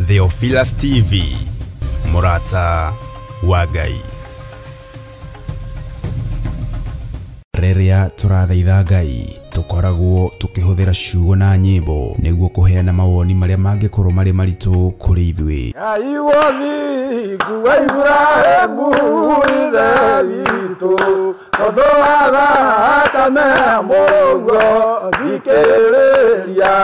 Theophilus TV, Murata wa Ngai. Reria turathaitha Ngai tukoragwo tukihuthira ciugo na nyimbo niguo kuheana mawoni maria mangikorwo mari maritu kuri ithui. Ngai wothi kuwa Ibrahimu ithe witu tondu wa thakame Mungu thikiriria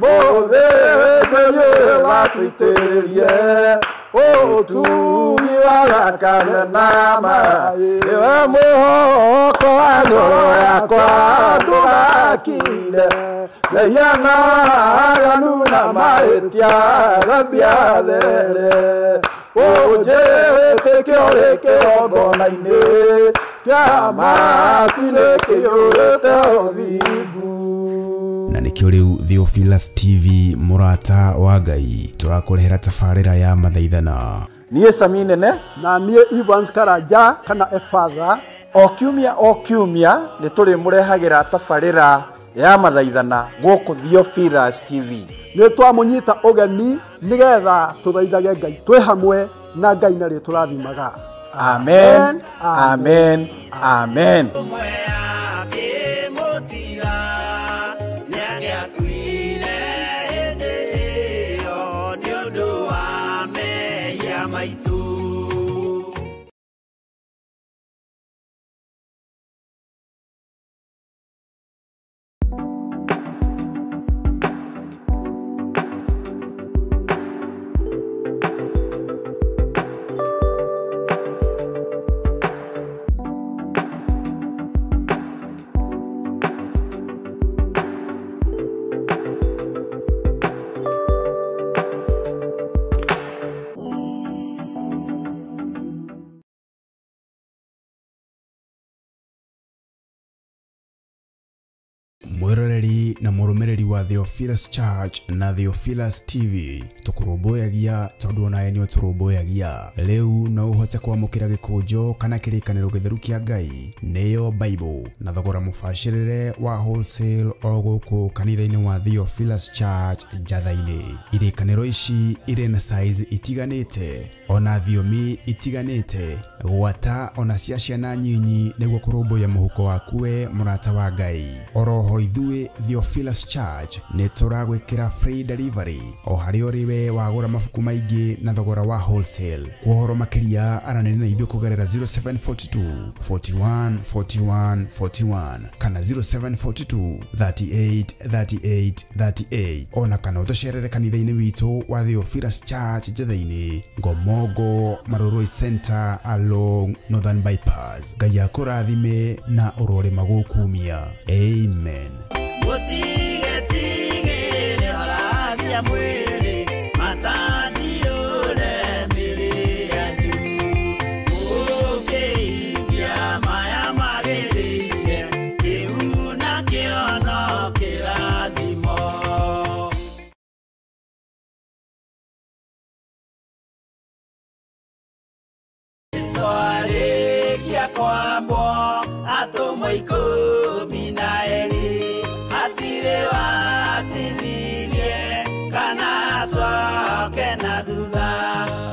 muthĩnjĩri watũitĩrĩrie ũtugi wa thakame na maĩ we mũhoko wa ngoro yakwa ndũgakire lehia na aganu na mahĩtia thambia there ũnjĩtĩkio rĩ kĩgongona-inĩ kĩa matu-inĩ kĩiyũrĩte ũthingu. Na nikio riu Theophilus TV, Murata wa Ngai, turakurehera tafarira ya mathaithana. Niĩ Sami Nene na niĩ Evans Karanja kana Efatha o kiumia nĩ tũrĩmũrehagĩra tafarĩra ya mathaithana gũkũ Theophilus TV. Nĩ twamũnyita ũgeni nĩgetha tũthaithage Ngai twĩ hamwe na Ngai na rĩtwa tũrathimaga. Amen, amen, amen. Mwiroreri na murumiriri wa Theophilus Church na Theophilus TV tukurumbuyagia tondu onaye ni turumbuyagia. Riu no uhote kwamukira gikunjo kana kirikaniro githeru kia Ngai niyo Bible na thogora mubashirire wa wholesale o guku kanitha-ini wa Theophilus Church Njatha-ini. Irikaniro ici iri na size itiganite ona thiomi itiganite gwata ona cia ciana nyinyi niguo kurumbuya muhuko wakuwe Murata wa Ngai. Oroho ithui Theophilus Church ni turagwikira free delivery o hari uriwe wagura mabuku maingi na thogora wa wholesale. Kuhoro makiria aranene na ithui kugerera 0742 41 41 41 kana 0742 38 38 38 ona kana utocerere kanitha-ini witu wa Theophilus Church Njatha-ini Ngomongo Maroroi Center along Northern Bypass. Ngai akurathime na urore magukumia. Amen.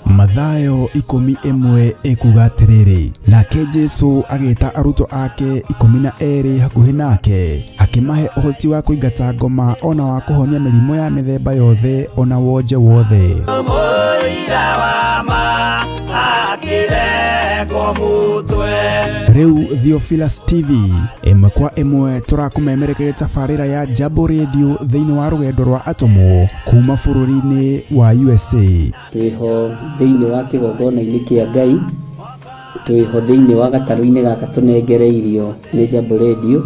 Mathayo 11 ekuga atiriri, nake Jesu agita aruto ake 12 hakuhi nake akimahe uhoti wa kuingata ngoma ona wa kuhonia mirimo ya mithemba yothe ona wonje wothe. Riu Theophilus TV imwe kwa imwe turakumemerekeria tafarira ya Jambo Radio thiini wa rugendo rwa atomo kuma bururi-ini wa USA. Twiho thiini wa kigongona-ini kia Ngai, twiho thiini wa gataru-ini gaka tunengereirio ni Jambo Radio.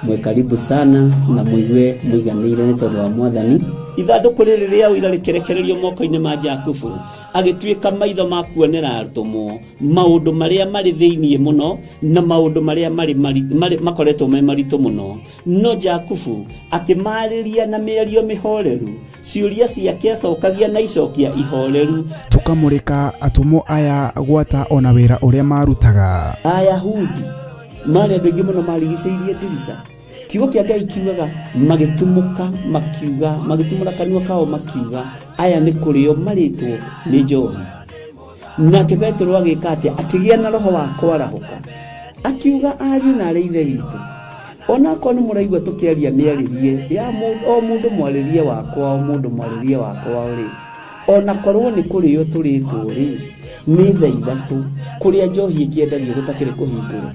Mwe karibu sana na muigue muiganire ni tondu wa Mwathani. Ithanduku riri ria uira rikerekererio moko-ini ma Jakubu agituika maitho ma kuonera arutumo maundu maria mari thiini muno na maundu maria mari makoretwo me maritu muno. No Jakubu akimariria na mĩario mĩhoreru, ciuria ciake acokagia na icokia ihoreru. Tukamurika atumo aya gwata ona wira uria marutaga. Ayahudi mari andu aingi muno marigicĩirie ndirica kiugo kĩa Ngai kiugaga magĩtumũka makiuga magĩtumũra kanua kao makiuga aya nĩ kũrĩo marĩtwo nĩ njohi. Nake Petero agĩka atĩa? Akĩgĩa na roho wa kwarahũka akiuga ariũ na arĩ ithe witũ, ona korwo nĩ mũraigua tũkĩaria mĩarĩrie ya o mũndũ mwarĩrie wakwa o mũndũ mwarĩrie wakwa rĩ, ona korwo nĩ kũrĩo tũrĩtwo rĩ, nĩ thaa ithatũ kũrĩa njohi ĩkĩendagio gũtakĩrĩ kũhingũre,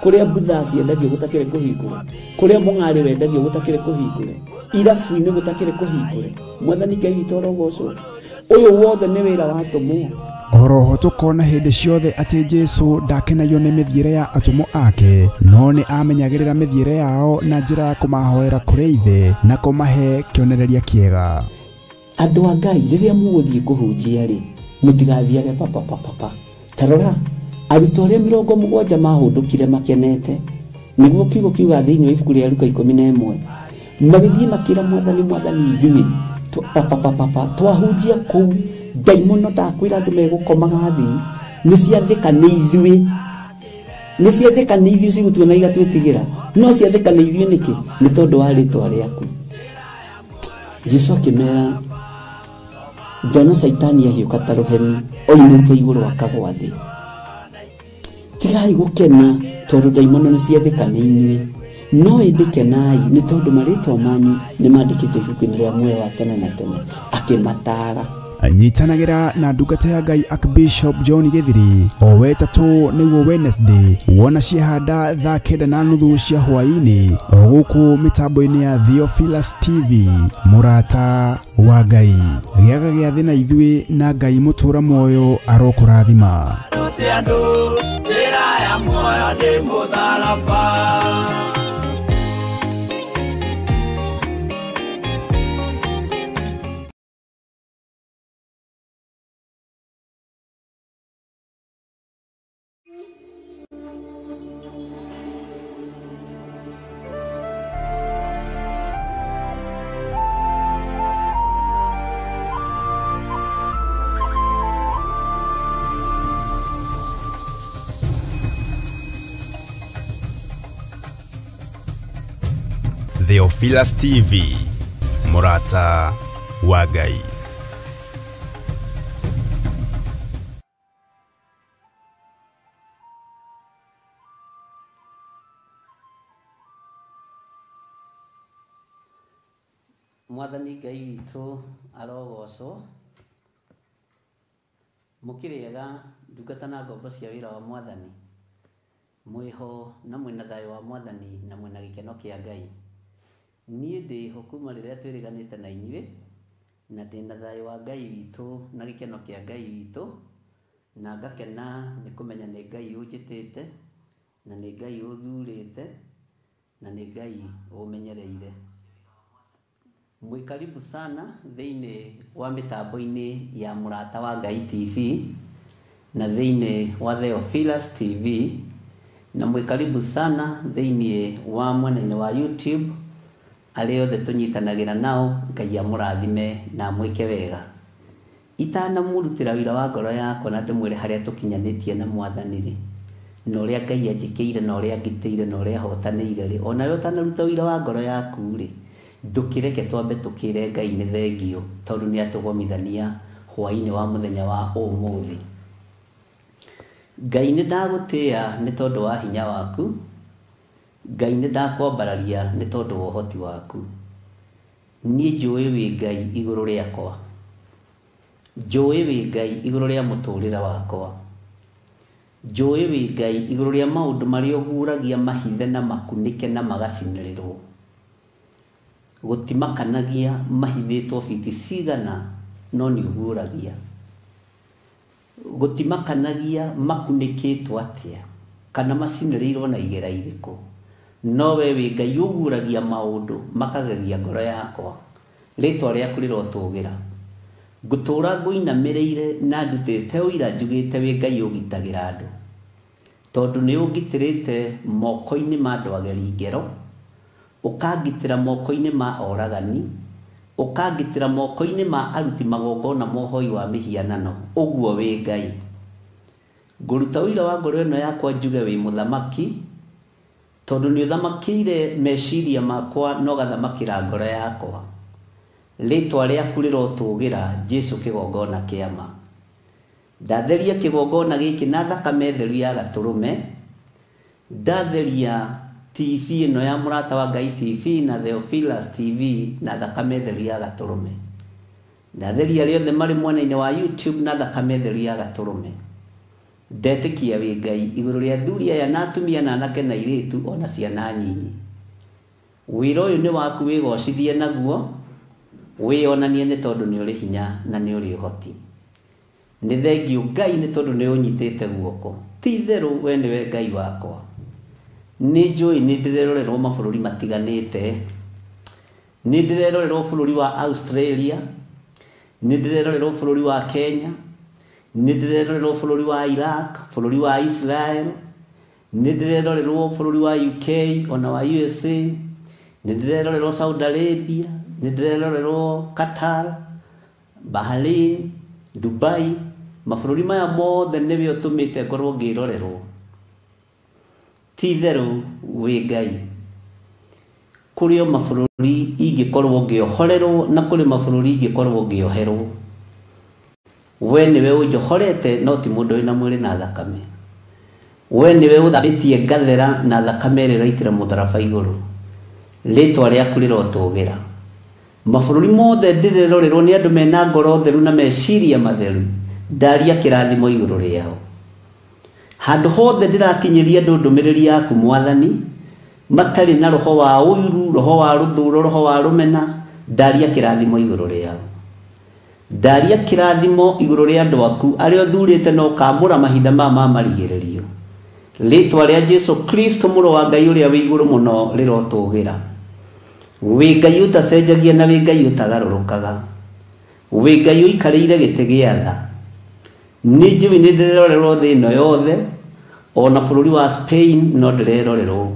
kũrĩa butha ciendagio gũtakĩrĩ kũhingũre, kũrĩa mũng'arĩ wendagio gũtakĩrĩ kũhingũre, irabu-inĩ gũtakĩrĩ kũhingũre. Mwathani Ngai witũ arogocwo. Ũyũ wothe nĩ wĩra watũmwo. Oroho tukona hindi ciothe ati Jesu ndakenagio ni mithiire ya atumo ake, no ni amenyagirira mithiire yao na njira ya kumahoera kuri ithe na kumahe kionereria kiega. Andu a Ngai riria muguthie kuhunjia ri, mutigathiage papa. Tarora arutwo aria 70 mahundukire makenete, niguo kiugo kiuga thiini wa ibuku ria Luka 11, magithie makira mwathani ithuĩ papa twahunjia kuu daimono ndakwira andu megukomaga thi ni ciathika ni ithuĩ cigutuona igatwĩtigĩra, no ciathika ni ithuĩ niki? Ni tondu wa rĩtwa rĩaku. Jesu akĩmera ndona Saitani ahiũka ta rũheni oimĩte igũrũ akagwa thĩ. Tigai gũkena tondu daimono ni ciathika ni inyuĩ, no ĩndĩkenai nĩ tondu marĩtwa manyu nĩ mandĩkĩtwo ibuku-inĩ rĩa muoyo wa tene na tene. Akĩmataara. Anyitanagira na ndungata ya Ngai Archbishop John Githiri o wetatu niguo Wednesday wona ciehanda thaa 9:30 cia hwaini o gũkũ mitambo-inĩ ya Theophilus TV. Murata wa Ngai gĩaga gĩa thĩ na ithuĩ na Ngai mũtũra muoyo arokũrathima. Theophilus TV, Murata wa Ngai. Mwathani Ngai witũ arogocwo. Mũkĩrĩega ndungata na ngombo cia wĩra wa Mwathani, mwĩho na mwĩna thayũ wa Mwathani na mwĩna gĩkeno kĩa Ngai. Niĩ ndĩho kuma rĩrĩa twĩrĩganĩte na inyuĩ, na ndĩna thayũ wa Ngai witũ na gĩkeno kĩa Ngai witũ, na ngakena nĩ kũmenya nĩ Ngai ũnjĩtĩte, na nĩ Ngai ũthurĩte, na nĩ Ngai ũmenyereire. Mwĩkaribu sana thĩinĩ wa mĩtambo-inĩ ya Murata wa Ngai TV na thĩinĩ wa Theophilus TV, na mwĩkaribu sana thĩinĩ wa mwena-inĩ wa YouTube arĩa othe tũnyitanagĩra nao. Ngai amũrathime na mwĩke wega. Itanamũrutĩra wĩra wa ngoro yakwa na ndĩmwĩre harĩa tũkinyanĩtie na Mwathani rĩ, na ũrĩa Ngai anjĩkĩire na ũrĩa angĩtĩire na ũrĩa ahotanĩire rĩ, ona we ũtanaruta wĩra wa ngoro yaku rĩ, ndũkĩreke twambe tũkĩre Ngai nĩ thengio tondũ nĩ atũgomithania hwaĩ-inĩ wa mũthenya wa ũmũthĩ. Ngai nĩ ndagũtĩĩa nĩ tondũ wa hinya waku. Ngai nĩ ndakwambararia nĩ tondũ wa ũhoti waku. Niĩ njũĩ wĩ Ngai igũrũ rĩakwa, njũĩ wĩ Ngai igũrũ rĩa mũtũrĩre wakwa, njũĩ wĩ Ngai igũrũ rĩa maũndũ marĩa ũguũragia mahithe na makunĩke na magacinĩrĩrwo. Gũtimakanagia mahithĩtwo biti cigana, no nĩ ũguũragia. Gũtimakanagia makunĩkĩtwo atĩa kana macinĩrĩirwo na igera irĩkũ, no we wĩ Ngai ũguũragia maũndũ makagegia ngoro yakwa. Rĩtwa rĩaku rĩrotũgĩra. Ngũtũũra ngũinamĩrĩire na ndutĩte ũira njugĩte wĩ Ngai ũgitagĩra andũ, tondũ nĩ ũngitĩrĩte moko-inĩ ma andũ ageri ngero, ũkangitĩra moko-inĩ ma oragani, ũkangitĩra moko-inĩ ma aruti magongona mohoi wa mĩhianano. Ũguo wĩ Ngai. Ngũruta ũira wa ngoro ĩno yakwa njuge wĩ mũthamaki, tondu ni uthamakire meciria makwa no gathamakira ngoro yakwa ritwa riaku rirotugira Jesu kigongona kiama ndatheria kigongona giki na thakame theru ya gaturume ndatheria TV ino ya Murata wa Ngai TV na Theophilus TV na thakame theru ya gaturume ndatheria riothe mari mwena-ini wa YouTube na thakame theru ya gaturume ndetikia wi Ngai iguru ria thuri aya na atumia na anake na iritu ona ciana nyinyi wira uyu ni waku wigocithie naguo wionanie ni tondu ni uri hinya na ni uri uhoti ni thengio Ngai ni tondu ni unyitite guoko ti theru we ni we Ngai wakwa ni njui ni ndirerorerwo mabururi matiganite ni ndirerorerwo bururi wa Australia ni ndirerorerwo bururi wa Kenya ni ndirerorerwo bururi wa Iraq bururi wa Israel ni ndirerorerwo bururi wa UK ona wa USA ni ndirerorerwo Saudi Arabia ni ndirerorerwo Qatar Bahrain Dubai mabururi maya mothe nibyo tumite korwo ngirorerwo ti theru wi Ngai kurio mabururi ingikorwo ngiohorerwo na kuri mabururi ingikorwo ngioherwo we niwe unjohorete no ti mundu wina mwiri na thakame we niwe uthabitie ngathera na thakame riraitira mutharaba iguru ritwa riaku rirotugira mabururi mothe ndirerorerwo ni andu mena ngoro theru na meciria matheru ndaria kirathimo iguru riao handu hothe ndirakinyiria andu ndumiriri yaku Mwathani matari na roho wa uiru roho wa ruthuro roho wa rumena ndaria kirathimo iguru riao ndaria kirathimo iguru ria andu aku ario thurite no kamura mahinda ma marigiririo ritwa ria Jesu Kristo muro wa Ngai uria wi iguru muno rirotugira wi Ngai utacenjagia na wi Ngai utagarurukaga wi Ngai uikarire giti gia tha ni njui ni ndirerorerwo thi ino yothe ona bururi wa Spain no ndirerorerwo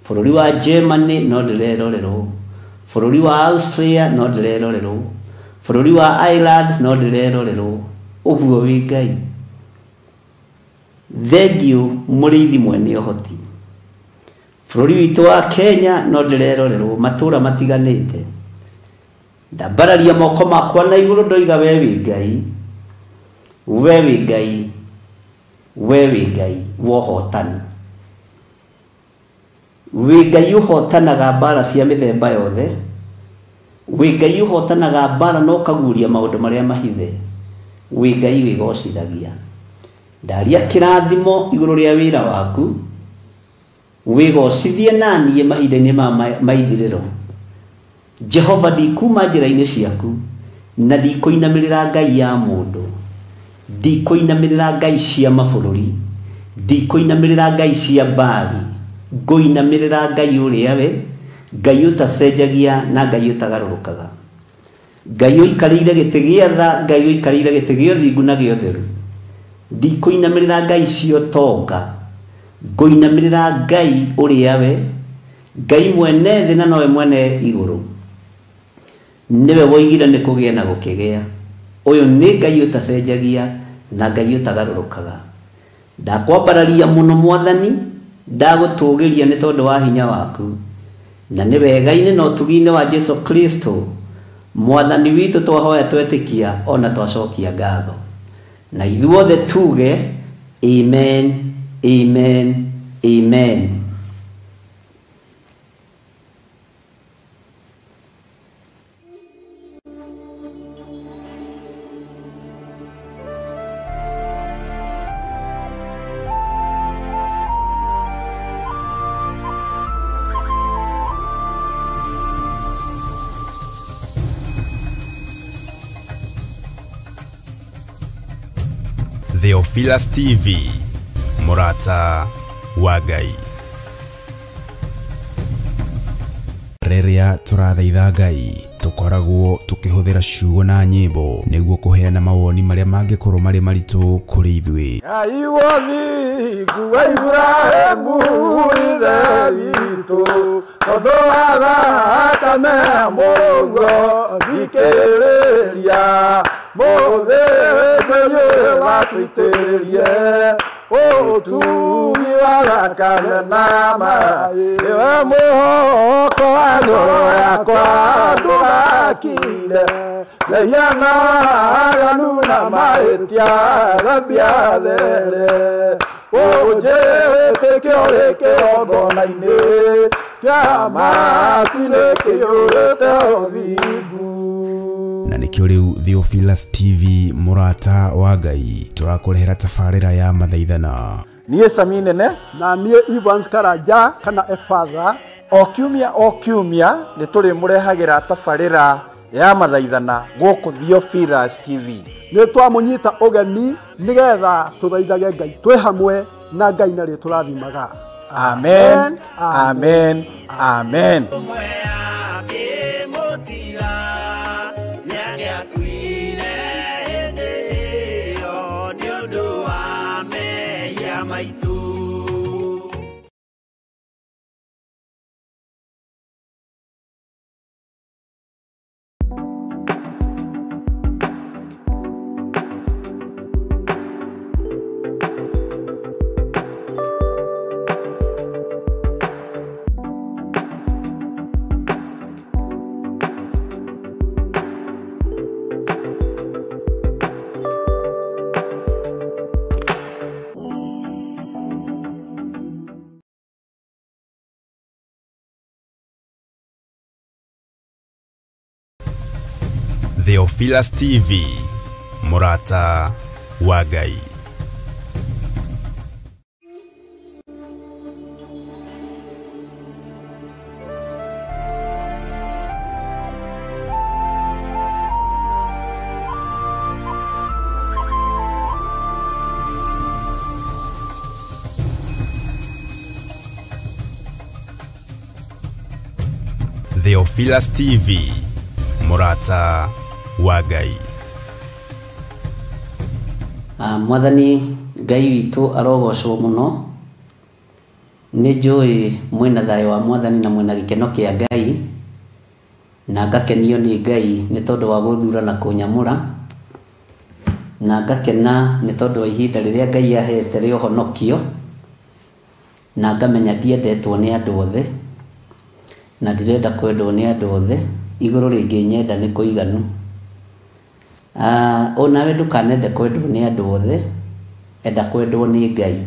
bururi wa Germany no ndirerorerwo bururi wa Austria no ndirerorerwo bururi wa Ireland no ndirerorerwo uguo wi Ngai thengio murithi mwene uhoti bururi witu wa Kenya no ndirerorerwo matura matiganite ndambararia moko makwa na iguru ndoiga we wi Ngai we wi Ngai we wi Ngai wohotani wi Ngai uhotanaga mbara cia mithemba yothe wi Ngai uhotanaga mbara no kaguria maundu maria mahithe wi Ngai wigocithagia ndaria kirathimo iguru ria wira waku wigocithie nanie mahinda-ini maithiriro Jehova ndikuma njira-ini ciaku na ndikuinamirira Ngai ya mundu ndikuinamirira Ngai cia mabururi ndikuinamirira Ngai cia mbari nguinamirira Ngai uria we Ngai utacenjagia na Ngai utagarurukaga Ngai uikarire giti gia tha Ngai uikarire giti gia uthingu na gia utheru ndikuinamirira Ngai cio tonga nguinamirira Ngai uria we Ngai mwene thi na nowe mwene iguru niwe woigira ni kugia na gukigia uyu ni Ngai utacenjagia na Ngai utagarurukaga ndakwambararia muno Mwathani ndagutugiria ni tondu wa hinya waku na ni wega-ini no tugi-ini wa Jesu Kristo Mwathani witu twahoya twetikia ona twacokia ngatho na ithuothe tuge amen amen amen. Theophilus TV, Murata wa Ngai. Reria turathaitha Ngai tukoragwo tukihuthira ciugo na nyimbo niguo kuheana mawoni maria mangikorwo mari maritu kuri ithui. Ngai wothi kuwa Ibrahimu ithe witu tondu wa thakame Mungu thikiriria muthingi watwitiririe mutugi wagakame nama iwe muhoko agoro yakwa ndugakire leyana ganuna maetia gambia there ojete kioreke ogona-ini kiamatine kiurite othingu. Na nikio riu Theophilus TV murata wa Ngai turakurehera tabarira ya mathaithana. Niĩ Sami Nene na niĩ Evans Karanja kana Efatha o kiumia nĩ tũrĩ mũrehagira tabarĩra ya mathaithana gũkũ Theophilus TV. Nĩ twamũnyita ũgeni nĩgetha tũthaithage Ngai twĩ hamwe na Ngai na rĩtwa tũrathimaga. Amen, amen, amen. Theophilus TV murata wa Ngai. Theophilus TV murata wa Ngai. Mwathani Ngai witũ arogocwo mũno. Nĩ njũĩ mwĩna thayũ wa Mwathani na mwĩna gĩkeno kĩa Ngai, na ngakenio nĩ Ngai nĩ tondũ wa gũthura na kũnyamũra, na ngakena nĩ tondũ wa ihinda rĩrĩa Ngai ahete rĩa ũhonokio, na ngamenya ndiendetwo nĩ andũ othe na ndirenda kwendwo nĩ andũ othe, igũrũ rĩngĩ nyenda nĩ kũiganu. Onawe ndũkanende kwendwo nĩ andũ othe, enda kwendwo nĩ Ngai.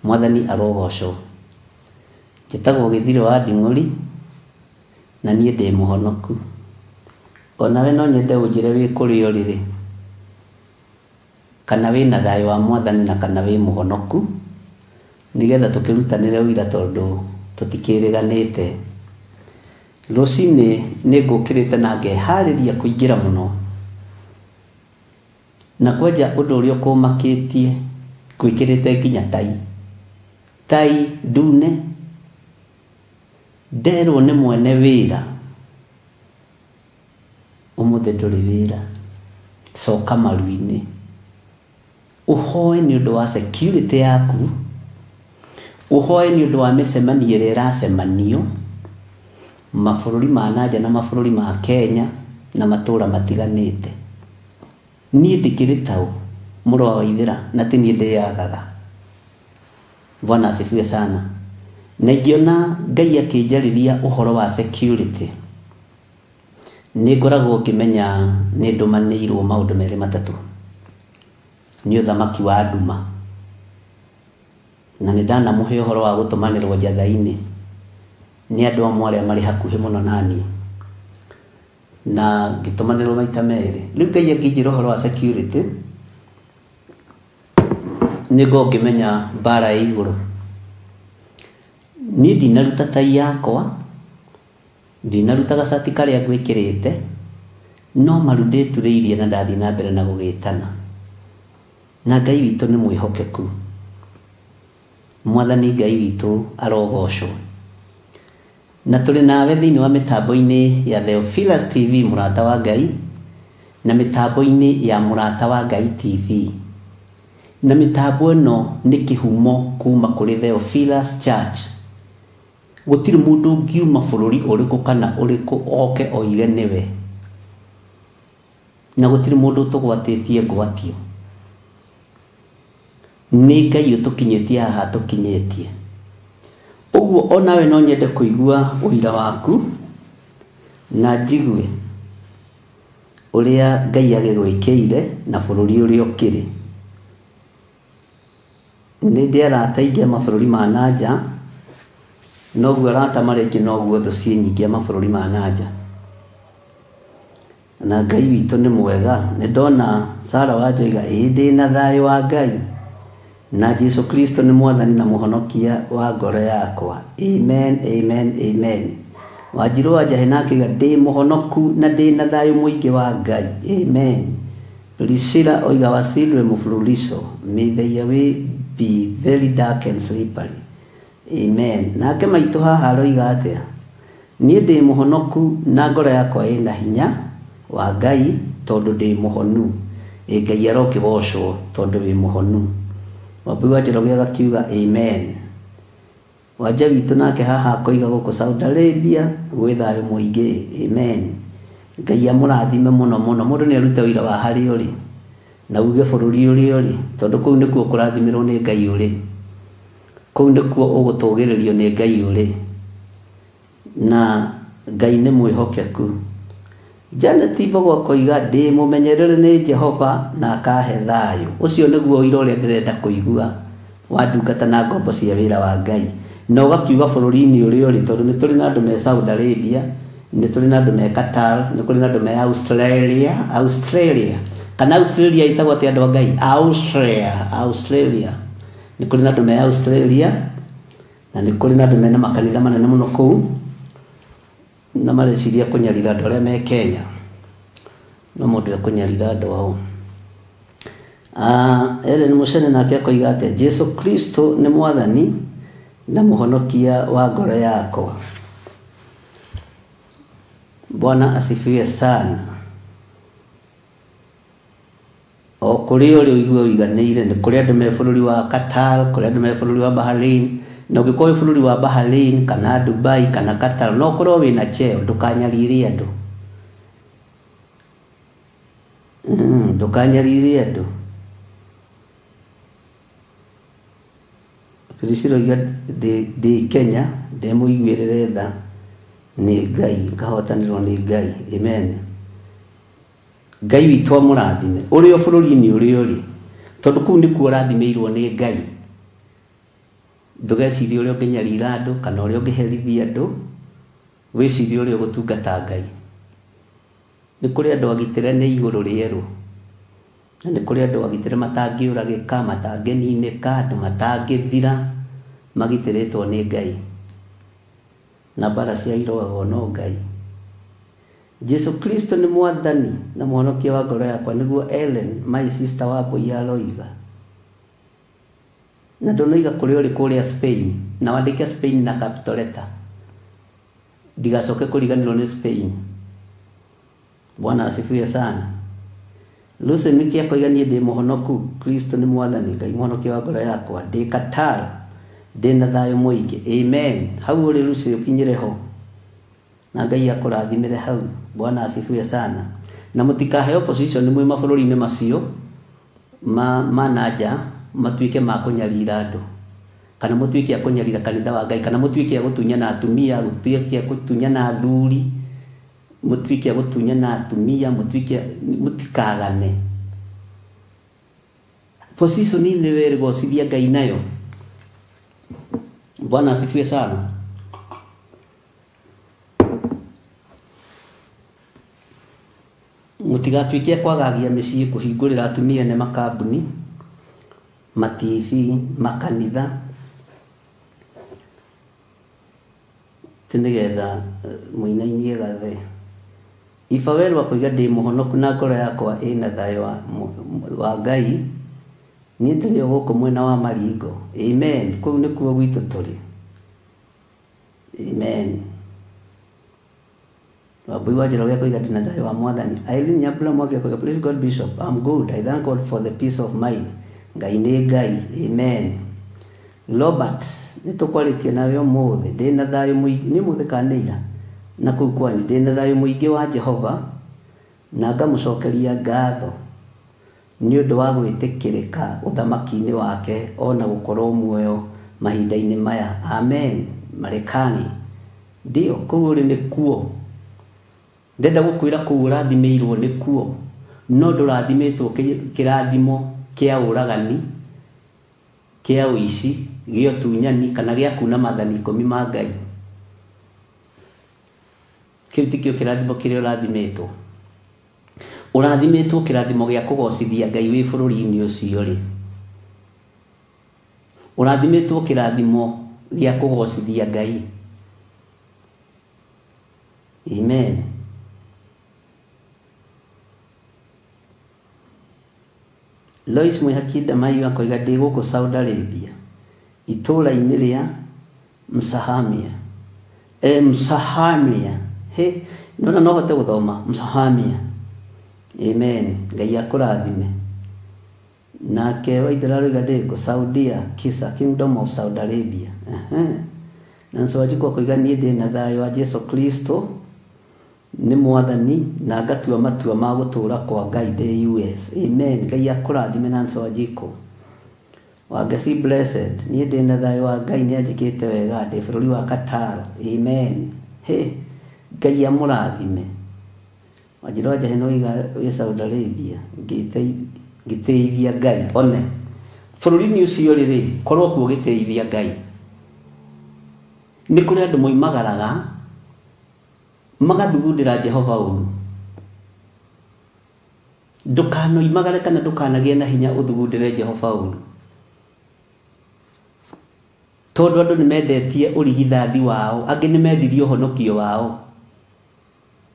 Mwathani arogocwo. Njĩtagwo Gĩthirĩ wa Nding'ũri na niĩ ndĩ mũhonoku. Onawe no nyende ũnjĩre wĩ kũrĩ o rĩrĩ, kana wĩna thayũ wa Mwathani na kana wĩ mũhonoku, nĩgetha tũkĩrutanĩre ũira tondũ tũtikĩrĩganĩte. Rũcinĩ nĩ ngũkĩrĩte na ngeharĩria kũingĩra mũno, na kwenja ũndũ ũrĩa ũkũmakĩtie gwĩkĩrĩte nginya tai ndune. Nderwo nĩ mwene wĩra ũmũthĩ ndũrĩ wĩra, coka maru-inĩ ũhoe nĩ ũndũ wa security yaku, ũhoe nĩ ũndũ wa mĩcemanio ĩrĩa ĩracemanio mabũrũri ma nanja na mabũrũri ma Kenya na matũũra matiganĩte. Niĩ ndikĩrĩ taũ mũrũ wa Waithĩra na ti niĩ ndĩyagaga. Bwana asifiwe sana. Na ingĩona Ngai akĩnjarĩria ũhoro wa security, nĩ ngoragwo ngĩmenya nĩ ndũmanĩirwo maũndũ merĩ matatũ. Nĩ ũthamaki wa nduma, na nĩ ndanamũhe ũhoro wa gũtũmanĩrwo njatha-inĩ nĩ andũ amwe arĩa marĩ hakuhĩ mũno naniĩ, na ngĩtũmanĩrwo maita merĩ. Rĩu Ngai akĩnjĩra ũhoro wa security, nĩ ngĩmenya mbara ya igũrũ. Niĩ ndinaruta tai yakwa, ndinaruta gacati karĩa ngwĩkĩrĩte, no maru ndĩturĩirie na ndathiĩ na mbere na gũgĩtana. Na Ngai witũ nĩ mwĩhokeku. Mwathani Ngai witũ arogocwo. Na tũrĩ nawe thĩinĩ wa mĩtambo-inĩ ya Theophilus TV mũrata wa Ngai, na mĩtambo-inĩ ya mũrata wa Ngai TV. Na mĩtambo ĩno nĩ kĩhumo kuma kũrĩ Theophilus Church. Gũtirĩ mũndũ ũngiuma bũrũri ũrĩkũ kana ũrĩkũ oke oige nĩwe, na gũtirĩ mũndũ tũgwatĩtie ngwatio. nĩ Ngai ũtũkinyĩtie haha tũkinyĩtie. Ũguo onawe no nyende kũigua ũira waku na njigue ũrĩa Ngai agĩgwĩkĩire na bũrũri ũrĩa ũkĩrĩ. Nĩ ndĩ arata aingĩ mabũrũri ma nanja, noguo arata marĩa aingĩ noguo thũ ciĩ nyingĩ mabũrũri ma nanja. Na Ngai witũ nĩ mwega. Nĩ ndona Sarah Wanjoiga, ndĩ na thayũ wa Ngai na Jesu Kristo nĩ mwathani na mũhonokia wa ngoro yakwa. Amen, amen, amen. Wanjiru Wanjahi nake akiuga ndĩ mũhonoku na ndĩ na thayũ mũingĩ wa Ngai. Amen. Priscilla oiga Wasilwe Mfululizo, may the way be very dark and slippery. Amen. Nake maitũ haha aroiga atĩa? Niĩ ndĩ mũhonoku na ngoro yakwa ĩna hinya wa Ngai tondũ ndĩ mũhonu. Ngai arokĩgocwo tondũ wĩ mũhonu. Wambui wa Njoroge agakiuga amen. Wanja witũ nake haha akoiga gũkũ Saudi Arabia gwĩ thayũ mũingĩ. Amen. Ngai amũrathime mũno mũno. Mũndũ nĩ arute wĩra wa harĩa ũrĩ na uge bũrũri ũrĩa ũrĩ, tondũ kũu nĩkuo kũrathimirwo nĩ Ngai ũrĩ. Kũu nĩkuo ũgũtũgĩrĩrio nĩ Ngai ũrĩ, na Ngai nĩ mwĩhokeku. Janet Mbogo akoiga ndĩ mũmenyerere nĩ Jehova na akahe thayũ. Ũcio nĩguo ũira ũrĩa ndĩrenda kũigua wa ndungata na ngombo cia wĩra wa Ngai. Na ũgakiuga bũrũri-inĩ ũrĩa ũrĩ, tondũ nĩ tũrĩ na andũ me Saudi Arabia, nĩ tũrĩ na andũ me Qatar, nĩ kũrĩ na andũ me Australia. Kana Australia ĩtagwo atĩ andũ a Ngai? Australia. Nĩ kũrĩ na andũ me Australia, na nĩ kũrĩ na andũ mena makanitha manene mũno kũu, na mareciria kũnyarira andũ arĩa me Kenya. No mũndũ akũnyarira andũ ao. Ellen Mucene nake akoiga atĩ Jesu Kristo nĩ mwathani na mũhonokia wa ngoro yakwa. Bwana asifiwe sana. O kũrĩ ũrĩ ũigua ũiganĩire, nĩ kũrĩ andũ me bũrũri wa Qatar, kũrĩ andũ me bũrũri wa Bahrain, na ũngĩkorwo bũrũri wa Bahrain kana Dubai kana Qatar, no ũkorwo wĩna cheo, ndũkanyaririe andũ. Ndũkanyaririe andũ. Priscilla oiga ndĩ Kenya, ndĩmũiguĩrĩre tha nĩ Ngai, ngahotanĩrwo nĩ Ngai. Amen. Ngai witũ amũrathime ũrĩ o bũrũri-inĩ ũrĩa ũrĩ, tondũ kũu nĩkuo ũrathimĩirwo nĩ Ngai. Ndũgecirie ũrĩa ũngĩnyarira andũ kana ũrĩa ũngĩherithia andũ, wĩcirie ũrĩa ũgũtungata Ngai. Nĩ kũrĩ andũ agitĩre nĩ igũrũ rĩerũ, na nĩ kũrĩ andũ agitĩre matangĩũragĩka, matangĩninĩka, andũ matangĩthira, magitĩrĩtwo nĩ Ngai, na mbara cia irogagwo no Ngai. Jesu Kristo nĩ mwathani na mũhonokia wa ngoro yakwa, nĩguo Ellen my sister Wambui aroiga. Na ndũnoiga kũrĩ ũrĩ kũrĩa Spain, na wandĩke Spain na capital letter, ndigacoke kũriganĩrwo nĩ Spain. Bwana asifiwe sana. Lucy Miki akoiga niĩ ndĩ mũhonoku, Kristo nĩ mwathani, Ngai mũhonokia wa ngoro yakwa, ndĩ Qatar, ndĩ na thayũ mũingĩ. Amen. Hau ũrĩ Lucy ũkinyĩre ho, na Ngai akũrathimĩre hau. Bwana asifiwe sana. Na mũtikahe opposition mwĩ mabũrũri-inĩ macio ma nanja matuĩke ma kũnyarira andũ, kana mũtuĩke a kũnyarira kanitha wa Ngai, kana mũtuĩke a gũtunyana atumia, mũtuĩke a gũtunyana athuri, mũtuĩke a gũtunyana atumia, mũtikagane. Position nĩ wĩrĩ gocithia Ngai nayo. Bwana asifiwe sana. Mũtigatuĩke kwagagia mĩciĩ kũhingũrĩra atumia nĩ makambuni, ma-TV, makanitha, nĩgetha mũinainie gathe. Ifawerũ akoiga ndĩ mũhonoku na ngoro yakwa ĩna thayũ wa Ngai, niĩ ndĩrĩ o gũkũ mwena wa Maringo. Amen. Kũu nĩkuo gwitũ tũrĩ. Amen. Wambui wa Njoroge akoiga ndĩ na thayũ wa mwathani. Irene Nyambura Mwangi akoiga praise God Bishop, I'm good, I thank God for the peace of mind. Ngai nĩ Ngai. Amen. Robert, nĩtũkwarĩtie nawe ũmũthĩ, ndĩ na thayũ mũingĩ, nĩ ũmũthĩ kana ira, na kũu kwanyu ndĩ na thayũ mũingĩ wa Jehova, na ngamũcokeria ngatho nĩ ũndũ wa gwĩtĩkĩrĩka ũthamaki-inĩ wake ona gũkorwo muoyo mahinda-inĩ maya. Amen. Marekani ndio kũu ũrĩ nĩ kuo. Ndenda gũkwĩra kũu ũrathimĩirwo nĩ kuo, no ndũrathimĩtwo kĩrathimo kĩa ũragani, kĩa ũici, gĩa ũtunyani kana gĩa kuna maathani 10 ma Ngai. Kĩu tikĩo kĩrathimo kĩrĩa ũrathimĩtwo. Ũrathimĩtwo kĩrathimo gĩa kũgocithia Ngai wĩ bũrũri-inĩ ũcio rĩ. Ũrathimĩtwo kĩrathimo gĩa kũgocithia Ngai. Amen. Lois Mwihakinda Mayu akoiga ndĩ gũkũ Saudi Arabia, itũũra-inĩ rĩa Msahamia. Msahamia. He, nona no hote gũthoma Msahamia. Amen. Ngai akũrathime. Nake Waithera aroiga ndĩ gũkũ Saudia, Kisa, Kingdom of Saudi Arabia. Nancy Wanjiku akoiga niĩ ndĩ na thayũ wa Jesu Kristo nĩ mwathani na ngatua matua ma gũtũũra kwa Ngai ndĩ US. Amen. Ngai akũrathime Nancy Wanjiku. Wangeci blessed, niĩ ndĩ na thayũ wa Ngai nĩ anjĩkĩte wega ndĩ bũrũri wa Qatar. Amen. He, Ngai amũrathime. Wanjirũ Njahĩ oiga wĩ Saudi Arabia, ngĩteithia Ngai. One bũrũri-inĩ ũcio rĩrĩ, korwo kuo gĩteithia Ngai. Nĩ kũrĩ andũ moimagaraga magathugundĩra Jehova ũru. Ndũkanoimagare kana ndũkanagĩe na hinya ũthugundĩre Jehova ũru, tondũ andũ nĩ mendetie ũrigithathi wao, angĩ nĩ mendirie ũhonokio wao.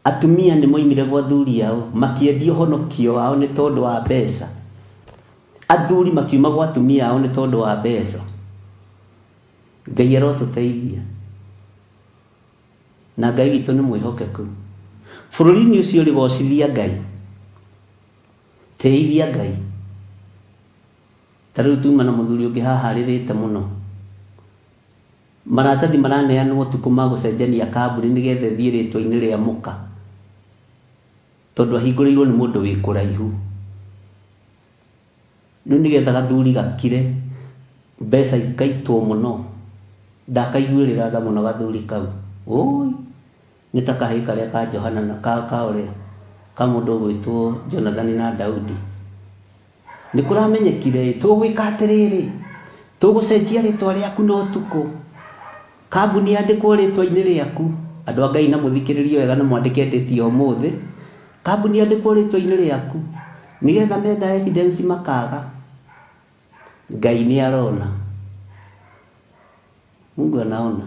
Atumia nĩ moimire gwa athuri ao makĩendia ũhonokio wao nĩ tondũ wa mbeca. Athuri makiuma gwa atumia ao nĩ tondũ wa mbeca. Ngai arotũteithia na Ngai witũ nĩ mwĩhokeku. Bũrũri-inĩ ũcio rĩgocithia Ngai, teithia Ngai. Tarĩu tuma na mũthuri ũngĩ haha harĩrĩte mũno, maratathi maraneanwo ũtukũ ma gũcenjania kambuni nĩgetha thiĩ rĩtwa-inĩ rĩa mũka, tondũ ahingũrĩirwo nĩ mũndũ wĩ kũraihu. Rĩu nĩgetha gathuri gakire, mbeca ikaitwo mũno, ndakaiguĩrĩra tha mũno gathuri kau. Oi, nĩ ta kahĩĩ karĩa ka Johana na ka ũrĩa ka mũndũ ũgwĩtwo Jonathan na Daudi. Nĩ kũramenyekire tũgwĩka atĩrĩrĩ, tũgũcenjia rĩtwa rĩaku na ũtukũ, kambuni yandĩkwo rĩtwa-inĩ rĩaku. Andũ a Ngai na mũthikĩrĩrie wega na mwandĩke ndĩti ũmũthĩ, kambuni yandĩkwo rĩtwa-inĩ rĩaku, nĩgetha metha evidence makaga. Ngai nĩ arona. Mungu anaona.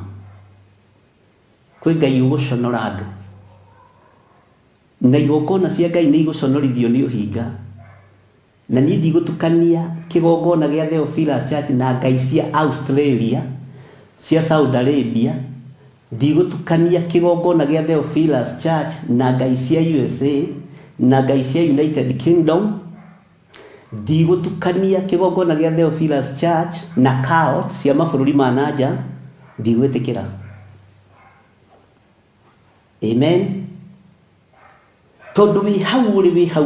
Kwĩ Ngai ũgũconora andũ, na igongona cia Ngai nĩ igũconorithio nĩ ũhinga. Na niĩ ndigũtukania kĩgongona gĩa Theophilus Church na Ngai cia Australia, cia Saudi Arabia. Ndigũtukania kĩgongona gĩa Theophilus Church na Ngai cia USA na Ngai cia United Kingdom. Ndigũtukania kĩgongona gĩa Theophilus Church na CAOT cia mabũrũri ma nanja. Ndigwĩtĩkĩra. Amen. Tondũ wĩ hau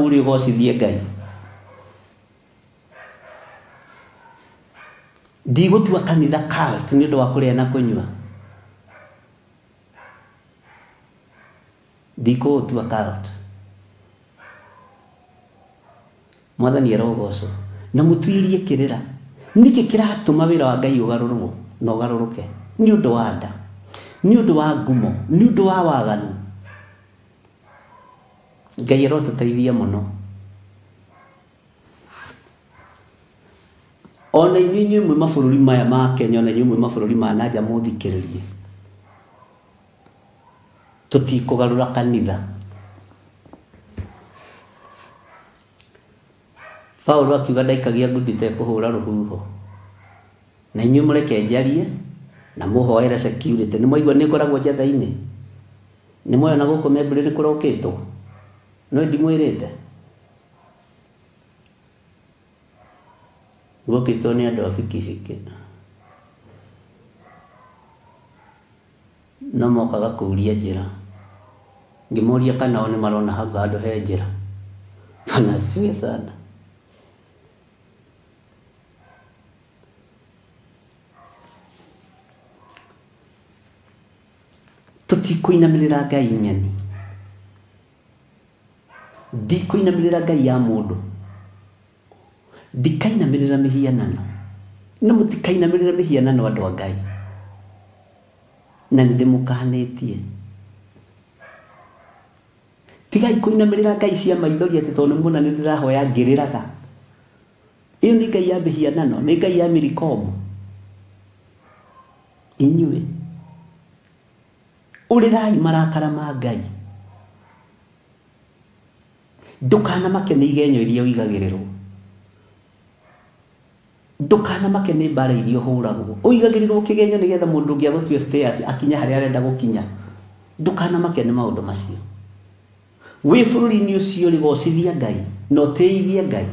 ũrĩ ũgocithie Ngai. Ndigũtua kanitha cult nĩ ũndũ wa kũrĩa na kũnyua. Ndikũũtua cult. Mwathani arogocwo na mũtuĩrie kĩrĩra. Nĩkĩ kĩratũma wĩra wa Ngai ũgarũrwo na ũgarũrũke? Nĩ ũndũ wa nda, nĩ ũndũ wa ngumo, nĩ ũndũ wa waganu. Ngai arotũteithia mũno. Ona inyuĩ mwĩ mabũrũri maya ma Kenya, ona inyuĩ mwĩ mabũrũri ma nanja mũthikĩrĩrie, tũtikũgarũra kanitha. Paulo akiuga ndaikagia ngundi tekũhũra rũhuho. Na inyuĩ mũreke njarie na mũhoere security. Nĩ mwaigua nĩ ngoragwo njatha-inĩ? Nĩ mwoya na gũkũ Membury nĩ kũrokĩtwo? No ndimwĩrĩte? Gũkĩtwo nĩ andũ a bikibiki. No mokaga kũũria njĩra. Ngĩmoria kana o nĩ marona hau handũ he njĩra. Bwana asifiwe sana. ndikuinamirira Ngai nyeni, ndikuinamirira Ngai ya mundu, ndikainamirira mihianano, na mutikainamirira mihianano andu a Ngai, na ndimukanitie. Tigai kuinamirira Ngai cia maithori ati tondu muna ni ndirahoya ngiriraga. Iyo ni Ngai ya mihianano, ni Ngai ya mirikomu. Inyue urirai marakara ma Ngai, ndukana make ni igenyo iria uigagirirwo, ndukana make ni mbara iria huragwo. Uigagirirwo kigenyo nigetha mundu ungi agutue stairs akinya haria arenda gukinya. Ndukana make ni maundu macio. Wi bururi-ini ucio rigocithia Ngai, no teithie Ngai.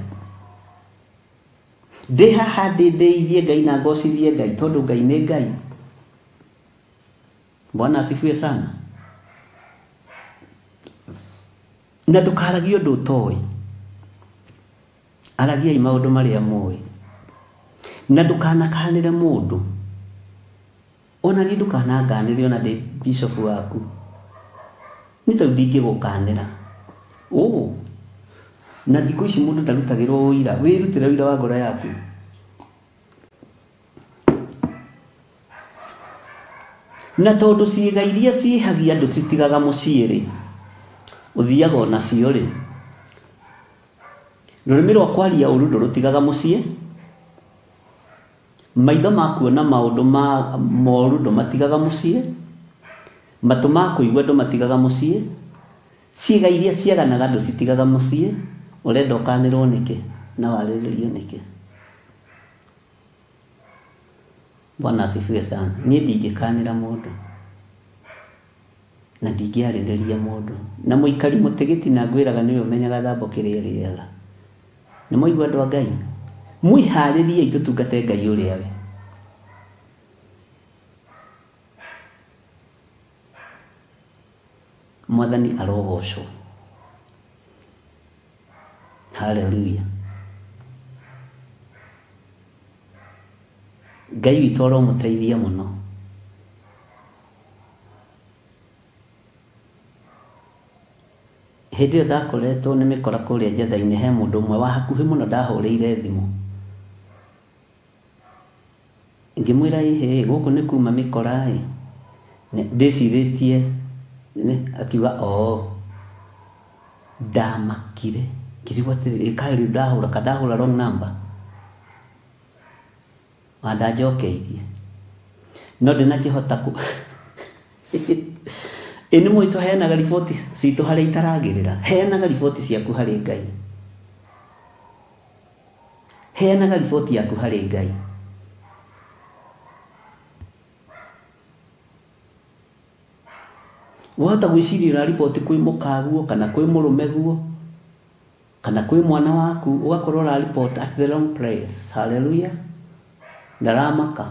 Ndi haha ndeithie Ngai na ngocithie Ngai tondu Ngai ni Ngai. Bwana asifiwe sana. Na ndukaragie undu utoi, aragiai maundu maria moi, na ndukanakanire mundu. Ona ni ndukananganire ona ndi bishop waku, ni tondu ndingigukanira. Na thiku ici mundu ndarutagirwo uira, wirutire uira wa ngoro yaku. Na tondu ciiga iria cihagia andu citigaga mucii ri, uthiaga ona cio ri, rurimi rwa kwaria uru ndurutigaga mucii, maitho ma kuona maundu ma moru ndumatigaga mucii, matu ma kuigua ndumatigaga mucii, ciiga iria ciaganaga andu citigaga mucii. Urenda ukanirwo niki na wariririo niki? Bwana asifiwe sana. Ni ndingikanira mundu na ndingiaririria mundu, na muikari mutigiti na ngwiraga niwe umenyaga thambo kiria riega. Ni muigua andu a Ngai, mwiharirie itutungate Ngai uria we. Mwathani arogocwo. Hallelujah. Ngai witũ aromuteithia muno. Hindi ĩyo ndakoretwo nĩ mĩkora kũrĩa njatha-inĩ, he mũndũ ũmwe wa hakuhĩ mũno ndahũrĩire thimũ, ngĩmwĩra ĩhĩ gũkũ nĩ kuma mĩkora ndĩcirĩtie, akiuga ndamakire, ngĩrigwo atĩrĩrĩ karĩ ndahũra wrong number, ndanjokeirie no ndinakĩhota ku ĩnĩ mwitũ heanaga riboti citũ harĩa itaragĩrĩra. Heanaga riboti ciaku harĩ Ngai, heanaga riboti yaku harĩ Ngai. Wahota gwĩciria na riboti kwĩ mũkaguo kana kwĩ mũrũme guo kana kwĩ mwana waku, ugakorwo na report at the wrong place. Hallelujah. Ndaramaka.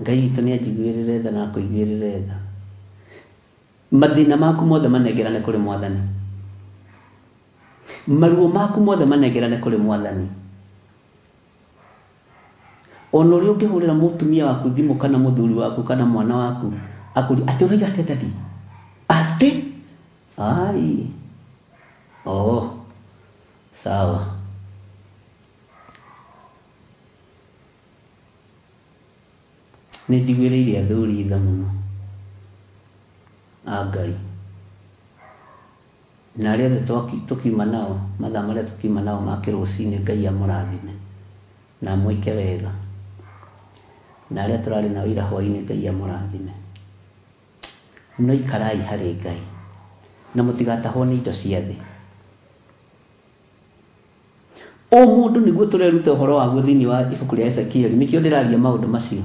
Ngai witũ nĩ anjiguĩrĩre tha na akũiguĩrĩre tha. Mathĩna maku mothe manengerane kũrĩ Mwathani, maruo maku mothe manengerane kũrĩ Mwathani. Ona ũrĩa ũngĩhũrĩra mũtumia waku thimũ kana mũthuri waku kana mwana waku akũri atĩ ũraiga atĩa dadi, atĩ sawa. Nĩ njiguĩrĩire athuri tha mũno a Ngai, na arĩa othe tũkiuma nao mathaa marĩa tũkiuma nao ma kĩrũcinĩ, Ngai amũrathime na mwĩke wega, na arĩa tũrarĩ nao ira hwainĩ, Ngai amũrathime. No ikarai harĩ Ngai na mũtigatahwo nĩ indo cia thĩ. O mũndũ nĩguo tũreruta ũhoro waguo thĩinĩ wa ibuku rĩa Ezekieli, nĩkĩo ndĩraria maũndũ macio,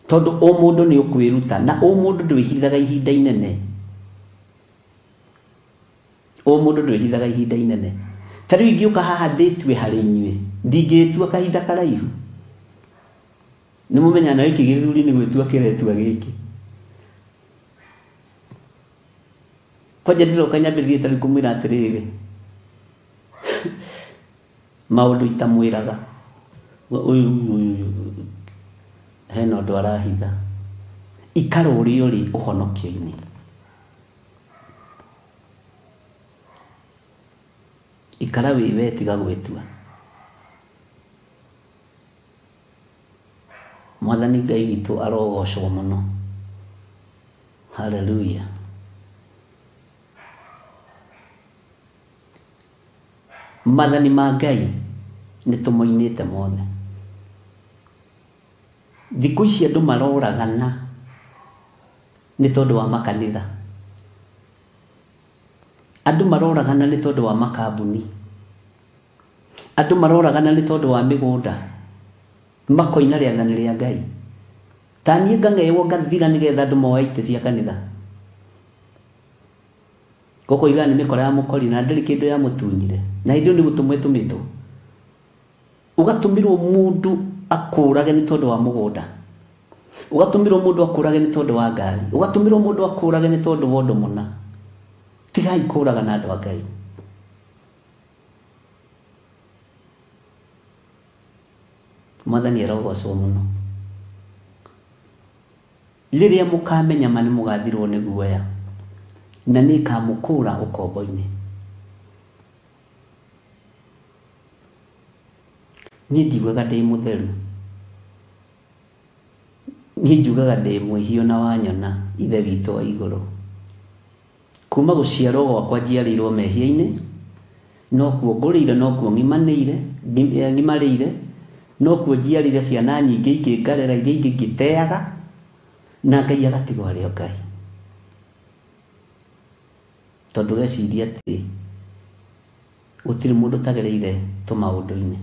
tondu o mundu ni ukwiruta na o mundu ndwihithaga ihinda inene, o mundu ndwihithaga ihinda inene. Tariu ingiuka haha nditwe hari inyue, ndingitua kahinda karaihu. Ni mumenya na iki githuri ni gwitua kiretua giki, kwaje ndiroka nyambiririe tari kumwira atiriri maundu itamwiraga uyu hena ũndũ arahitha. Ikara ũrĩ ũrĩ ũhonokio-inĩ. Ikara wĩ tiga gwĩtua. Mwathani Ngai witũ arogocwo mũno. Hallelujah. Mathani ma Ngai nĩ tũmoinĩte mothe. Thikũ ici andũ maroragana nĩ tondũ wa makanitha. Andũ maroragana nĩ tondũ wa makambuni. Andũ maroragana nĩ tondũ wa mĩgũnda. Makoina rĩathani rĩa Ngai. Ta niĩ ngang'eĩrwo ngathira nĩgetha andũ moe itĩ cia kanitha. Gũkũ igana nĩ mĩkora ya mũkori na ndĩrĩ kĩndũ ya mũtunyire. Na hĩndĩ ĩyo nĩ gũtũmwo ĩtũmĩtwo. Ũgatũmĩrwo mũndũ akũrage nĩ tondũ wa mũgũnda. Ũgatũmĩrwo mũndũ akũrage nĩ tondũ wa ngari. Ũgatũmĩrwo mũndũ akũrage nĩ tondũ wa ũndũ mũna. Tigai kũraga na andũ a Ngai. Mwathani arogocwo mũno. Rĩrĩa mũkamenya ma nĩ mũgathirwo nĩ guoya na nĩ ikamũkũra ũkombo-inĩ. Niĩ njiugaga ndĩ mũtheru. Niĩ njugaga ndĩ mwĩhio na wanyona ithe witũ wa igũrũ. Kuma gũciarwo gwakwa njiarĩirwo mehia-inĩ, no kuo ngũrĩire, no kuo ngimarĩire, no kuo njiarĩire ciana nyingĩ ingĩ ngarera, iria ingĩ ngĩteaga, na Ngai agatigwo arĩ o Ngai. Tondũ geciria atĩ gũtirĩ mũndũ tagereire tũmaũndũ-inĩ.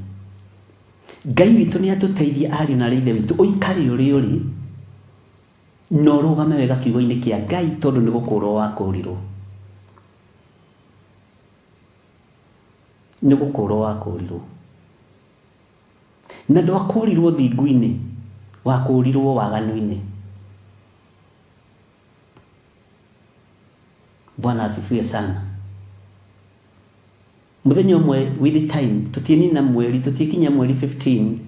Ngai witũ nĩ atũteithia ariũ na ithe witũ ũikare ũrĩ ũrĩ na ũrũgame wega kiugo-inĩ kĩa Ngai, tondũ nĩ gũkũrwo wakũrirwo. Nĩ gũkũrwo wakũrirwo. Na ndwakũrirwo thingu-inĩ, wakũrirwo waganu-inĩ. Bwana asifiwe sana. Mũthenya ũmwe with time, tũtienina mweri, tũtiekinya mweri 15,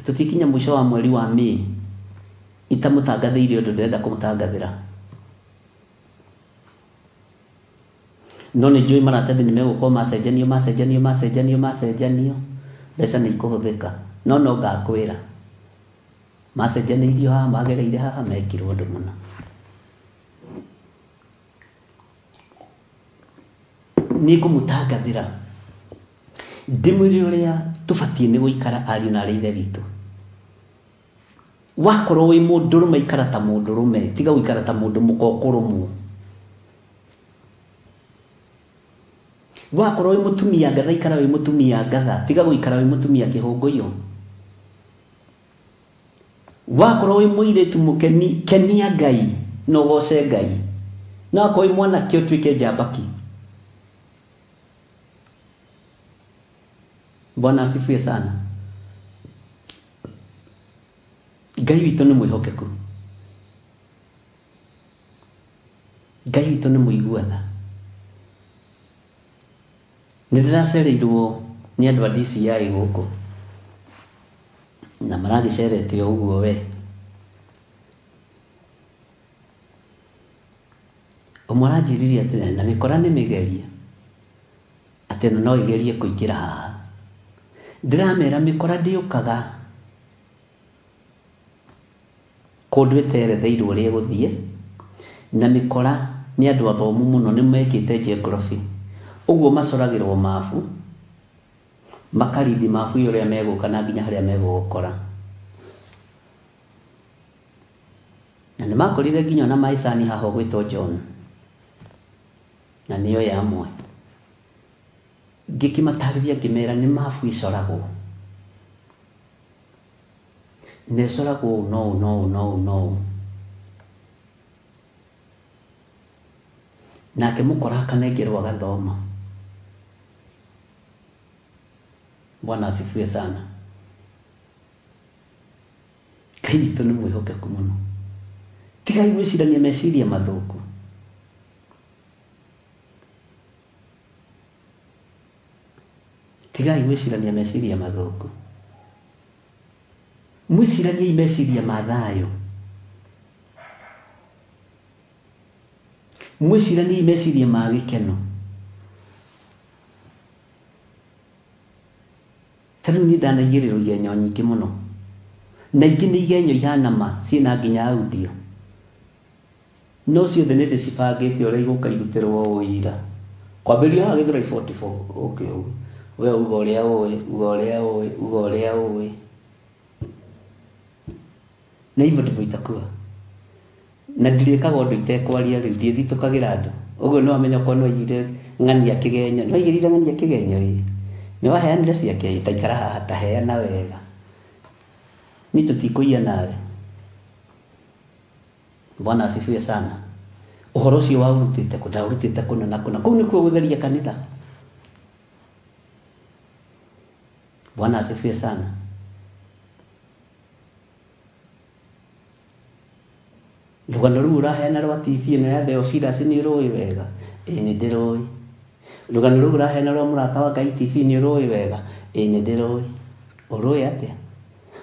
tũtiekinya mũico wa mweri wa May, itamũtangathĩire ũndũ ndĩrenda kũmũtangathĩra. No nĩ njũĩ maratathi nĩ megũkorwo macenjanio, mbeca nĩ ikũhũthĩka. No ngakwĩra macenjanĩirio haha, magereire haha, mekirwo ũndũ mũna. Nĩ ngũmũtangathĩra ndĩmwĩre ũrĩa tũbatiĩ nĩ gũikara ariũ na ithe witũ. Wakorwo wĩ mũndũrũme ikara ta mũndũrũme, tiga gũikara ta mũndũ mũkokũrũmwo. Wakorwo wĩ mũtumia ngatha ikara wĩ mũtumia ngatha, tiga gũikara wĩ mũtumia kĩhũngũiyo. Wakorwo wĩ mũirĩtu mũkeni, kenia Ngai na ũgoce Ngai. Na wakorwo wĩ mwanake ũtuĩke njambaki. Bwana asifiwe sana. Ngai witũ nĩ mwĩhokeku. Ngai witũ nĩ mũiguatha. Nĩ ndĩracereirwo nĩ andũ a DCI gũkũ, na maragĩcerete o ũguo we. Ũmwe aranjĩririe atĩ na mĩkora nĩ mĩgerie, atĩ no igerie kũingĩra haha. Ndĩramera mĩkora ndĩũkaga kũndũ ĩteretheirwo ũrĩa gũthiĩ, na mĩkora nĩ andũ athomu mũno, nĩ mekĩte geography. Ũguo macoragĩrwo mabu, makarindi mabu ũrĩa megũka na nginya harĩa megũgũkora. Na nĩ makorire nginya na maicani haha gwĩtwo John, na nĩyo ya amwe. Ngĩkĩmatarĩria ngĩmera nĩ mabu icoragwo. Nĩ icoragwo no. Nake mũkora akanengerwo agathoma. Bwana asifiwe sana. Ngai witũ nĩ mwĩhokeku mũno. Tigai gwĩcirania meciria mathũku. Tigai gwĩcirania meciria mathũku. mwiciragie imeciria ma thayo, mwiciranie imeciria ma gikeno. Tariu ni ndanaigĩrĩrwo igenyo nyingĩ mũno, na ingĩ nĩ igenyo ihana ma ciĩna nginya audio, no ciothe nĩ ndĩcibangĩte ũrĩa igũka irutĩrwo ũira. Kwambĩrĩria haha Gĩthũrai 44, okay, we uga ũrĩa ũĩ, uga ũrĩa ũĩ, uga ũrĩa ũĩ, na hivyo ndivyo itakuwa. Na ndirĩkaga ũndũ itekwaria rĩu, ndiĩthitũkagĩra andũ. Ũguo nĩ wamenya okorwo nĩ waigire ng'ania kĩgenyo, nĩ waigĩrĩire ng'ania kĩgenyo ĩ, nĩ waheanire ciake, taikara haha taheana wega, ni tũtikũiya nawe. Bwana asifiwe sana. Ũhoro ũcio waurutĩte kũ, ndaurutĩte kũna na kũna, kũu nĩkuo gũtheria kanitha. Bwana asifiwe sana. Rũgano rũu ũraheana rwa TV ĩno ya Theophilus nĩ ũrũĩ wega? Ĩĩ nĩ ndĩrũĩ. Rũgano rũu ũraheana rwa mũrata wa Ngai TV nĩ ũrũĩ wega? Ĩĩ nĩ ndĩrũĩ. Ũrũĩ atĩa?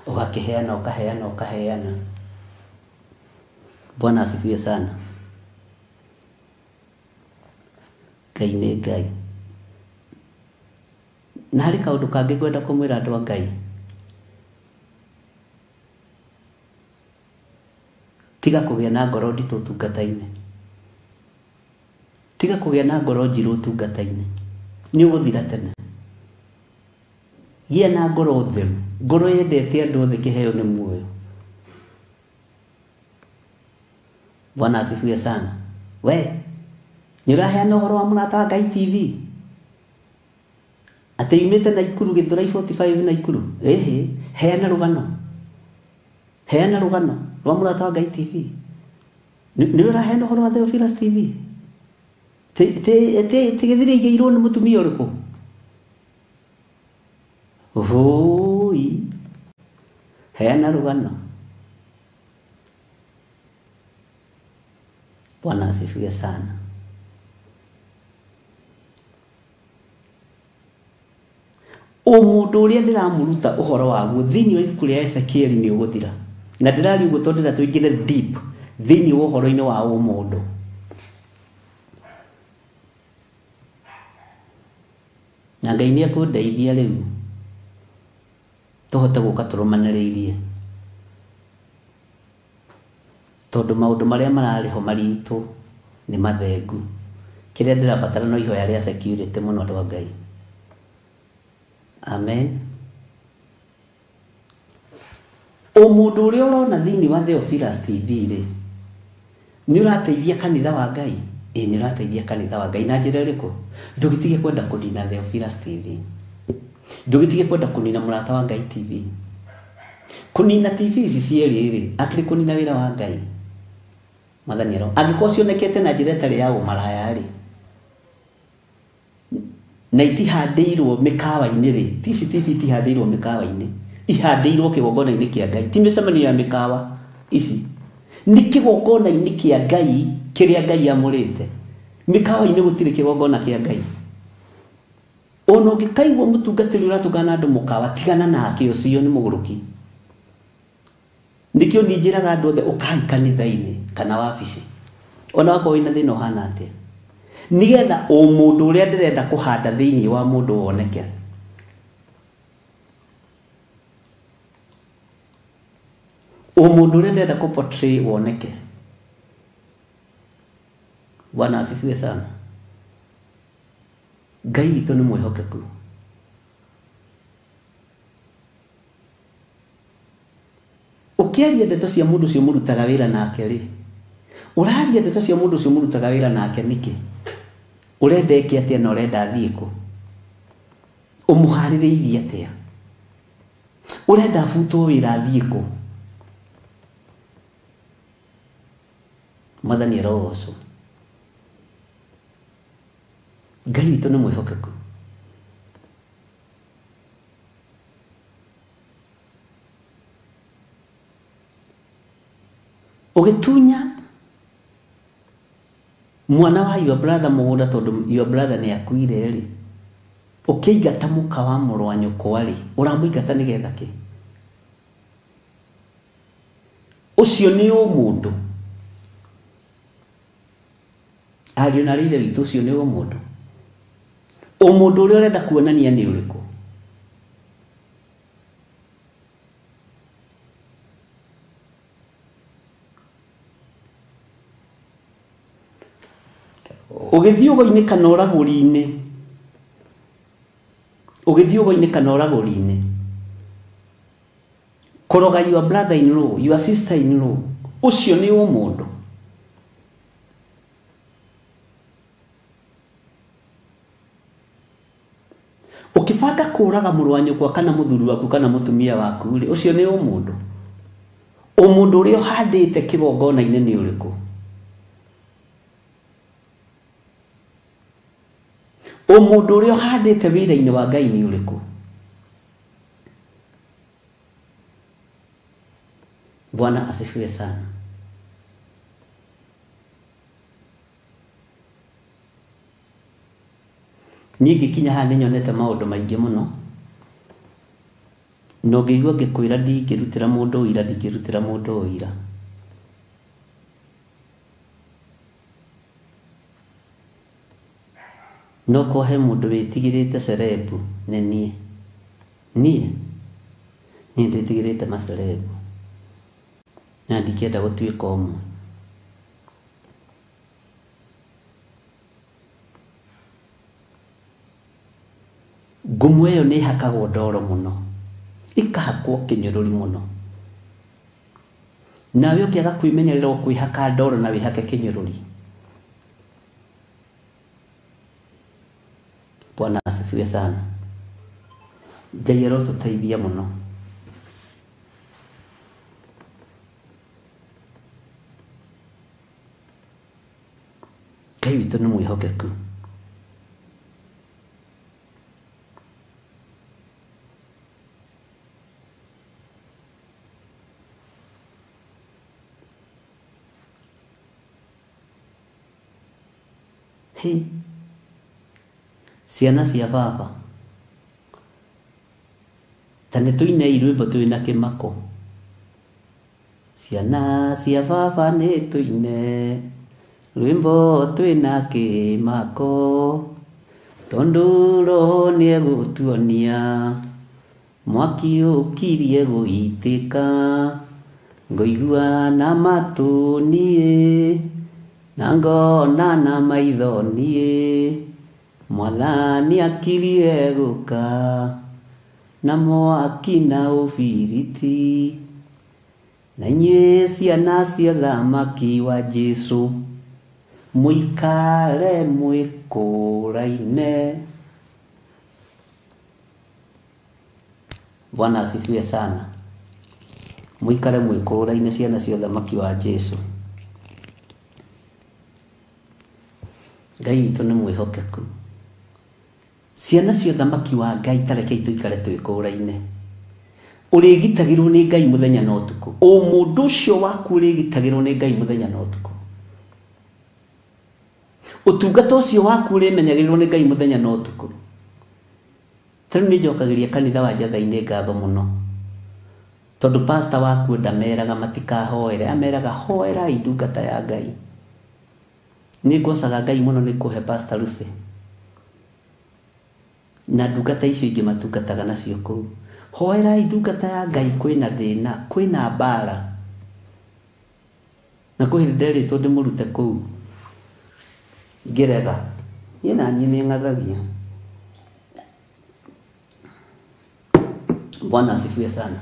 Ũgakĩheana, ũkaheana, ũkaheana. Bwana asifiwe sana. Ngai nĩ Ngai. Na harĩ kaũndũ kangĩ ngwenda kũmwĩra andũ a Ngai. Tiga kũgĩa na ngoro nditũ ũtungata-inĩ. Tiga kũgĩa na ngoro njirũ ũtungata-inĩ. Nĩ ũgũthira tene. Gĩa na ngoro theru. Ngoro yendete andũ othe kĩheo nĩ muoyo. Bwana asifiwe sana. We, nĩ ũraheana ũhoro wa mũrata wa Ngai TV? Atĩ yumĩte Naikuru, Gĩthũrai 45 Naikuru? Ĩhĩ, heana rũgano. Heana rũgano rwa mũrata wa Ngai TV. Nĩ ũraheana ũhoro wa Theophilus TV? Gĩthiri aigĩirwo nĩ mũtumia ũrĩkũ? Hũi, heana rũgano. Bwana asifiwe sana. Mũndũ ũrĩa ndĩramũruta ũhoro waguo thĩinĩ wa ibuku rĩa Ezekieli nĩ ũgũthira. Na ndĩrari ũguo tondũ tũingĩre deep thĩinĩ wa ũhoro-inĩ wa mũndũ. Na Ngai nĩ akũndeithia rĩu tũhote gũka tũrũmanĩrĩirie, tondũ maũndũ marĩa mararĩho maritũ nĩ mathengu. Kĩrĩa ndĩrabatara no ihoya rĩa security mũno andũ a Ngai. Amen. Mũndũ ũrĩa ũrona thĩinĩ wa Theophilus TV rĩ, nĩ ũrateithia kanitha wa Ngai? Ĩĩ nĩ ũrateithia kanitha wa Ngai. Na njĩra ĩrĩkũ? Ndũgĩtige kwenda kũnina Theophilus TV. Ndũgĩtige kwenda kũnina mũrata wa Ngai TV. Kũnina TV ici cierĩ rĩ, akĩrĩ kũnina wĩra wa Ngai. Mwathani ero, angĩkorwo cionekete na njĩra ĩtarĩ ya ũmaraya rĩ, na itihandĩirwo mĩkawa-inĩ rĩ, TV itihandĩirwo mĩkawa-inĩ, ihandĩirwo kĩgongona-inĩ kĩa Ngai. Ti mĩcemanio ya mĩkawa ici, nĩ kĩgongona-inĩ kĩa Ngai kĩrĩa Ngai amũrĩte. Mĩkawa-inĩ gũtirĩ kĩgongona kĩa Ngai. Ona ũngĩkaigua mũtungatĩri ũratungana andũ mũkawa, tigana nake ũcio nĩ mũgũrũki. Nĩkĩo niĩ njĩraga andũ othe ũkai kanitha-inĩ kana wabici, ona wakorwo wĩna thĩna ũhana atĩa, nĩgetha mũndũ ũrĩa ndĩrenda kũhanda thĩinĩ wa mũndũ woneke. Mũndũ ũrĩa ndĩrenda kũ-portray woneke. Bwana asifiwe sana. Ngai witũ nĩ mwĩhokeku. Ũkĩaria ndeto cia mũndũ ũcio mũrutaga wĩra nake rĩ, ũraria ndeto cia mũndũ ũcio mũrutaga wĩra nake nĩkĩ? Ũrenda eke atĩa na ũrenda athiĩ kũ? Ũmũharĩrĩirie atĩa? Ũrenda abutwo wĩra athiĩ kũ? Mwathani arogocwo. Ngai witũ nĩ mwĩhokeku. Ũgĩtunya mwana wa your brother mũgũnda tondũ your brother nĩ akuire rĩ, ũkĩingata mũka wa mũrũ wa nyũkwa rĩ, ũramũingata nĩgetha kĩ? ucio ni umundu ariyo na rithe witu ucio ni umundu umundu uria urenda kuonania ni uriku ugithiugo-ini kana uraguri-ini ugithiugo-ini kana uraguri-ini kuroga your brother in law your sister in law ucio ni umundu ukibanga kuraga mũrũ wa nyũkwa kana mũthuri waku kana mũtumia waku ri ucio ni umundu umundu uria uhandite kigongona-ini ni uriku umundu uria uhandite wira-ini wa Ngai ni uriku Bwana asifiwe sana Nyingi kinya haha ninyonete maundu maingi muno no ngĩigua ngĩkwĩra ndingĩrutĩra mũndũ ũira ndingĩrutĩra mũndũ ũira no kohe mũndũ wĩtigĩrĩte cerebu nĩ niĩ ndĩtigĩrĩte macerebu na ndikĩenda gũtuĩka ũmwe ngumu ĩyo nĩ hakagwo ndoro mũno ikahakwo kĩnyũrũri mũno nawe ũkĩaga kwĩmenyerera kwĩhaka ndoro na wĩhake kĩnyũrũri Bwana asifiwe sana Ngai arotũteithia mũno Ngai witũ nĩ mwĩhokeku ciana cia baba tane tuine irwimbo twina kimako ciana cia baba ni tuine rwimbo twina kimako tondu roho ni egutuonia mwaki ukirie guitika ngoigua na matu nie na ngona na maitho nie Mwathani akirie guka na mwaki na ubiriti na inyuĩ ciana cia thamaki wa Jesu muikare mwĩkũraine Bwana asifiwe sana muikare mwĩkũraine ciana cia thamaki wa Jesu Ngai witũ nĩ mwĩhokeku ciana cia thamaki wa Ngai tarekei tuikare twĩkũraine ũrĩgitagĩrwo nĩ Ngai mũthenya na ũtukũ mũndũ ũcio waku ũrĩgitagĩrwo nĩ Ngai mũthenya na ũtukũ ũtungata ũcio waku ũrĩmenyagĩrĩrwo nĩ Ngai mũthenya na ũtukũ tarĩu nĩ njokagĩria kanitha wa Njatha-inĩ ngatho mũno tondũ pastor waku ndameraga matikahoere ameraga hoerai ndungata ya Ngai nĩ ngocaga Ngai mũno nĩ kũhe pastor Lucy na ndungata icio ingĩ matungataga nacio kũu hoerai ndungata ya Ngai kwĩna thĩna kwĩna mbara na kwĩ nderĩtwo ndĩmũrute kũu ngĩrega niĩ na niĩ nĩ ng'athagia Bwana asifiwe sana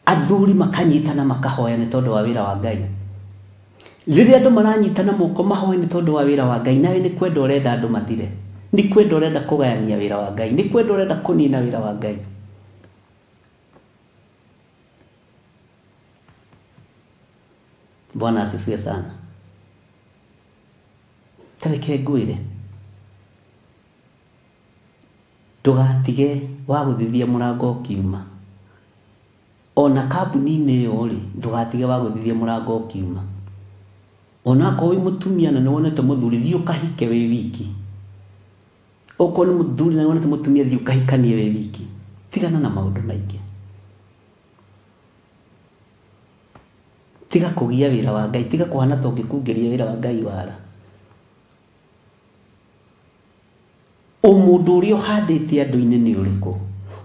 athuri makanyitana makahoya nĩ tondũ wa wĩra wa Ngai rĩrĩa andũ maranyitana moko mahoya nĩ tondũ wa wĩra wa Ngai nawe nĩ kwenda ũrenda andũ mathire nĩ kwenda ũrenda kũgayania wĩra wa Ngai nĩ kwenda ũrenda kũnina wĩra wa Ngai Bwana asifiwe sana tareke ngwĩre ndũgatige wa gũthithia mũrango ũkiuma ona kambuni-inĩ ĩyo rĩ ndũgatige wa gũthithia mũrango ũkiuma ona ko wĩ mũtumia na nĩwonete mũthuri thiĩ ũkahike wĩ wiki okorwo nĩ mũthuri na nĩwonete mũtumia thiĩ ũkahikanie wĩ wiki tigana na maũndũ maingĩ tiga kugia wira wa Ngai, tiga kuhana ta ungikugeria wira wa Ngai wara. Umundu uria uhandite andu-ini ni uriku?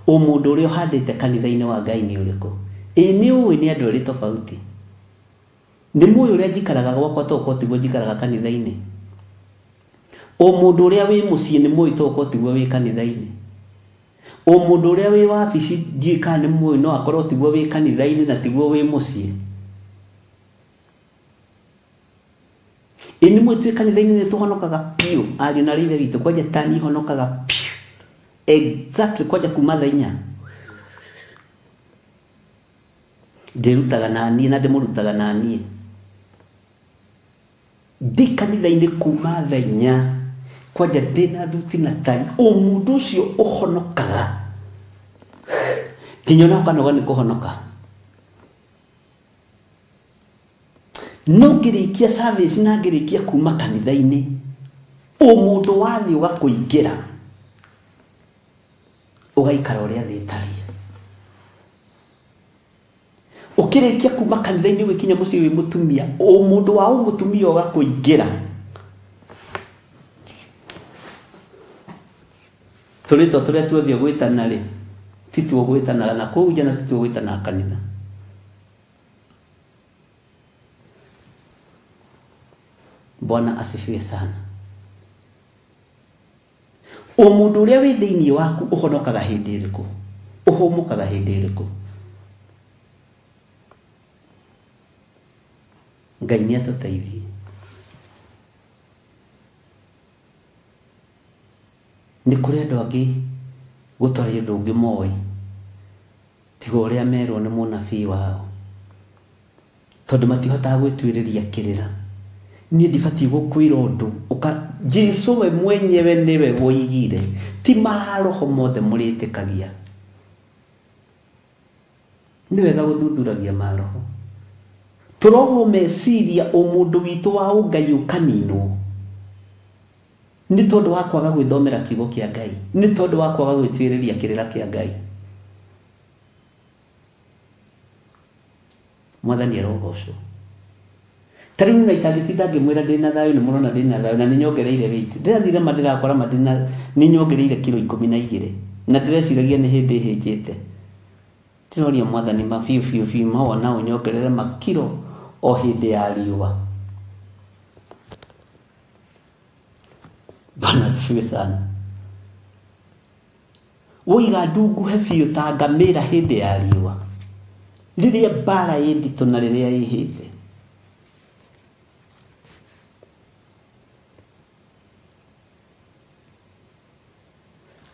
Umundu uria uhandite kanitha-ini wa Ngai ni uriku? Ni uwi ni andu eri tofauti. Ni muyo uria njikaraga gwakwa toko tiguo njikaraga kanitha-ini. Umundu uria wi mucii ni muyo toko tiguo wi kanitha-ini. Umundu uria wi wabici njika ni muyo no akorwo tiguo wi kanitha-ini na tiguo wi mucii. Ini mwe kanitha-ini ni tuhonokaga piu. Ari na rithe witu kwaje tani honokaga piu. Exactly kwaje kuma thaa 4. Ndirutaga na niĩ na ndimurutaga na niĩ. Ndi kanitha-ini kuma thaa 4 kwaje ndina thuti na tai. Umundu ucio uhonokaga. Kinyona kanoga ni kuhonoka. No ngirikia service na ngirikia kuma kanitha-ini. Umundu wathi ugakuingira. Ugaikara uria thi tari. Ukirikia kuma kanitha-ini wikinya mucii wi mutumia, umundu wa mutumia ugakuingira. Tulito turia tuothio gwitana ri, tituo gwitana na kuu jana tituo gwitana kanitha. Bwana asifiwe sana. Umundu uria wi thiini waku uhonokaga hindi iriku? Uhumukaga hindi iriku? Ngai ni atũteithie. Ni kuri andu angi gutari undu ungi moi tiga uria merwo ni munabii wao, tondu matihotaga gwitwiriria kirira. Ni ndibati gukwira undu Jesu we mwenyewe niwe woigire, ti maroho mothe muritikagia. Ni wega guthuthuragia maroho. Turoho meciria umundu witu wa Ngai ukaninwo ni tondu wa kwaga gwithomera kiugo kia Ngai, ni tondu wa kwaga gwitwiriria kirira kia Ngai. Mwathani arogocwo. Tari na itagitinda ngimwira ndina thayo ni murona ndina thayo na ninyongereire weight. Ndirathire mandirakora madina ninyongereire kilo 12 na ndireciragia ni hindi hinjite. Tiroria Mwathani mafiu mawona unyongerere makilo o hindi ya riua. Bwana asifiwe sana. Woiga ndungu he biu ta ngamira hindi ya riua. Riria bara yendito na riria ihite.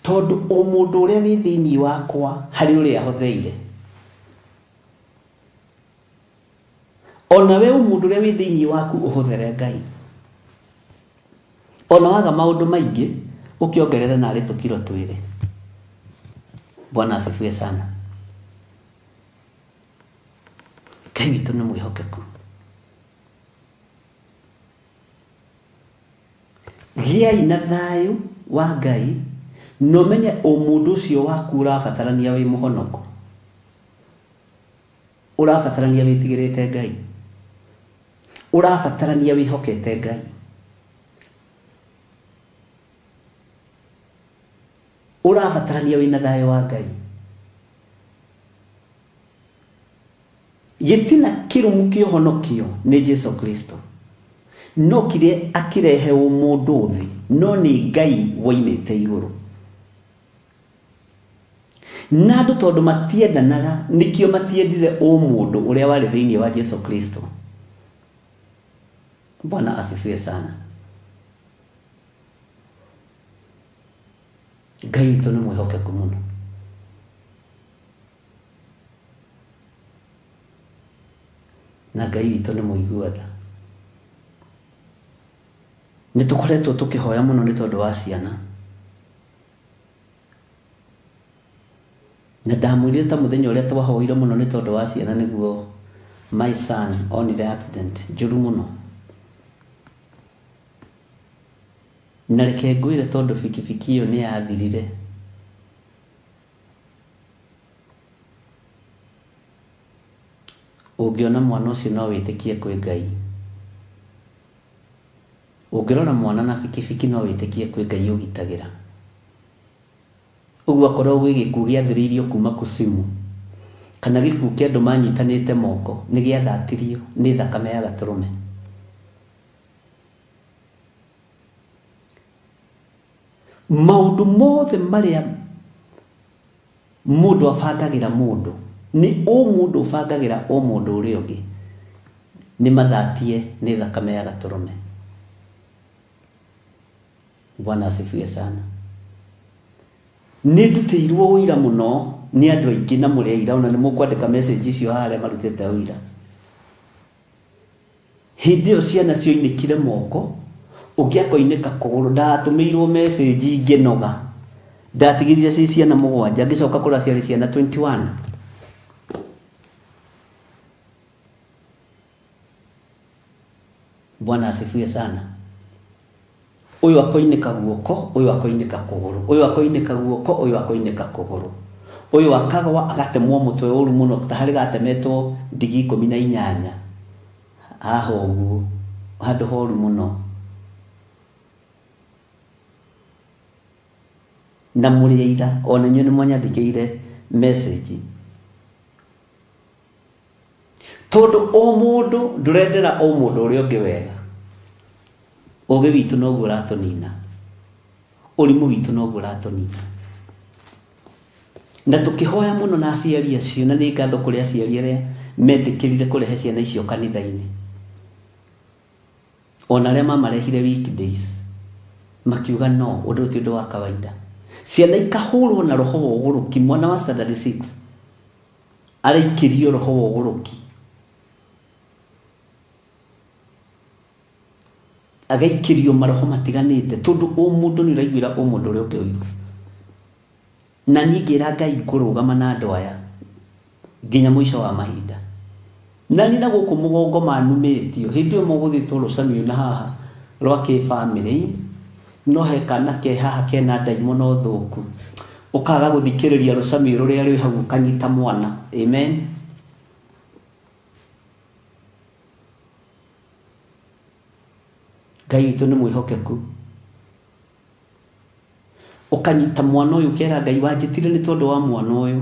Tondu umundu uria wi thiini wakwa hari uria ahotheire. Ona we umundu uria wi thiini waku uhuthere Ngai. Ona waga maundu maingi ukiongerera na ritu kilo 2. Bwana asifiwe sana. Ngai witu ni mwihokeku. Giai na thayo wa Ngai, no menye umundu ucio waku urabatarania wi muhonoko. Urabatarania witigirite Ngai. Urabatarania wihokete Ngai. Urabatarania wina thayo wa Ngai. Gitina kirumu kiohonokio ni Jesu Kristo. No kire akirehe umundu thi, no ni Ngai woimite iguru. Na andu tondu matiendanaga nikio matiendire umundu uria wari thiini wa Jesu Kristo. Bwana asifiwe sana. Ngai witu ni mwihokeku muno. Na Ngai witu ni muiguatha. Nitukoretwo tukihoya muno ni tondu wa ciana. Na ndamwirire ta muthenya uria twahoire muno ni tondu wa ciana niguo my son onire accident njuru muno. Na reke ngwire tondu bikibiki iyo ni yathirire. ũngĩona mwana ũcio no wĩtĩkie kwĩ Ngai. Ũngĩrora mwana na bikibiki no wĩtĩkie kwĩ Ngai ũgitagĩra. Ũguo akorwo gwĩ gĩkuũ gĩathĩrĩirio kuma kusimu kana gĩkuũ kĩa andũ manyitanĩte moko nĩ gĩathatirio nĩ thakame ya Gatũrũme. Maũndũ mothe marĩa mũndũ abangagĩra mũndũ nĩ mũndũ ũbangagĩra mũndũ ũrĩa ũngĩ nĩ mathatie nĩ thakame ya Gatũrũme. Bwana asifiwe sana. Nĩ ndutĩirwo ũira mũno nĩ andũ aingĩ na mũrĩ aira ona nĩ mũkwandĩka message icio harĩa marutĩte ũira. Hĩndĩ ĩyo ciana cionekire moko ũngĩ akoinĩka kũgũrũ. Ndatũmĩirwo message ngĩnoga, ndatigirire ci ciana 7 ngĩcoka kũra ciarĩ ciana 21. Bwana asifiwe sana. Uyu akoinĩka guoko, uyu akoinĩka kũgũrũ, uyu akoinĩka guoko, uyu akoinĩka kũgũrũ, uyu akagwa agatemwo mũtwe ũru mũno ta harĩ gatemetwo ndigi 18. Haha ũguo handũ horu mũno. Na mũrĩ aira ona inyuĩ nĩ mwanyandĩkĩire message. Tondũ o mũndũ ndũrendera o mũndũ ũrĩa ũngĩ wega. Ũgĩ witũ noguo ũratũnina, ũrimũ witũ noguo ũratũnina. Na tũkĩhoya mũno na aciari acio, na nĩ ngatho kũrĩ aciari arĩa metĩkĩrire kũrehe ciana icio kanitha-inĩ, ona arĩa mamarehire weekdays makiuga no, ũndũ ti ũndũ wa kawaida. Ciana ikahũrwo na roho wa ũgũrũki. Mwana wa standard 6 araikĩrio roho wa ũgũrũki, agaikĩrio maroho matiganĩte, tondũ mũndũ nĩ ũraiguĩra mũndũ ũrĩa ũngĩ ũiru. Na niĩ ngĩra Ngai ngũrũgama na andũ aya nginya mũico wa mahinda. Na niĩ na gũkũ mũgongo manumĩtio hĩndĩ ĩyo mũgũthĩtwo rũcamio na haha rwa kĩ-bamĩrĩ, no he kana ke haha kena ndaimono thũku, ũkaga gũthikĩrĩria rũcamio rũrĩa rwĩ hau kanyita mwana. Amen. Ngai witũ nĩ mwĩhokeku. Ũkanyita mwana ũyũ kera Ngai wanjĩtire nĩ tondũ wa mwana ũyũ.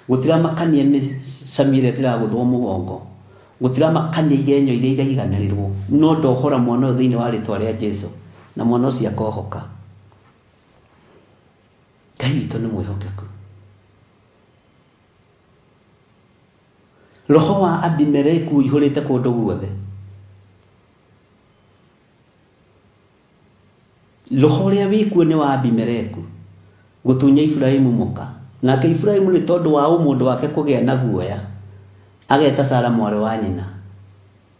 Gũtira makania mĩcamire ndĩragũthwo mũgongo, gũtira makania igenyo iria iraiganĩrĩrwo, no ndohora mwana ũyũ thĩinĩ wa rĩtwa rĩa Jesũ na mwana ũcio akohoka. Ngai witũ nĩ mwĩhokeku. Roho wa Abimeleku ihũrĩte kũndũ guothe. Roho ũrĩa wĩkuo nĩ wa Abimeleku gũtunya Ibrahimu mũka. Nake Ibrahimu nĩ tondũ wa mũndũ wake kũgĩa na guoya ageta Sara mwarĩ wa nyina,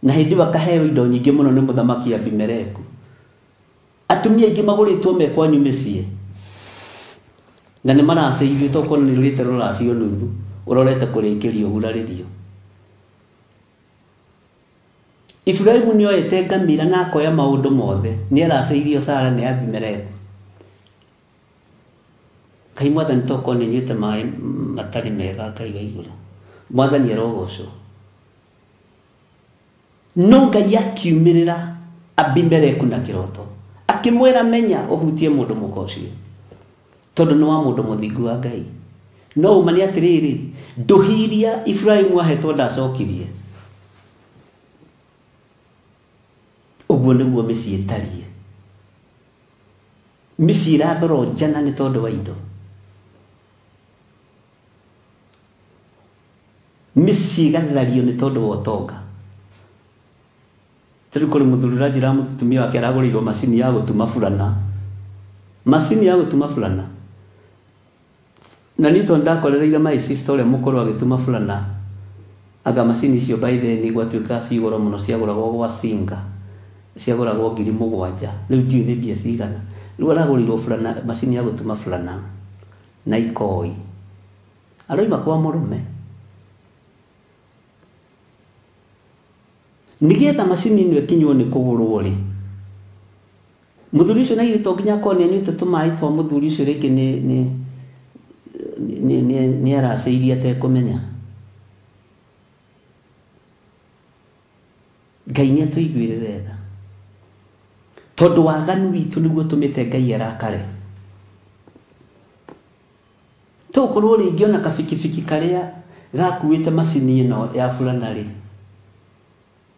na hĩndĩ bakaheo indo nyingĩ mũno nĩ mũthamaki Abimeleku. Atumia aingĩ magũrĩtwo mekwanyu mĩciĩ, na nĩ maracĩithio toko nĩ rũrĩte rũracio nuthu ũrorete kũrĩkĩrio gurarĩrio. Ibrahimu nĩ oyete ngamĩra na akoya maũndũ mothe, nĩ aracĩirio Sara nĩ Abimeleku. Kai mwathani toko nĩ nyuĩte maĩ matarĩ mega Ngai wa igũrũ. Mwathani arogocwo. No Ngai akiumĩrĩra Abimeleku na kĩroto, akĩmwĩra menya ũhutie mũndũ mũka ũcio, tondũ nĩ wa mũndũ mũthingu wa Ngai. No uma nĩ atĩrĩrĩ, ndũhiria Ibrahimu ahetwo ndacokirie. Ũguo nĩguo mĩciĩ ĩtariĩ. Mĩciĩ ĩrathoro njana nĩ tondũ wa indo. Mĩciĩ ĩgathario nĩ tondũ wa ũtonga. Tũrĩ kũrĩ mũthuri ũranjĩra mũtumia wake aragũrĩirwo macini ya gũtuma burana. Macini ya gũtuma burana. Na niĩ tondũ ndakorereire my sister ũrĩa mũkũrũ agĩtuma burana, aga macini icio by the way gwatuĩka cigũrwo mũno, ciagũragwo gwa Singa, ciagũragwo 7,000. Rĩu ndiũĩ nĩ mbia cigana. Rĩu aragũrĩirwo burana, macini ya gũtuma burana na ikoi. Aroima kwa mũrũme. Nigetha macini ĩno ĩkinywo nĩ kũgũrwo rĩ, mũthuri ũcio na ithe to nginya akorwo nĩ anyuĩte tũmaĩ twa mũthuri ũcio rĩngĩ nĩ aracĩirie atekũmenya. Ngai nĩ atũiguĩrĩre tha tondũ waganu witũ nĩguo tũmĩte Ngai arakare. Tũkorwo rĩngĩ ona kabikibiki karĩa gakuĩte macini ĩno ya fulana rĩ,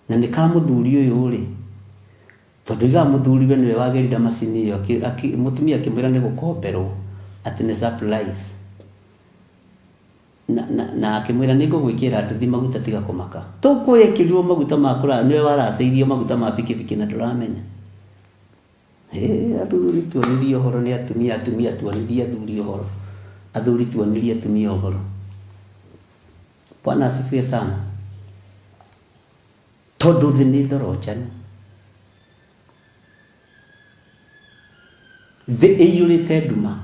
na nĩ ka mũthuri ũyũ rĩ, tondũ iga mũthuri we nĩwe wagĩrire macini ĩyo, mũtumia akĩmwĩra nĩ gũkomberwo atĩ nĩ surprise, na akĩmwĩra nĩ ngũgwĩkĩra nduthi maguta tiga kũmaka. Tũkwĩkĩrirwo maguta ma kũra, nĩwe waracĩirio maguta ma bikibiki na ndũramenya. Athuri tuonirie ũhoro nĩ atumia, atumia tuonirie athuri ũhoro, athuri tuonirie atumia ũhoro. Bwana asifiwe sana. Tondũ thĩ nĩ thorojanu, thĩ ĩiyũrĩte nduma,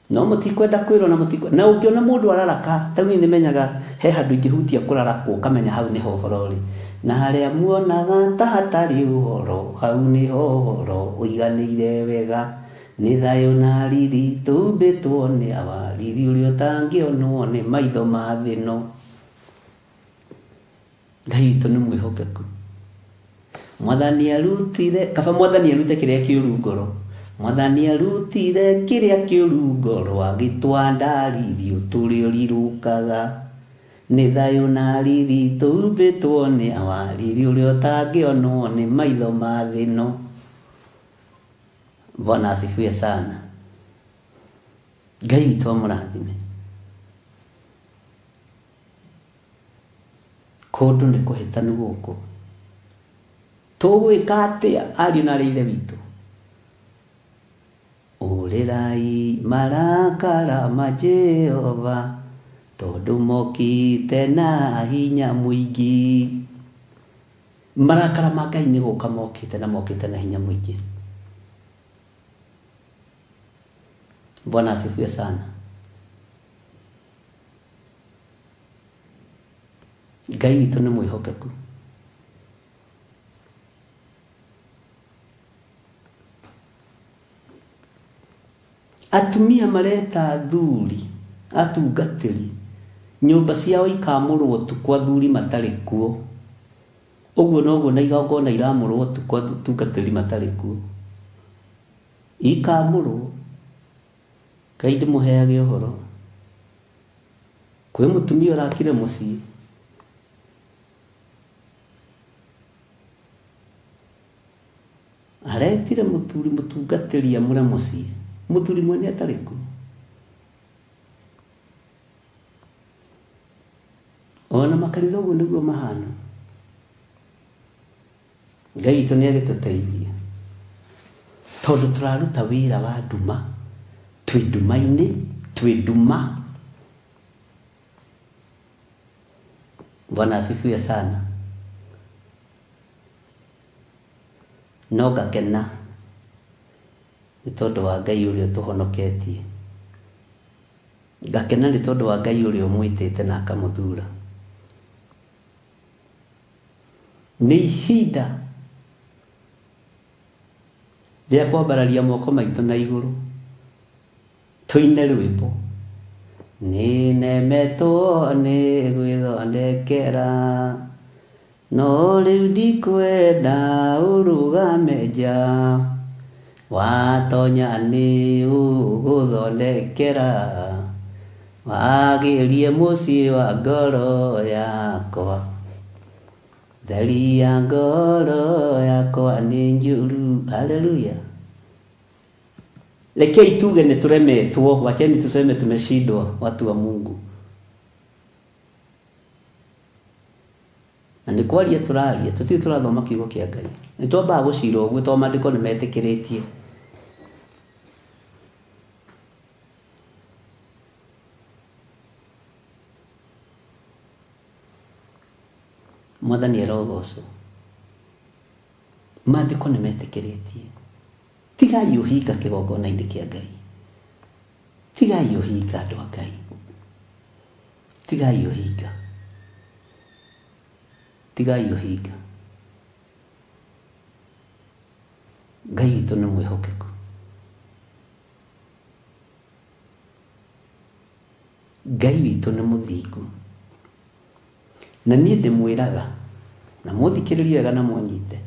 no mũtikwenda kwĩrwo na mũtikwenda. Na ũngĩona mũndũ araraka, ta rĩu nĩmenyaga he handũ ingĩhutia kũrarakwo ũkamenya hau nĩho ũhoro ũrĩ, na harĩa muonaga ta hatarĩ ũhoro, hau nĩho ũhoro ũiganĩire wega, nĩ thayũ na riri tũmbĩtwo nĩ awa, riri ũrĩa ũtangĩonwo nĩ maitho ma thĩ ĩno. Ngai witũ nĩ mwĩhokeku. Mwathani arutire, kaba Mwathani arute kĩrĩa kĩũru ngoro, Mwathani arutire kĩrĩa kĩũru ngoro, agĩtwandaririo tũrĩ ũrirũkaga, nĩ thayũ na riri tũmbĩtwo nĩ awa, riri ũrĩa ũtangĩonwo nĩ maitho ma thĩ ĩno. Bwana asifiwe sana. Ngai witũ amũrathime. Kũndũ nĩ kũhĩtanu gũkũ, tũgwĩka atĩa ariũ na aarĩ a Ithe witũ? Ũrĩrai marakara ma Jehova, tondũ mokĩte na hinya mũingĩ. Marakara ma Ngai nĩ gũka mokĩte na mokĩte na hinya mũingĩ. Bwana asifiwe sana. Ngai witũ nĩ mwĩhokeku. Atumia mareta athuri atungatĩri, nyũmba ciao ikamũrwo tu kwa athuri matarĩ kuo. Ũguo noguo na igongona iramũrwo tu kwa atungatĩri matarĩ kuo. Ikamũrwo. Ngai ndĩmũheage ũhoro. Kwĩ mũtumia ũrakire mũciĩ, aretire mũthuri mũtungatĩri amũre mũciĩ, mũthuri mwene atarĩ kuo. Ona makanitha ũguo nĩguo mahana. Ngai witũ nĩ agĩtũteithia tondũ tũraruta wĩra wa nduma, twĩ nduma-inĩ, twĩ nduma. Bwana asifiwe sana. No ngakena nĩ tondũ wa Ngai ũrĩa ũtũhonoketie, ngakena nĩ tondũ wa Ngai ũrĩa ũmwĩtĩte na akamũthura. Nĩ ihinda rĩa kwambararia moko maitũ na igũrũ, tũine rwĩmbo. Nĩ nemetwo nĩ gwĩthondekera, no rĩu ndikwenda ũrũgame nja, watonya nĩ ũgũthondekera, wagĩrie mũciĩ wa ngoro yakwa, theria ngoro yakwa nĩ njũru. Haleluya. Rekei tuge nĩ tũremetwo, wacheni tuseme tumeshindwa watu wa Mungu. Na nĩ kwaria tũraria, tũtirĩ tũrathoma kiugo kĩa Ngai. Nĩ twambaga gũcira ũguo tondũ maandĩko nĩ metĩkĩrĩtie. Mwathani arogocwo. Maandĩko nĩ metĩkĩrĩtie. Tigai ũhinga kĩgongona-inĩ kĩa Ngai. Tigai ũhinga andũ a Ngai. Tigai ũhinga. Tigai ũhinga. Ngai witũ nĩ mwĩhokeku. Ngai witũ nĩ mũthingu. Na niĩ ndĩmwĩraga na muthikiririe wega na munyite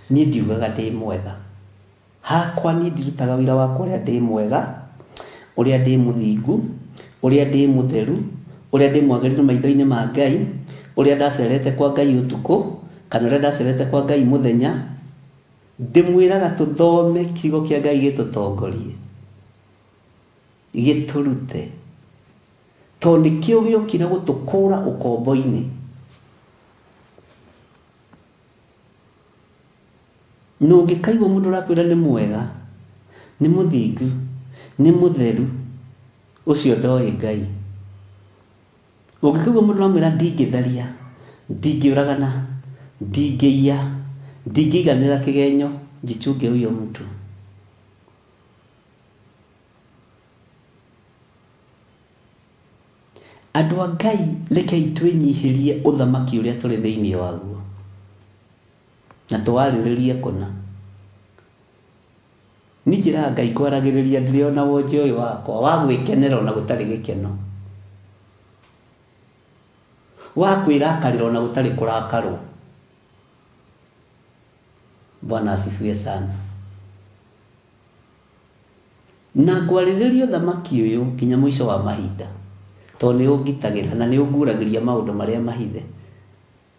ni ndiugaga ndi mwega hakwa ni ndirutaga wira wakwa uria ndi mwega uria ndi muthingu uria ndi mutheru uria ndi mwagiriru maitho-ini ma Ngai uria ndacerete kwa Ngai utuku kana uria ndacerete kwa Ngai muthenya ndimwiraga tuthome kiugo kia Ngai gitutongorie giturute tondu kio giokire gutukura ukombo-ini no ngikaigua mundu rakwira ni mwega ni muthingu ni mutheru ucio ndoi Ngai ungikaigua mundu ramwira ndingitharia ndingiuragana ndingiia ndingiiganira kigenyo njichunge huyo mtu andu a Ngai rekei twinyihirie uthamaki uria turi thiini waguo na twariririe kuna ni njira Ngai kwaragiriria ndiriona wonje uyu wakwa wa gwikenera na gutari gikeno wa kwirakarira na gutari kurakarwo. Bwana asifiwe sana. Na ngwaririria uthamaki uyu kinya mwisho wa mahinda tondu ni ungitagira na ni unguragiria maundu maria mahithe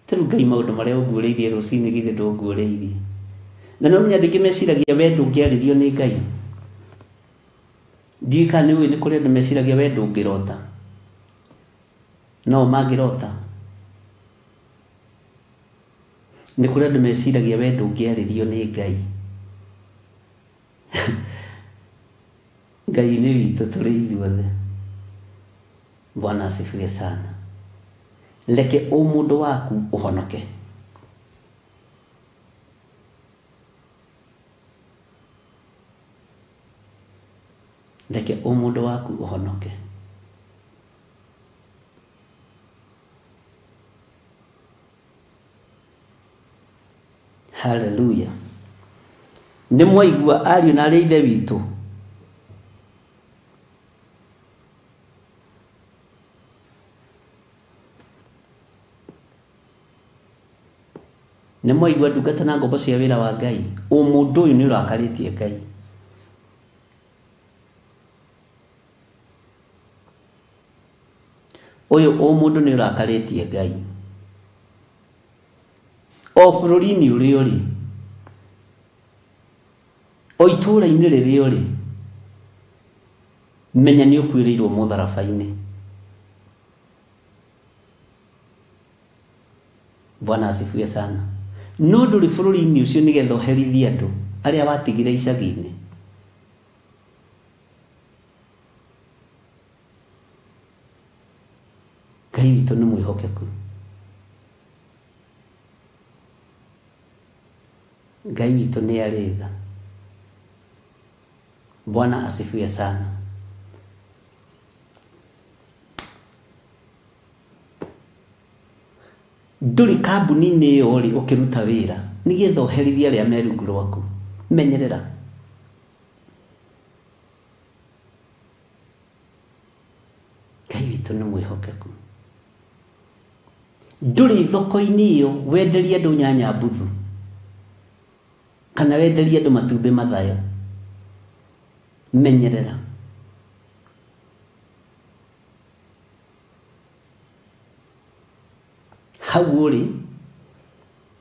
tiru Ngai maundu maria ungureirie rucini githe ndungureirie na no nya ndingimeciragia we ndungiaririo ni Ngai ndika ni we ni kuri andu meciragia we ndungirota no magirota ni kuri andu meciragia we ndungiaririo ni Ngai Ngai ni witu turi ithuothe. Bwana asifiwe sana. Leke mundu waku uhonoke. Leke mundu waku uhonoke. Hallelujah. Ni mwaigua ariu na ari ithe witu ni mwaigua ndungata na ngombo cia wira wa Ngai mundu uyu ni urakaritie Ngai uyu mundu ni urakaritie Ngai o bururi-ini uri uri o itura-ini riri uri menya ni ukwirirwo mutharabai-ini. Bwana asifiwe sana. No nduri bururi-ini ucio nigetha uherithie andu aria watigire icagi-ini Ngai witu ni mwihokeku. Ngai witu ni aritha. Bwana asifiwe sana. Nduri kambuni-ini iyo ri ukiruta wira nigetha uherithie aria me rungu rwaku menyerera. Ngai witu ni mwihokeku. Nduri thoko-ini iyo wenderie andu nyanya mbuthu kana wenderie andu matumbi mathayo menyerera. Hau uri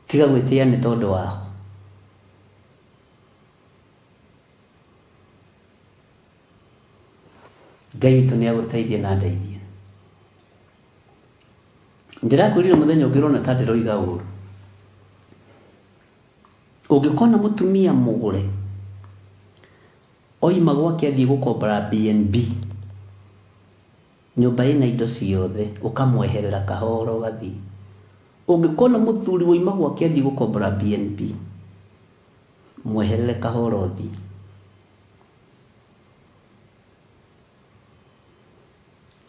tiga gwitia ni tondu waho. Ngai witu ni aguteithie na ndeithie. Ndirakwirire muthenya ungirona ta ndiroiga uru ungikona mutumia mugure oima gwake athie gukombora BNB nyumba ina indo ciothe ukamweherera kahoro gathi. Ungikona muthuri woima gwake athie gukombora BNB mweherere kahoro thi.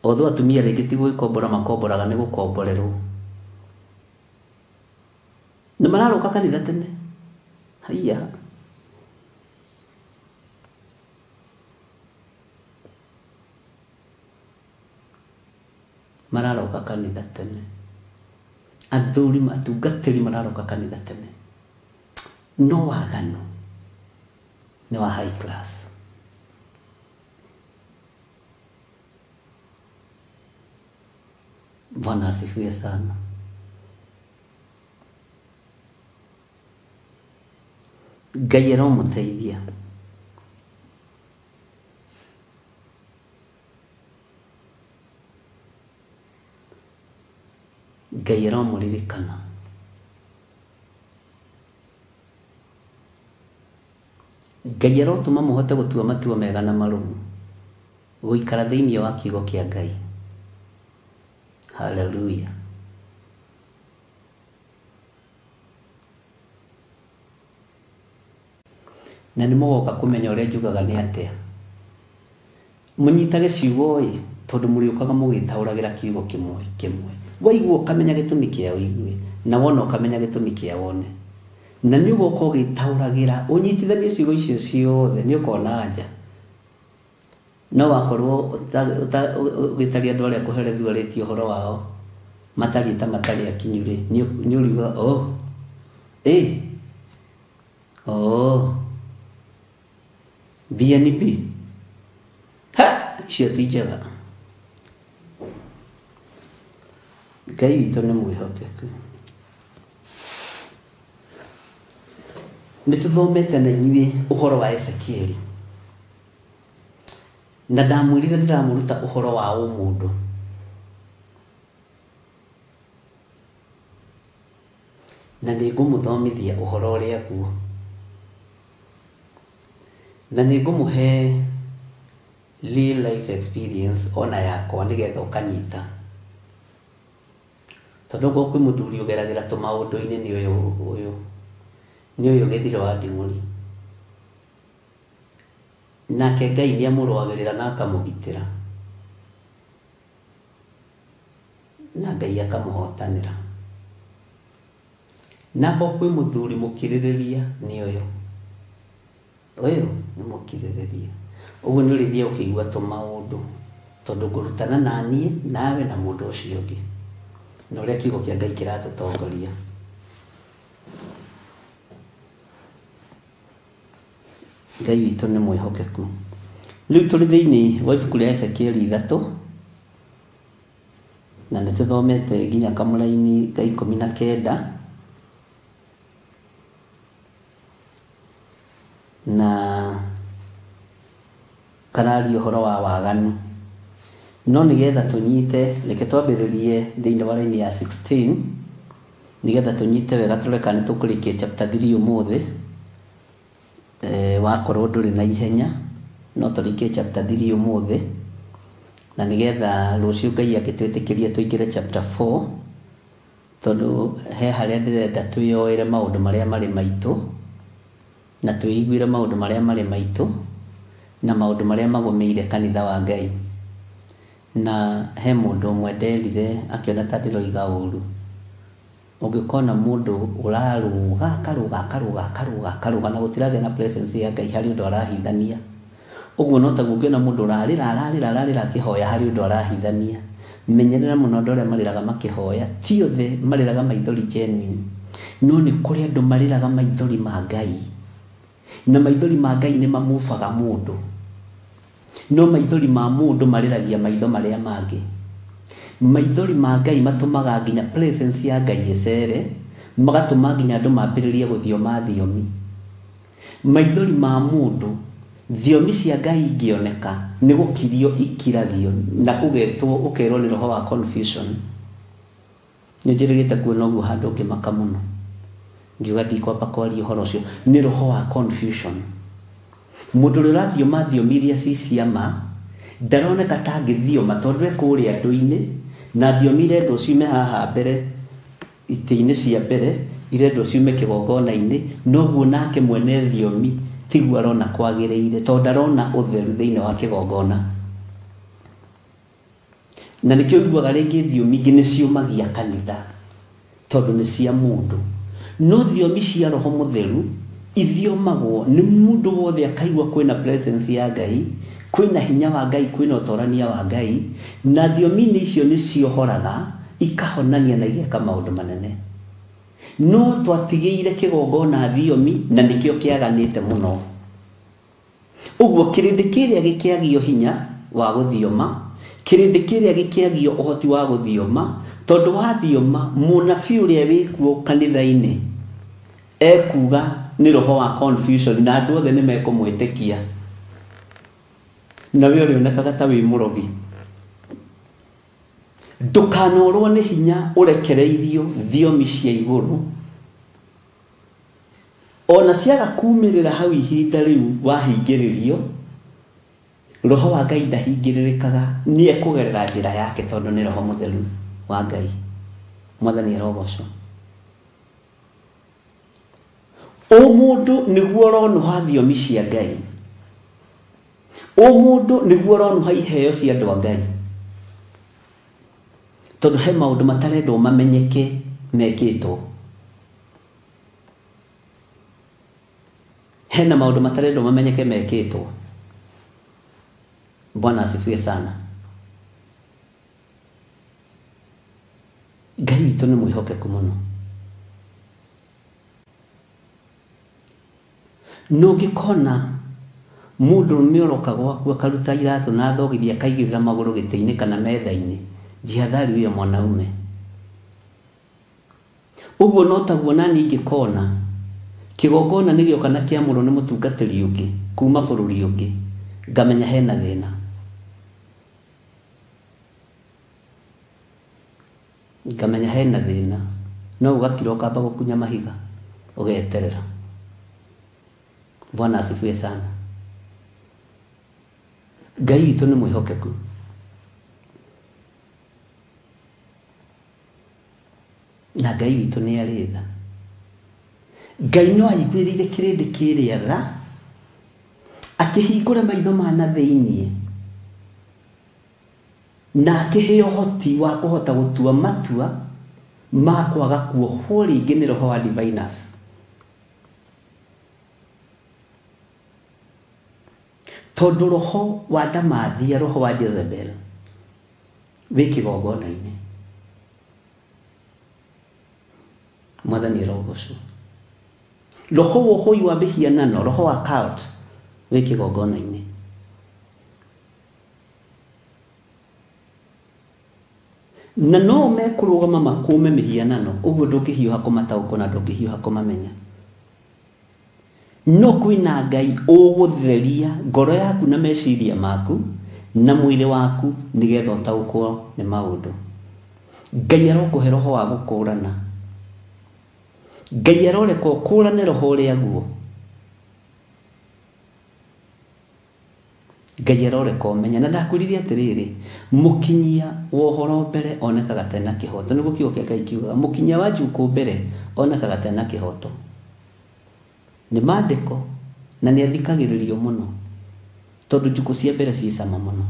Otho atumia ringi ti gwikombora makomboraga ni gukomborerwo. Ni mararuka kanitha tene haiya mararuka kanitha tene athuri matungatĩri mararoka kanitha tene no waganu ni wa high class. Bwana asifiwe sana. Ngai aromuteithia. Ngai aromuririkana. Ngai arotuma muhote gutua matua mega na marumu guikara thiini wa kiugo kia Ngai. Hallelujah. Na nĩ mũgoka kũmenya ũrĩa njugaga nĩ atĩa. Mũnyitage ciugo ĩ tondũ mũrĩũkaga mũgĩtaũragĩra kiugo kĩmwe kĩmwe. Waigua ũkamenya gĩtũmi kĩa ũigue na wona ũkamenya gĩtũmi kĩa wone. Na nĩ ũgoka ũgĩtaũragĩra ũnyitithanie ciugo icio ciothe nĩ ũkona anja. No wakorwo ũgĩtaria andũ arĩa kũherethũarĩtie ũhoro wao matariĩ ta matarĩ akinyu rĩ nĩ ũriuga BNB icio ti njega. Ngai witũ nĩ mwĩhokeku. Nĩ tũthomete na inyuĩ ũhoro wa Ezekieli na ndamwĩrire ndĩramũruta ũhoro wa ũmũndũ. Na nĩ ngũmũthomithia ũhoro ũrĩa guo. Na nĩ ngũmũhe real life experience ona yakwa nĩgetha ũkanyita. Tondũ ngo kwĩ mũthuri ũgeragĩra tũmaũndũ-inĩ nĩ ũyũ gĩthiro wa nding'ũri. Nake Ngai nĩ amũrũagĩrĩra na akamũgitĩra. Na Ngai akamũhotanĩra. Nako kwĩ mũthuri mũkirĩrĩria nĩ ũyũ nĩ mũkirĩrĩria. Ũguo nĩ ũrĩthia ũkĩigua tũmaũndũ tondũ ngũrutana naniĩ nawe na mũndũ ũcio ũngĩ na ũrĩa kiugo kĩa Ngai kĩratũtongoria. Ngai witũ nĩ mwĩhokeku. Rĩu tũrĩ thĩinĩ wa ibuku rĩa Ezekieli 3 na nĩ tũthomete nginya kamũra-inĩ ka 19 na kararia ũhoro wa waganu. No nĩgetha tũnyite reke twambĩrĩrie thĩinĩ wa raini ya 16 nĩgetha tũnyite wega tũreka nĩ tũkũrĩkia chapter 3 ũmũthĩ. Wakorwo ndũrĩ na ihenya no tũrĩkie chapter 3 ũmũthĩ na nĩgetha rũciũ Ngai agĩtwĩtĩkĩria tũingĩre chapter 4 tondũ he harĩa ndĩrenda twĩyoere maũndũ marĩa marĩ maitũ na twĩiguĩre maũndũ marĩa marĩ maitũ na maũndũ marĩa magũmĩire kanitha wa Ngai. Na he mũndũ ũmwe nderire akĩona ta ndĩroiga ũru. Ũngĩkona mũndũ ũrarũga akarũga na gũtiragia na presence ya Ngai harĩ ũndũ arahithania. Ũguo no taguo ũngĩona mũndũ ararĩra akĩhoya harĩ ũndũ arahithania. Menyerera mũno andũ arĩa marĩraga makĩhoya. Ti othe marĩraga maithori genuine. No nĩ kũrĩ andũ marĩraga maithori ma Ngai. Na maithori ma Ngai nĩ mamũbaga mũndũ. No maithori ma mũndũ marĩragia maitho marĩa mangĩ. Maithori ma Ngai matũmaga nginya presence ya Ngai ĩcere, magatũma nginya andũ mambĩrĩrie gũthioma thiomi. Maithori ma mũndũ thiomi cia Ngai ingĩoneka nĩ gũkirio ikiragio na kũgetwo ũkerwo nĩ roho wa confusion. Nĩ njĩrĩgĩte kuona ũguo handũ ngĩmaka mũno. Ngiuga ndikwamba kwaria ũhoro ũcio nĩ roho wa confusion. Mũndũ ũrĩa ũrathioma thiomi iria ci ciama ndaroneka ta angĩthioma tondũ ekũrĩa andũ-inĩ na thiomi irendwo ciume haha mbere itĩ-inĩ cia mbere irendwo ciume kĩgongona-inĩ noguo nake mwene thiomi tiguo arona kwagĩrĩire tondũ ndarona ũtheru thĩinĩ wa kĩgongona. Na nĩkĩo ũiguaga rĩngĩ thiomi ingĩ nĩ ciũmagia kanitha tondũ nĩ cia mũndũ. No thiomi cia roho mũtheru ithiomagwo nĩ mũndũ wothe akaigua kwĩna presence ya Ngai, kwĩna hinya wa Ngai, kwĩna ũtorania wa Ngai, na thiomi-inĩ icio nĩ ciohoraga ikahonania na igeka maundu manene no twatigeire kigongona thiomi na nikio kiaganite muno uguo kirindi kiria gikiagio hinya wa guthioma kirindi kiria gikiagio uhoti wa guthioma tondu wa thioma munabii uria wikuo kanitha-ini ekuga ni roho wa confusion na andu othe nimekumwitikia na we urionekaga ta wi murogi ndukanorwo ni hinya urekereirio thiomi cia iguru ona ciaga kumirira hau ihinda riu wahingiririo roho wa Ngai ndahingiririkaga ni ekugerera njira yake tondu ni roho mutheru wa Ngai mwathani arogocwo o mundu niguo ronuha thiomi cia Ngai o mundu niguo ronuha iheo cia andu a Ngai tondu he maundu matarendwo mamenyeke mekitwo hena maundu matarendwo mamenyeke mekitwo Bwana asifiwe sana Ngai witũ nĩ mwĩhokeku mũno nũngĩkona mũndũ nĩoroka gwaku akaruta iratũ na thogithia akaigĩrĩra magũrũ gĩtĩ-inĩ kana metha-inĩ jihadhari huyo mwanaume uguo no taguo nani ingĩkona kigongona nĩgĩo kana kĩamũrwo nĩ mũtungatĩri ũngĩ kuma bũrũri ũngĩ ngamenya hena thĩna ngamenya hena thĩna no ũgakira ũkamba gũkunya mahiga ũgeterera Bwana asifiwe sana Ngai witũ nĩ mwĩhokeku na Ngai witũ nĩ arĩ tha Ngai no aiguĩrĩire kĩrĩndĩ kĩrĩa tha akĩhingũra maitho ma na thĩinĩ na akĩhe ũhoti wa kũhota gũtua matua ma kwaga kuohwo rĩngĩ nĩ roho wa diviners tondu roho wa Damathia roho wa Jezebel wĩ kĩgongona-inĩ mwathani arogocwo roho wa ũhoi wa mĩhianano roho wa cult wĩ kĩgongona-inĩ na no mekũrũgama makũme mĩhianano ũguo ndũngĩhiũha kũmataũkwo na ndũngĩhiũha kũmamenya no kwĩna Ngai ũgũtheria ngoro yaku na meciria maku na mwĩrĩ waku nĩgetha ũtaũkwo nĩ maũndũ Ngai arokũhe roho wa gũkũrana Ngai aroreka ũkũrane roho ũrĩa guo Ngai aroreka ũmenya na ndakwĩrire atĩrĩrĩ mũkinyia wa ũhoro mbere onekaga tena kĩhoto nĩguo kiugo kĩa Ngai kiugaga mũkinyia wa njukũ mbere onekaga tena kĩhoto nĩ maandĩko na nĩ athikagĩrĩrio mũno tondu njukũ cia mbere ci cama mũno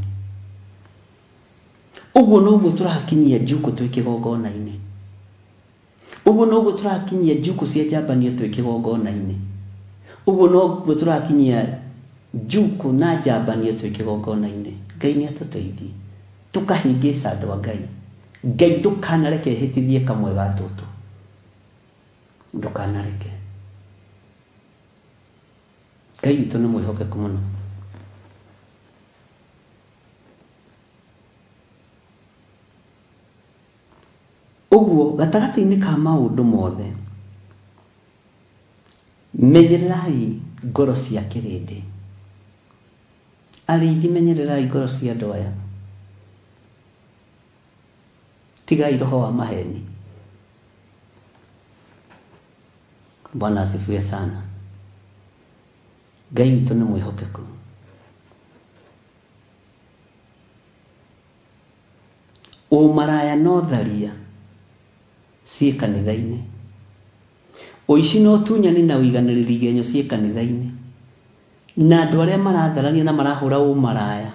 ũguo noguo tũrakinyia njukũ twĩ kĩgongona-inĩ ũguo noguo tũrakinyia njukũ cia njambanio twĩ kĩgongona-inĩ ũguo noguo tũrakinyia njukũ na njambanio twĩ kĩgongona-inĩ Ngai nĩ atũteithie tũkahĩngĩca andũ a Ngai Ngai ndũkanareke hĩtithie kamwe ga tũtũ ndũkanareke Ngai witũ nĩ mwĩhokeku mũno ũguo gatagatĩ-inĩ ka maũndũ mothe menyererai ngoro cia kĩrĩndĩ arĩithi menyererai ngoro cia andũ aya tigai roho wa maheni Bwana asifiwe sana Ngai witũ nĩ mwĩhokeku ũmaraya no tharia ciĩ kanitha-inĩ ũici no tunyani na ũiganĩrĩri genyo ciĩ kanitha-inĩ na andũ arĩa maratharania na marahũra ũmaraya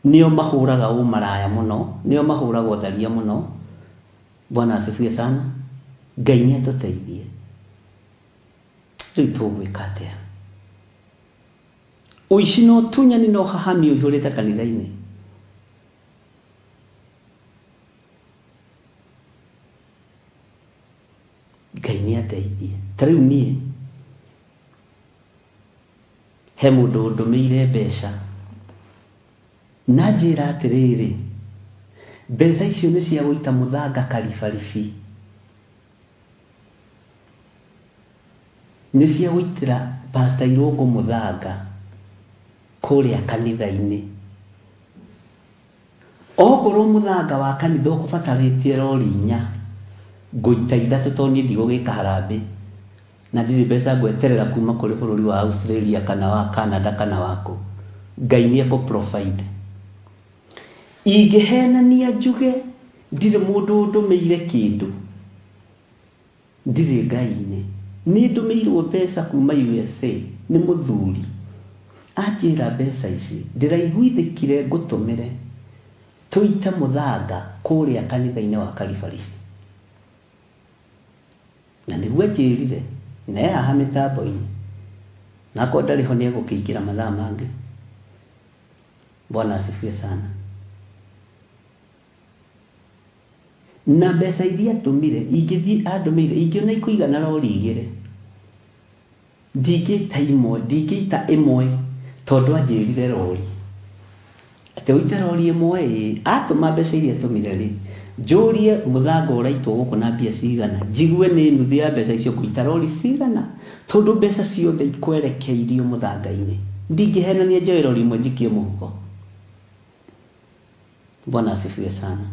nĩo mahũraga ũmaraya mũno nĩo mahũraga ũtharia mũno Bwana asifiwe sana Ngai nĩ atũteithie rĩu tũgwĩka atĩa ũici no tunyani no hahami ũihũrĩte kanitha-inĩ Tariu nie he mundu ndumiire mbeca na njira atiriri mbeca icio ni cia guita muthanga karibaribi ni cia guitira Pastor Irungu muthanga kuria kanitha-ini okorwo muthanga wa kanitha ukubataretie rori 4 nguita 3 toni ndigugika harambe na ndiri mbeca ngweterera kuma kuri bururi wa Australia kana wa Canada kana wako Ngai ni eko provide ingihenania njuge ndire mundu ndumeire kindu ndire Ngai ni ndumeirwo mbeca kuma USA ni muthuri ajira mbeca ici ndiraiguithikire ngutumire tuite muthanga kuria kanitha-ini wa karibaribi na niguo njirire na haha mitambo-ini nako ndariho ni egukiingira mathaa mangi. Bwana asifiwe sana. Na mbeca iria atumire ingithi andumire ingiona ikuigana rori 2 ndingita imwe tondu anjirire rori ati uite rori imwe atuma mbeca iria atumire ri njurie muthanga uraitwo guku na mbia cigana njigue ni nuthu ya mbeca icio kuita rori cigana tondu mbeca ciothe ikwerekeirio muthanga-ini ndingihenania njoe rori imwe njikie muhuko. Bwana asifiwe sana.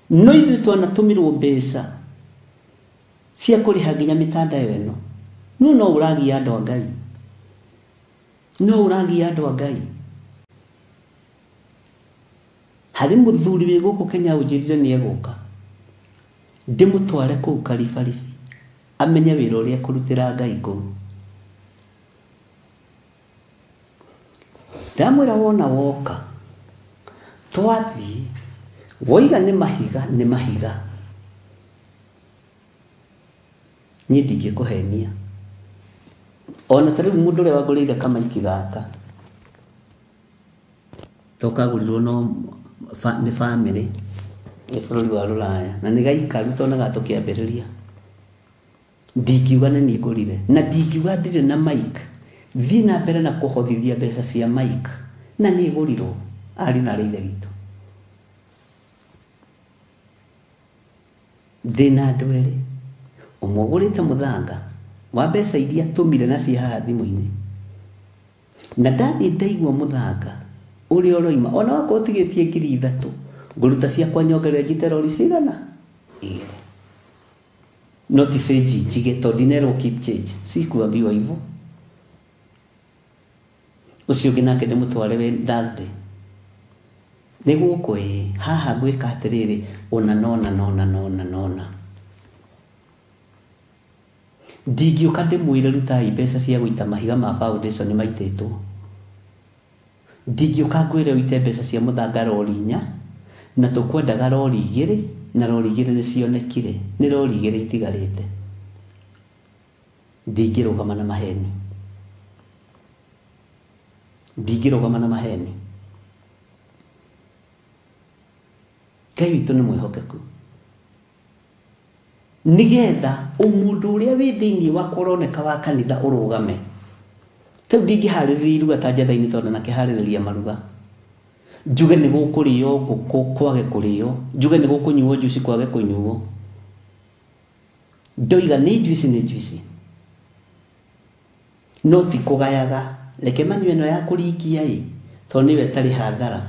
No ithuĩ twanatũmirwo mbeca cia kũrĩha nginya mĩtandao ĩno no ũragia andũ a Ngai harĩ mũthuri wĩ gũkũ Kenya ũnjĩrire nĩ egũka ndĩmũtware kũu karibaribi amenye wĩra ũrĩa kũrutĩra Ngai kũu. Ndamwĩra wona woka twathiĩ woiga nĩ mahiga niĩ ndingĩkũhenia ona ta rĩu mũndũ ũrĩa wagũrĩire kamaiki gaka tokagũrirwo no nĩ bamĩrĩ ĩ bũrũri wa Rũraya na nĩ gaikaru tondũ gatũkĩambĩrĩria ndingiuga nĩ niĩ ngũrire na ndingiuga ndirĩ na mic thiĩ na mbere na kũhothithia mbeca cia mic na niĩ ngũrirwo ari na ithe witũ ndina andũ erĩ ũmwe ũgũrĩte mũthanga wa mbeca iria atũmire na cia haha thimũ-inĩ na ndathiĩ ndaigua mũthanga ũrĩa ũroima ona wakorwo ũtigĩtie 3,000 ngũruta ciakwa nyongerere njite rori cigana 2 no ti cenji njige tondũ ndinerwo keep change sikuambiwa hivyo. Ũcio ũngĩ nake ndĩmũtware we Thursday nĩguo kwĩ haha gwĩka atĩrĩrĩ ona nona ndingĩũka ndĩmwĩre rutai mbeca cia gũita mahiga ma foundation maitĩtwo ndingĩũka ngwĩre ũite mbeca cia mũthanga rori 4 na tũkwendaga rori 2 na rori 2 nĩ cionekire nĩ rori 2 itigarĩte ndingĩrũgama na maheni. Ngai witũ nĩ mwĩhokeku nĩgetha ũmũndũ ũrĩa wĩ thĩinĩ wa kũroneka wa kanitha ũrũgame. Tau ndingĩharĩrĩria iruga ta njatha-inĩ tondũ nakĩharĩrĩria maruga njuge nĩ gũkũrĩo ngũkũ kwage kũrĩo njuge nĩ gũkũnyuo njuici kwage kũnyuo ndoiga nĩ njuici no ti kũgayaga reke manyue ĩno ya kũrikia tondũ nĩwe tarĩ hathara.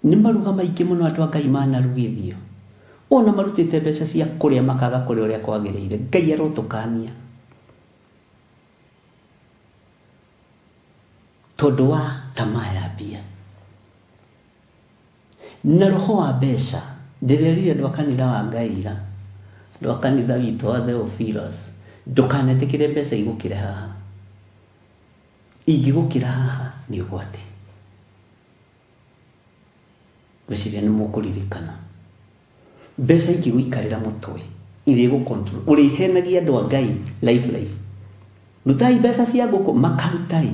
Nĩ maruga maingĩ mũno andũ a Ngai manarugithio ona marutĩte mbeca cia kũrĩa makaga kũrĩa ũrĩa kwagĩrĩire. Ngai arotũkania tondũ wa tamaa ya mbia na roho wa mbeca. Ndĩrerire andũ a kanitha wa Ngai ira andũ a kanitha witũ wa Theophilus ndũkanetĩkĩre mbeca igũkĩre haha ingĩgũkĩra haha nĩ ũgwati. Gwĩciria nĩ mũkũririkana mbeca ingĩgũikarĩra mũtwe irĩ gũcontrol ũrĩhenagia andũ a Ngai life rutai mbeca cia ngũkũ makarutai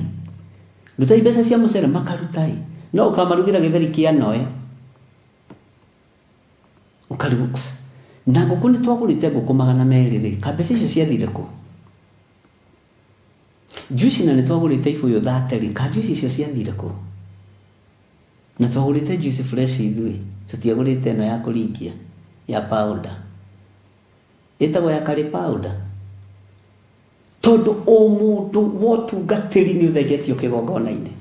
rutai mbeca cia mũcere makarutai no ũkamarugĩra gĩtheri kĩa noe ũkarigũks na ngũkũ nĩ twagũrĩte ngũkũ 200 kabeci icio ciathire kũ? Juice na nĩ twagũrĩte ibũyũ 30 ka juice icio ciathire kũ? Na twagũrĩte juice fresh ithuĩ tũtiagũrĩte ĩno ya kũrikia ya powder ĩtagwo ya curry powder. Tondũ o mũndũ wotungatĩri nĩ ũthegetio kĩgongona-inĩ.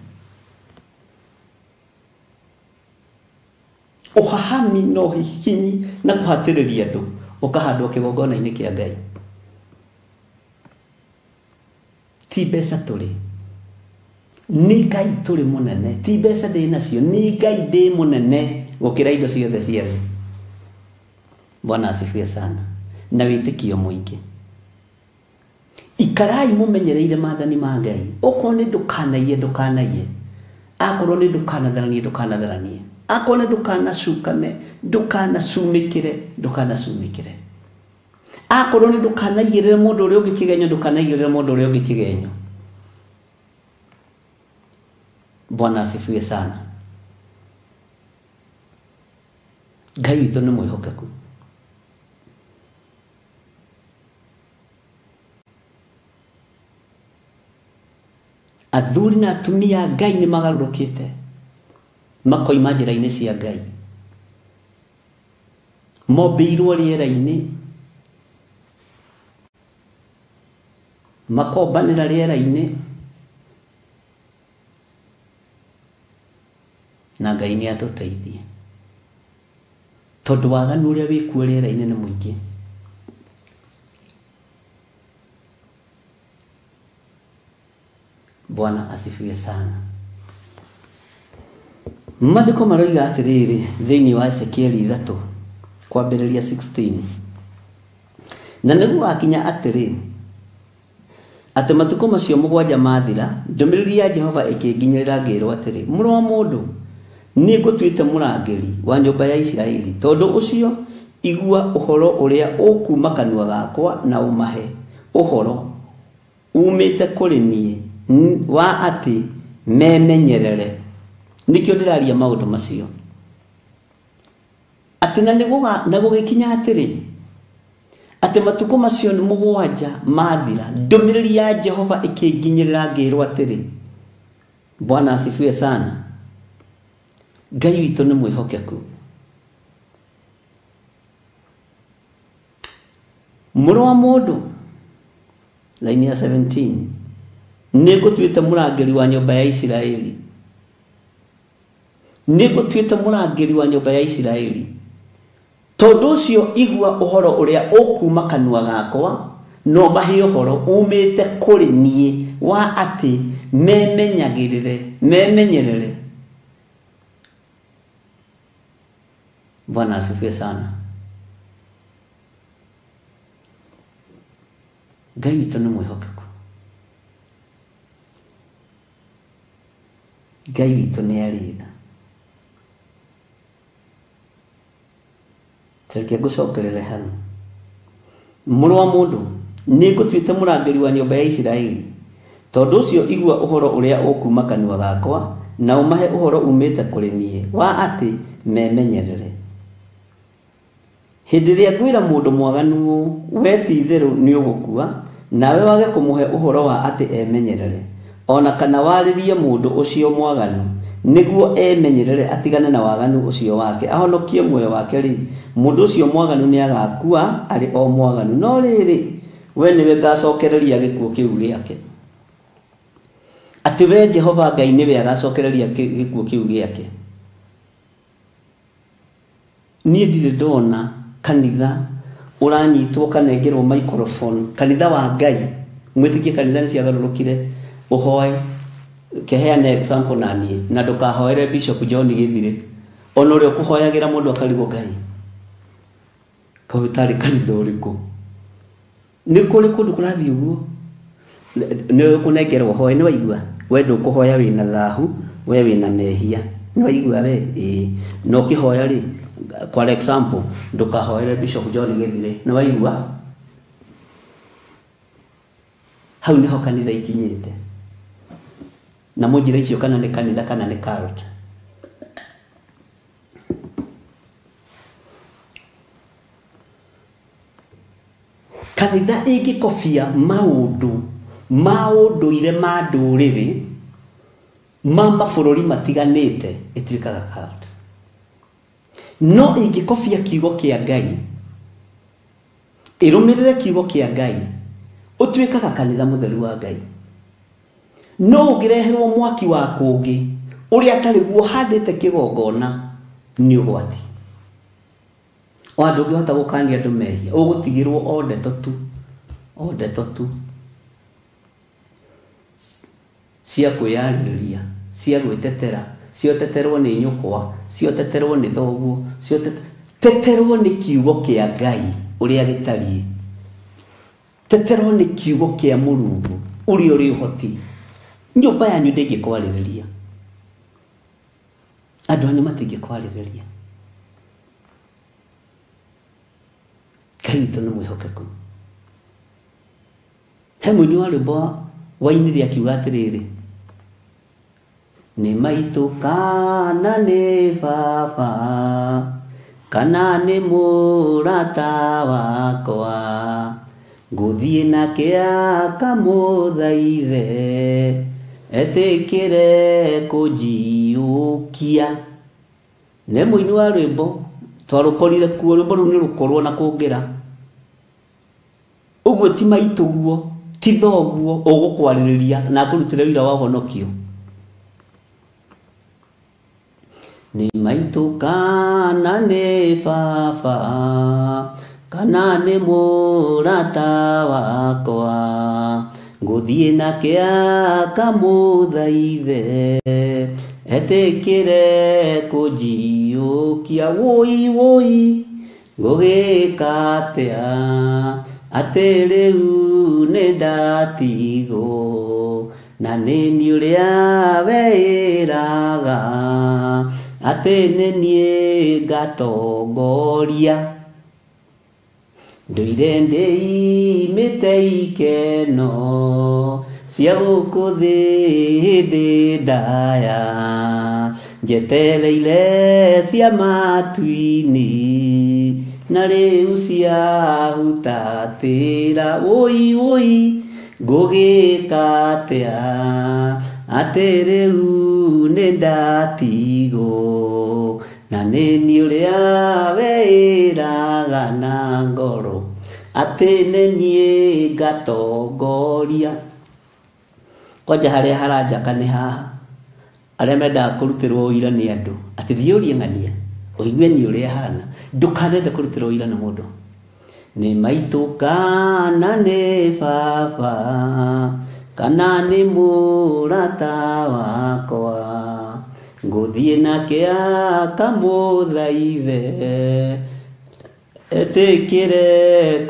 Ũhahami na ũhihinyi na kũhatĩrĩria andũ ũkahandwo kĩgongona-inĩ kĩa Ngai. Ti mbeca tũrĩ, nĩ Ngai tũrĩ mũnene. Ti mbeca ndĩ nacio, nĩ Ngai ndĩ mũnene gũkĩra indo ciothe cia thĩ. Bwana asifiwe sana. Na wĩtĩkio mũingĩ. Ikarai mũmenyereire maathani ma Ngai. Okorwo nĩ ndũkanaiye. Akorwo nĩ ndũkanatharanie. Akorwo nĩ ndũkanacukane, ndũkanacumĩkĩre. Akorwo nĩ ndũkanaigĩrĩre mũndũ ũrĩa ũngĩ kĩgenyo, ndũkanaigĩrĩre mũndũ ũrĩa ũngĩ kĩgenyo. Bwana asifiwe sana. Ngai witũ nĩ mwĩhokeku. Athuri na atumia Ngai nĩ magarũrũkĩte makoima njĩra-inĩ cia Ngai. Mombĩirwo rĩera-inĩ, makombanĩra rĩera-inĩ, na Ngai nĩ atũteithie. Tondũ waganu ũrĩa wĩkuo rĩera-inĩ nĩ mũingĩ. Bwana asifiwe sana. Maandĩko maroiga atĩrĩrĩ thĩinĩ wa Ezekieli 3 kwambĩrĩria 16. Na nĩguo akinya atĩrĩ atĩ matukũ macio 7 mathira, ndũmĩrĩri ya Jehova ĩkĩnginyĩrĩra ngĩrwo atĩrĩ, mũrũ wa mũndũ, nĩ ngũtuĩte mũrangĩri wa nyũmba ya Isiraeli. Tondũ ũcio igua ũhoro ũrĩa ũkuuma kanua gakwa na ũmahe ũhoro umĩte kũrĩ niĩ wa atĩ memenyerere. Nikĩo ndĩraria maũndũ macio. Atĩ na gũgĩkinya atĩrĩ atĩ matukũ macio 7 mathira, ndũmĩrĩri ya Jehova ĩkĩnginyĩrĩra ngĩrwo atĩrĩ. Bwana asifiwe sana. Ngai witũ nĩ mwĩhokeku. Mũrũ wa mũndũ, laini ya 17, nĩ ngũtuĩte mũrangĩri wa nyũmba ya Isiraeli. Nĩ ngũtuĩte mũrangĩri wa nyũmba ya Isiraeli. Tondũ ũcio igua ũhoro ũrĩa ũkuuma kanua gakwa, no mahe ũhoro umĩte kũrĩ niĩ wa atĩ memenyerere. Bwana asifiwe sana. Ngai witũ nĩ mwĩhokeku. Ngai witũ nĩ arĩtha. Tareke ngũcokerere hau. Mũrũ wa mũndũ, nĩ ngũtuĩte mũrangĩri wa nyũmba ya Isiraeli. Tondũ ũcio igua ũhoro ũrĩa ũkuuma kanua gakwa, na ũmahe ũhoro umĩte kũrĩ niĩ wa atĩ memenyerere. Hĩndĩ ĩrĩa ngwĩra mũndũ mwaganu, we ti-itherũ nĩ ũgũkua, nawe wage kũmũhe ũhoro wa atĩ emenyerere, ona kana warĩrie mũndũ ũcio mwaganu nĩguo emenyerere atigane na waganu ũcio wake, ahonokie muoyo wake rĩ, mũndũ ũcio mwaganu nĩ agakua arĩ o mwaganu. No rĩrĩ, we nĩwe ngacokereria gĩkuũ kĩu gĩake. Atĩ we Jehova Ngai nĩwe agacokereria gĩkuũ kĩu gĩake. Niĩ ndirĩ ndona kanitha ũranyitwo kanengerwo microphone, kanitha wa Ngai, mwĩtĩkie kanitha nĩ ciagarũrũkire, ũhoe keheane example na niĩ, na ndũkahoere Bishop John Gĩthirĩ, ona ũrĩa ũkũhoyagĩra mũndũ akarigwo Ngai kaũtarĩ kanitha ũrĩkũ. Nĩ kũrĩ kũndũ kũrathiĩ ũguo, nĩ kũnengerwo hoe, nĩ waigua we ndũkũhoya wĩna thahu, we wĩna mehia, nĩ waigua we no kĩhoya rĩ, for example ndũkahoere Bishop John Gĩthirĩ, nĩ waigua hau nĩho kanitha ikinyĩte. Na mũnjĩra icio kana nĩ kanitha kana nĩ cult. kanitha ingikobia maundu ile manduriri mabũrũri matiganĩte ĩtuĩkaga cult. No ingikobia kiugo kĩa Ngai, ĩrũmĩrĩre kiugo kĩa Ngai, ũtuĩkaga kanitha mũtheru wa Ngai. No ũngĩreherwo mwaki wa kũngĩ ũrĩa atarĩ guo handĩte kĩgongona nĩ ũgwati. O andũ ũngĩhota gũkania andũ mehia, ũgũtigĩrwo o ndeto tu cia kwĩyarĩrĩria, cia gwĩtetera, cioteterwo nĩ nyũkwa, cioteterwo nĩ thoguo, teterwo nĩ kiugo kĩa Ngai ũrĩa gĩtariĩ, teterwo nĩ kiugo kĩa Mũrungu ũrĩa ũrĩ ũhoti. Nyũmba yanyu ndĩngĩkwarĩrĩria, andũ anyu matingĩkwarĩrĩria. Ngai witũ nĩ mwĩhokeku. He mũini wa rwĩmbo wainire akiuga atĩrĩrĩ, nĩ maitũ kana nĩ baba kana nĩ mũrata wakwa, ngũthiĩ nake akamũthaithe etĩkĩre kũnjiũkia. Nĩ mũini wa rwĩmbo twarũkorire kuo, rwĩmbo rũu nĩ rũkorwo na kũngĩra. Ũguo ti maitũ guo, ti thoguo ũgũkwarĩrĩria na akũrutĩre wĩra wa ũhonokio. Nĩ maitũ kana nĩ baba kana nĩ mũrata wakwa, ngũthiĩ nake akamũthaithe etĩkĩre kũnjiũkia. Woi ngũgĩka atĩa atĩ rĩu nĩ ndatigwo, na nĩ niĩ ũrĩa wĩraga atĩ nĩ niĩ ngatongoria. Ndũire ndĩimĩte ikeno cia gũkũ thĩ hĩndĩ ndaya, njetereire cia matu-inĩ na rĩu ciahutatĩra. Woi ngũgĩka atĩa atĩ rĩu nĩ ndatigwo, na nĩ niĩ ũrĩa wĩraga na ngoro atĩ nĩ niĩ ngatongoria. Kwanja harĩa haranjaka nĩ haha, arĩa mendaga kũrutĩrwo ũira nĩ andũ, atĩ thiĩ ũrie ng'ania ũigue niĩ ũrĩa hana, ndũkanende kũrutĩrwo ũira nĩ mũndũ. Nĩ maitũ kana nĩ baba kana nĩ mũrata wakwa, ngũthiĩ nake akamũthaithe etĩkĩre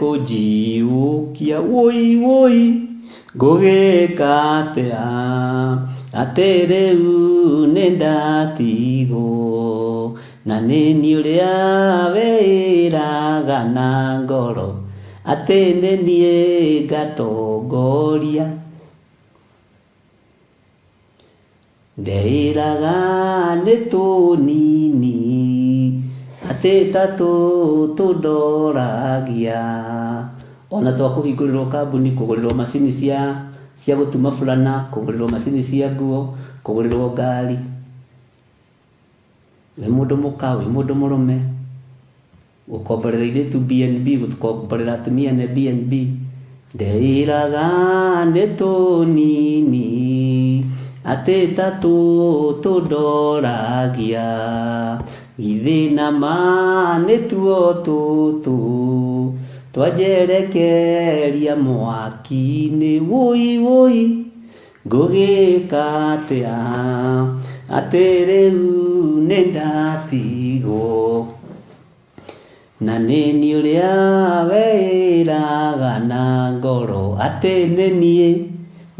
kũnjiũkia. Woi ngũgĩka atĩa atĩ rĩu nĩ ndatigwo, na nĩ niĩ ũrĩa wĩraga na ngoro atĩ nĩ niĩ ngatongoria. Ndeĩraga nĩ tũnini atĩ ta tũndoragia, ona twakũhingũrĩrwo kambuni, kũgũrĩrwo macini cia gũtuma fulana, kũgũrĩrwo macini cia nguo, kũgũrĩrwo ngari. Wĩ mũndũ mũka, wĩ mũndũ mũrũme, gũkomborera airĩtu BNB, gũkomborera atumia nĩ BNB. Ndeĩraga nĩ tũnini atĩ ta tũndoragia, githĩ nama nĩ tuo tũtũ twanjerekeria mwaki-inĩ. Woi ngũgĩka atĩa atĩ rĩu nĩ ndatigwo, na nĩ niĩ ũrĩa wĩraga na ngoro atĩ nĩ niĩ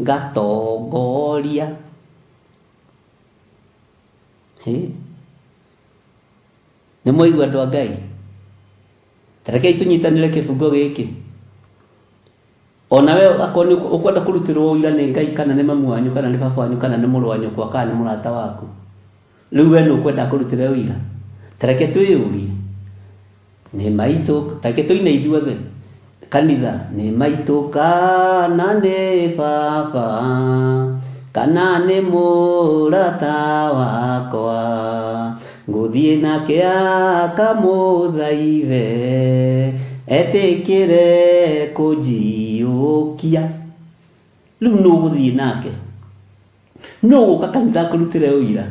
ngatongoria. Nĩ mwaigua andũ a Ngai? Tarekei tũnyitanĩre kĩbungo gĩkĩ. Ona we akorwo ũkwenda kũrutĩrwo ũira nĩ Ngai, kana nĩ mamu wanyu, kana nĩ baba wanyu, kana nĩ mũrũ wa nyũkwa, kana nĩ mũrata waku, rĩu we nĩ ũkwenda kũrutĩra ũira? Tareke twĩyũrie. Nĩ maitũ, tareke tũine ithuothe. kanitha ni maitu kana ni baba kana ni murata wakwa nguthie nake akamuthaithe etikire kunjiukia riu no guthie nake no guka kanitha kurutire uira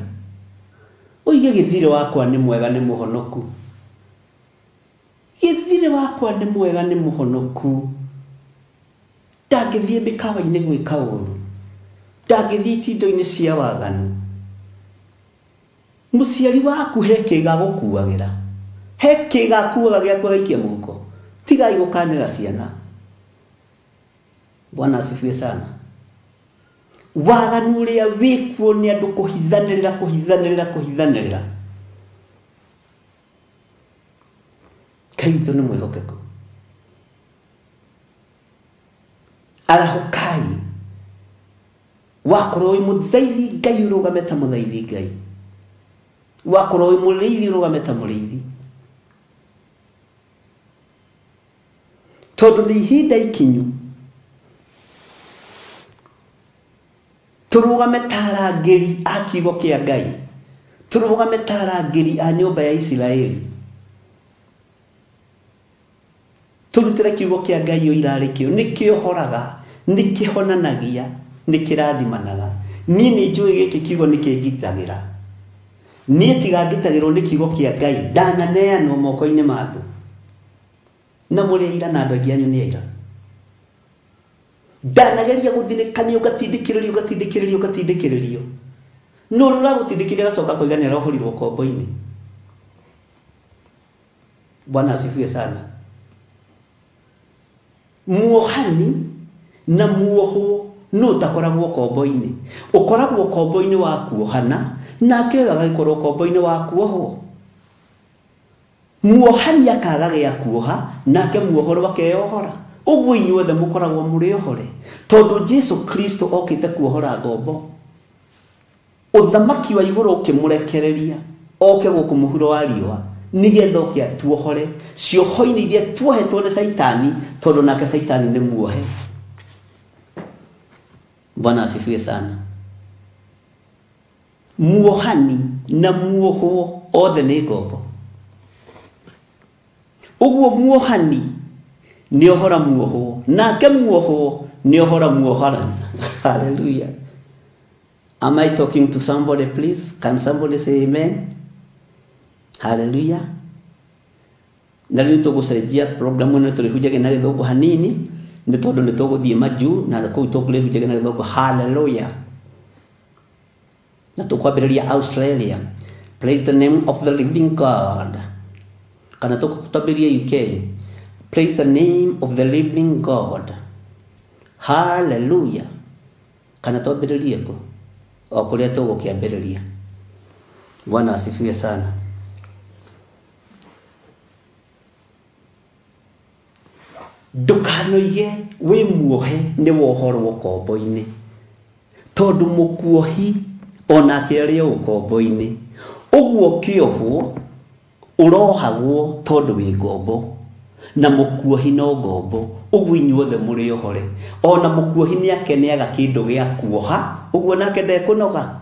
oige githire wakwa ni mwega ni muhonoku githire wakwa ni mwega ni muhonoku ndangithie mikawa-ini gwika uru ndangithie tindo-ini cia waganu muciari waku heke gagukuagira heke gakuaga gya kwaikia muko tigai gukanira ciana. Bwana asifiwe sana. Waganu uria wikuo ni andu kuhithanirira kaito ni mwihokeko arahukai wakorwo wi muthaithi Ngai urugame ta muthaithi Ngai wakorwo wi muriithi urugame ta muriithi tondu ni ihinda ikinyu turugame tarangiri a kiugo kia Ngai turugame tarangiri a nyumba ya Israeli turutire kiugo kia Ngai yo irarikio nikiohoraga nikihonanagia nikirathimanaga nini njui giki kiugo nikigitagira nie tigangitagirwo ni kiugo kia Ngai ndananeanwo moko-ini mathu na muri ira na andu angi anyu ni ira ndanageria guthinikanio gatindikiririo no rura gutindikiria gacoka kuiganira uhurirwo kombo-ini. Bwana asifiwe sana. Muohani na muoho no takoragwo kombo-ini ukoragwo kombo-ini wa kuohana nake agagikorwo kombo-ini wa kuohwo. Muohani akaga gya kuoha nake muohoro akeyohora uguo inyuothe mukoragwo muri ohore tondu Jesu Kristo okite kuohora ngombo uthamaki wa iguru ukimurekereria oke guku muhuro wa riwa nigetha oke atuohore cioho-ini iria tuohetwo ni Saitani tondu nake Saitani ni muohe. Bwana asifiwe sana. Muohani na muohwo othe ni ngombo uguo muohani ni ohora muohwo nake muohwo ni ohora muohorani. Hallelujah. Am I talking to somebody, please? Can somebody say amen? Hallelujah. Na riu tugucenjia program ino turihujage na githungu hanini ni tondu ni tuguthie maju na kuu tukurihujage na githungu. Hallelujah. Na tukwambiriria Australia. Praise the name of the living God. Kana tukutabiria UK. Praise the name of the living God. Hallelujah. Kana twambiririe ko o kuria tugukiambiriria. Bwana asifiwe sana. Ndukanoige wi muohe ni wohorwo kombo-ini tondu mukuohi onake ari o kombo-ini uguo kiohwo urohagwo tondu wi ngombo na mukuohi no ngombo uguo inyuothe muri ohore ona mukuohi ni akeneaga kindu gya kuoha uguo nake ndekunoga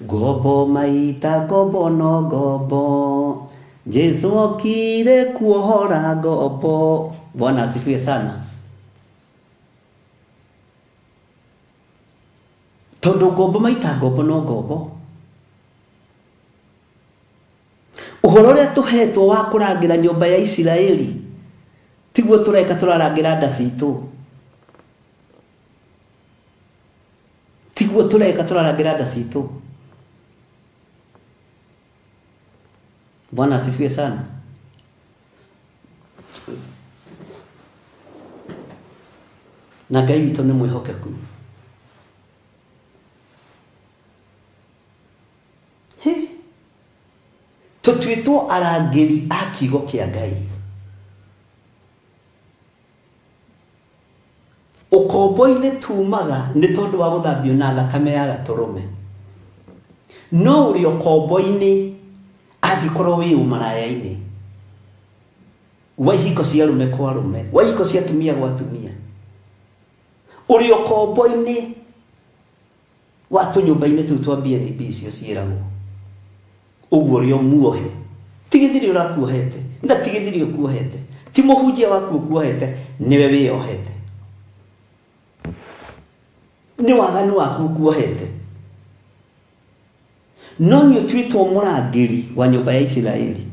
ngombo maita ngombo no ngombo Jesu okire kuohora ngombo. Bwana asifiwe sana. Tondu ngombo maita ngombo no ngombo uhoro uria tuhetwo wa kurangira nyumba ya Israeli tiguo tureka turarangira nda citu tiguo tureka turarangira nda citu. Bwana asifiwe sana. Na Ngai witu ni mwihokeku. Tutuitwo arangiri a kiugo kia Ngai. Ukombo-ini tumaga ni tondu wa guthambio na thakame ya gaturume. No uri ukombo-ini angikorwo wi umaraya-ini wa ihiko cia rume kwa rume, wa ihiko cia tumia gwa tumia, uri okombo-ini wa tunyumba-ini tu twa BNB cio ciiragwo uguo rio muohe tigithiri urakuohete nda tigithiri ukuohete ti muhunjia waku ukuohete niwe wiohete ni waganu waku ukuohete no ni utwitwo murangiri wa nyumba ya Isiraeli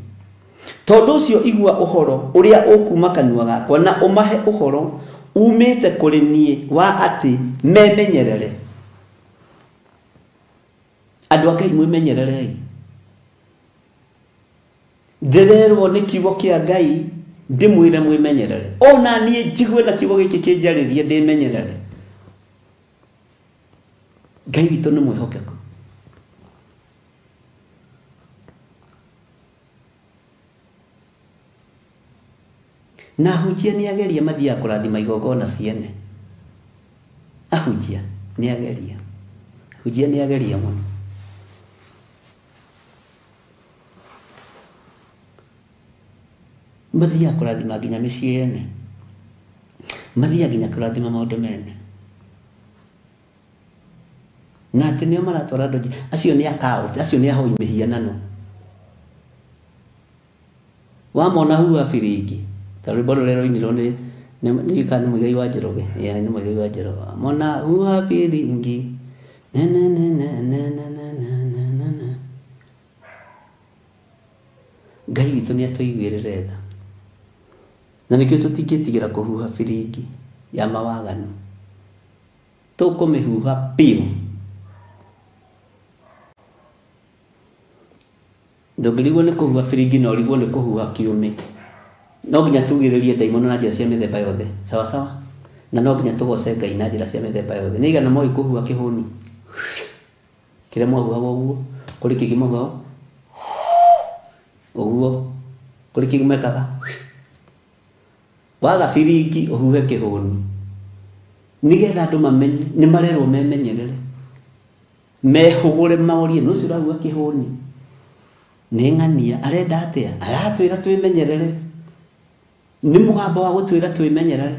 tondu ucio igua uhoro uria ukuma kanua gakwa na umahe uhoro umite kuri nie wa ati memenyerere andu ake mwimenyererei ndirerwo ni kiugo kia Ngai ndimwire mwimenyerere ona nie njigwe na kiugo giki kinjaririe ndimenyerere Ngai witu ni mwihokeko na hujia ni ageria mathia kurathima igogona ciene ahujia ni ageria hujia ni ageria muno mathia kurathima nginya micii yene mathia nginya kurathima maundu mene na ati nio maratwara ndoji acio ni account acio ni ahoi mihianano wamona huwa firingi tari bodo lero iniro ni kana mugai wa Njoroge ya ni mugai wa Njoroge mona huwa firingi na na na na na na na na na Ngai witu ni atuigwirire tha na nikio tutingitigira kuhuha firingi ya mawaganu tukumihuha piu ndogirigwo ni kuhuha firingi no rigwo ni kuhuha kiume no nginya tugiririe daimono na njira cia mithemba yothe sawa sawa na no nginya tugoce Ngai na njira cia mithemba yothe ni igana moi kuhuha kihuni kire mwahuha uguo kuri kigimwahuha uguo kuri kigimekaga waga firingi uhuhe kihuni nigetha andu mamenye ni marerwo memenyerere mehugure maorie no cirahuha kihuni ni ngania arenda atia aratwira twimenyerere ni mugambo wa gutwira twimenyerere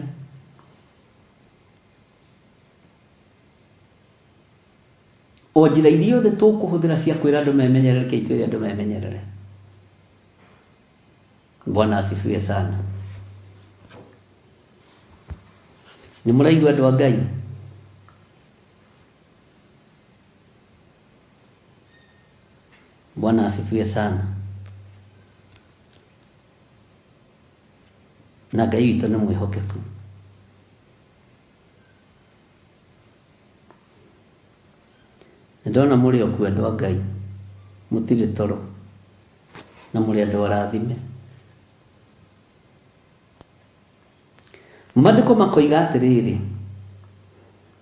o njira iria othe tukuhuthira cia kwira andu memenyerere ke itwire andu memenyerere Bwana asifiwe sana ni muraigua andu a Ngai Bwana asifiwe sana na Ngai witu ni mwihokeku ndona muri okuwa andu a Ngai mutire toro na muri andu arathime Maandiko makoiga atiriri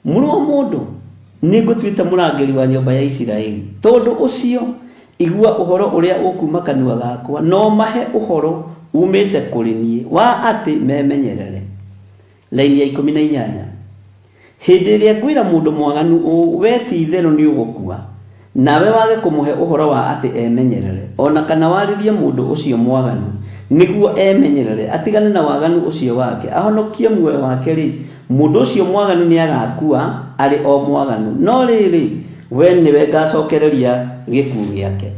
muno mundu ningutwita murangiri wa nyumba ya Isiraeli tondu ucio igua uhoro uria ukuma kanua gakwa no mahe uhoro umite kuri nie wa ati memenyerere laini ya 18 hindi iria kwira mundu mwaganu weti itherũ ni ugukua nawe wage kumuhe uhoro wa ati emenyerere ona kana waririe mundu ucio mwaganu niguo emenyerere atigane na waganu ucio wake ahonokie muoyo wake ri mundu ucio mwaganu ni agakua ari o mwaganu no riri we niwe ngacokereria gikuũ giake